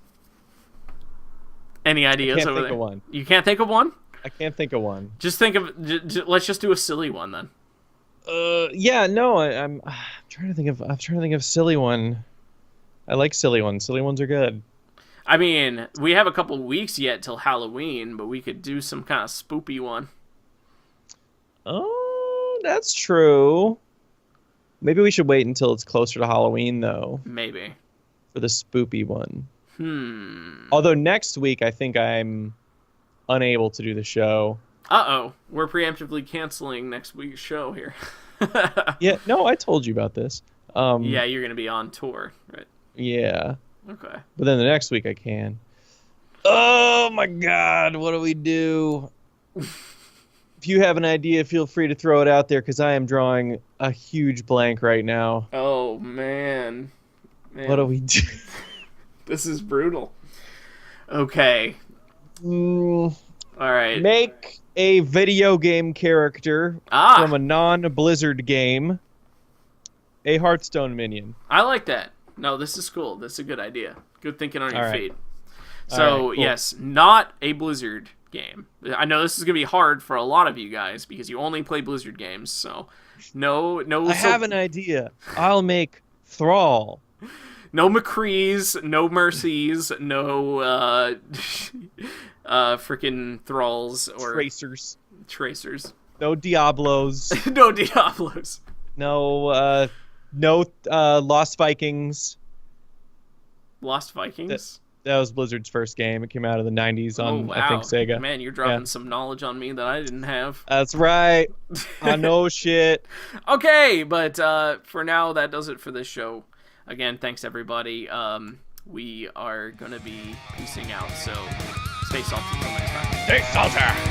S1: Any ideas over there? One. You can't think of one?
S3: I can't think of one.
S1: Just think of. Let's just do a silly one then.
S3: I'm trying to think of. I'm trying to think of silly one. I like silly ones. Silly ones are good.
S1: I mean, we have a couple weeks yet till Halloween, but we could do some kind of spoopy one.
S3: Oh, that's true. Maybe we should wait until it's closer to Halloween, though.
S1: Maybe.
S3: For the spoopy one. Although next week, I think I'm unable to do the show.
S1: Uh-oh. We're preemptively canceling next week's show here.
S3: Yeah, no, I told you about this.
S1: Yeah, you're going to be on tour, right?
S3: Yeah.
S1: Okay.
S3: But then the next week I can. Oh, my God. What do we do? If you have an idea, feel free to throw it out there, because I am drawing a huge blank right now.
S1: Oh, man.
S3: What do we do?
S1: This is brutal. Okay. All right.
S3: Make a video game character from a non-Blizzard game. A Hearthstone minion.
S1: I like that. No, this is cool. This is a good idea. Good thinking on your feet. So,
S3: right, cool.
S1: Yes, not a Blizzard game. I know this is going to be hard for a lot of you guys because you only play Blizzard games. So, no.
S3: I have an idea. I'll make Thrall.
S1: No McCrees, no Mercies, no freaking Thralls or Tracers.
S3: No Diablos.
S1: No Diablos.
S3: No Lost Vikings.
S1: Lost Vikings?
S3: That was Blizzard's first game. It came out in the 90s on, I think, Sega.
S1: Man, you're dropping some knowledge on me that I didn't have.
S3: That's right. I know shit.
S1: Okay, but for now, that does it for this show. Again, thanks, everybody. We are going to be peacing out, so stay salty until next time.
S3: Stay salty!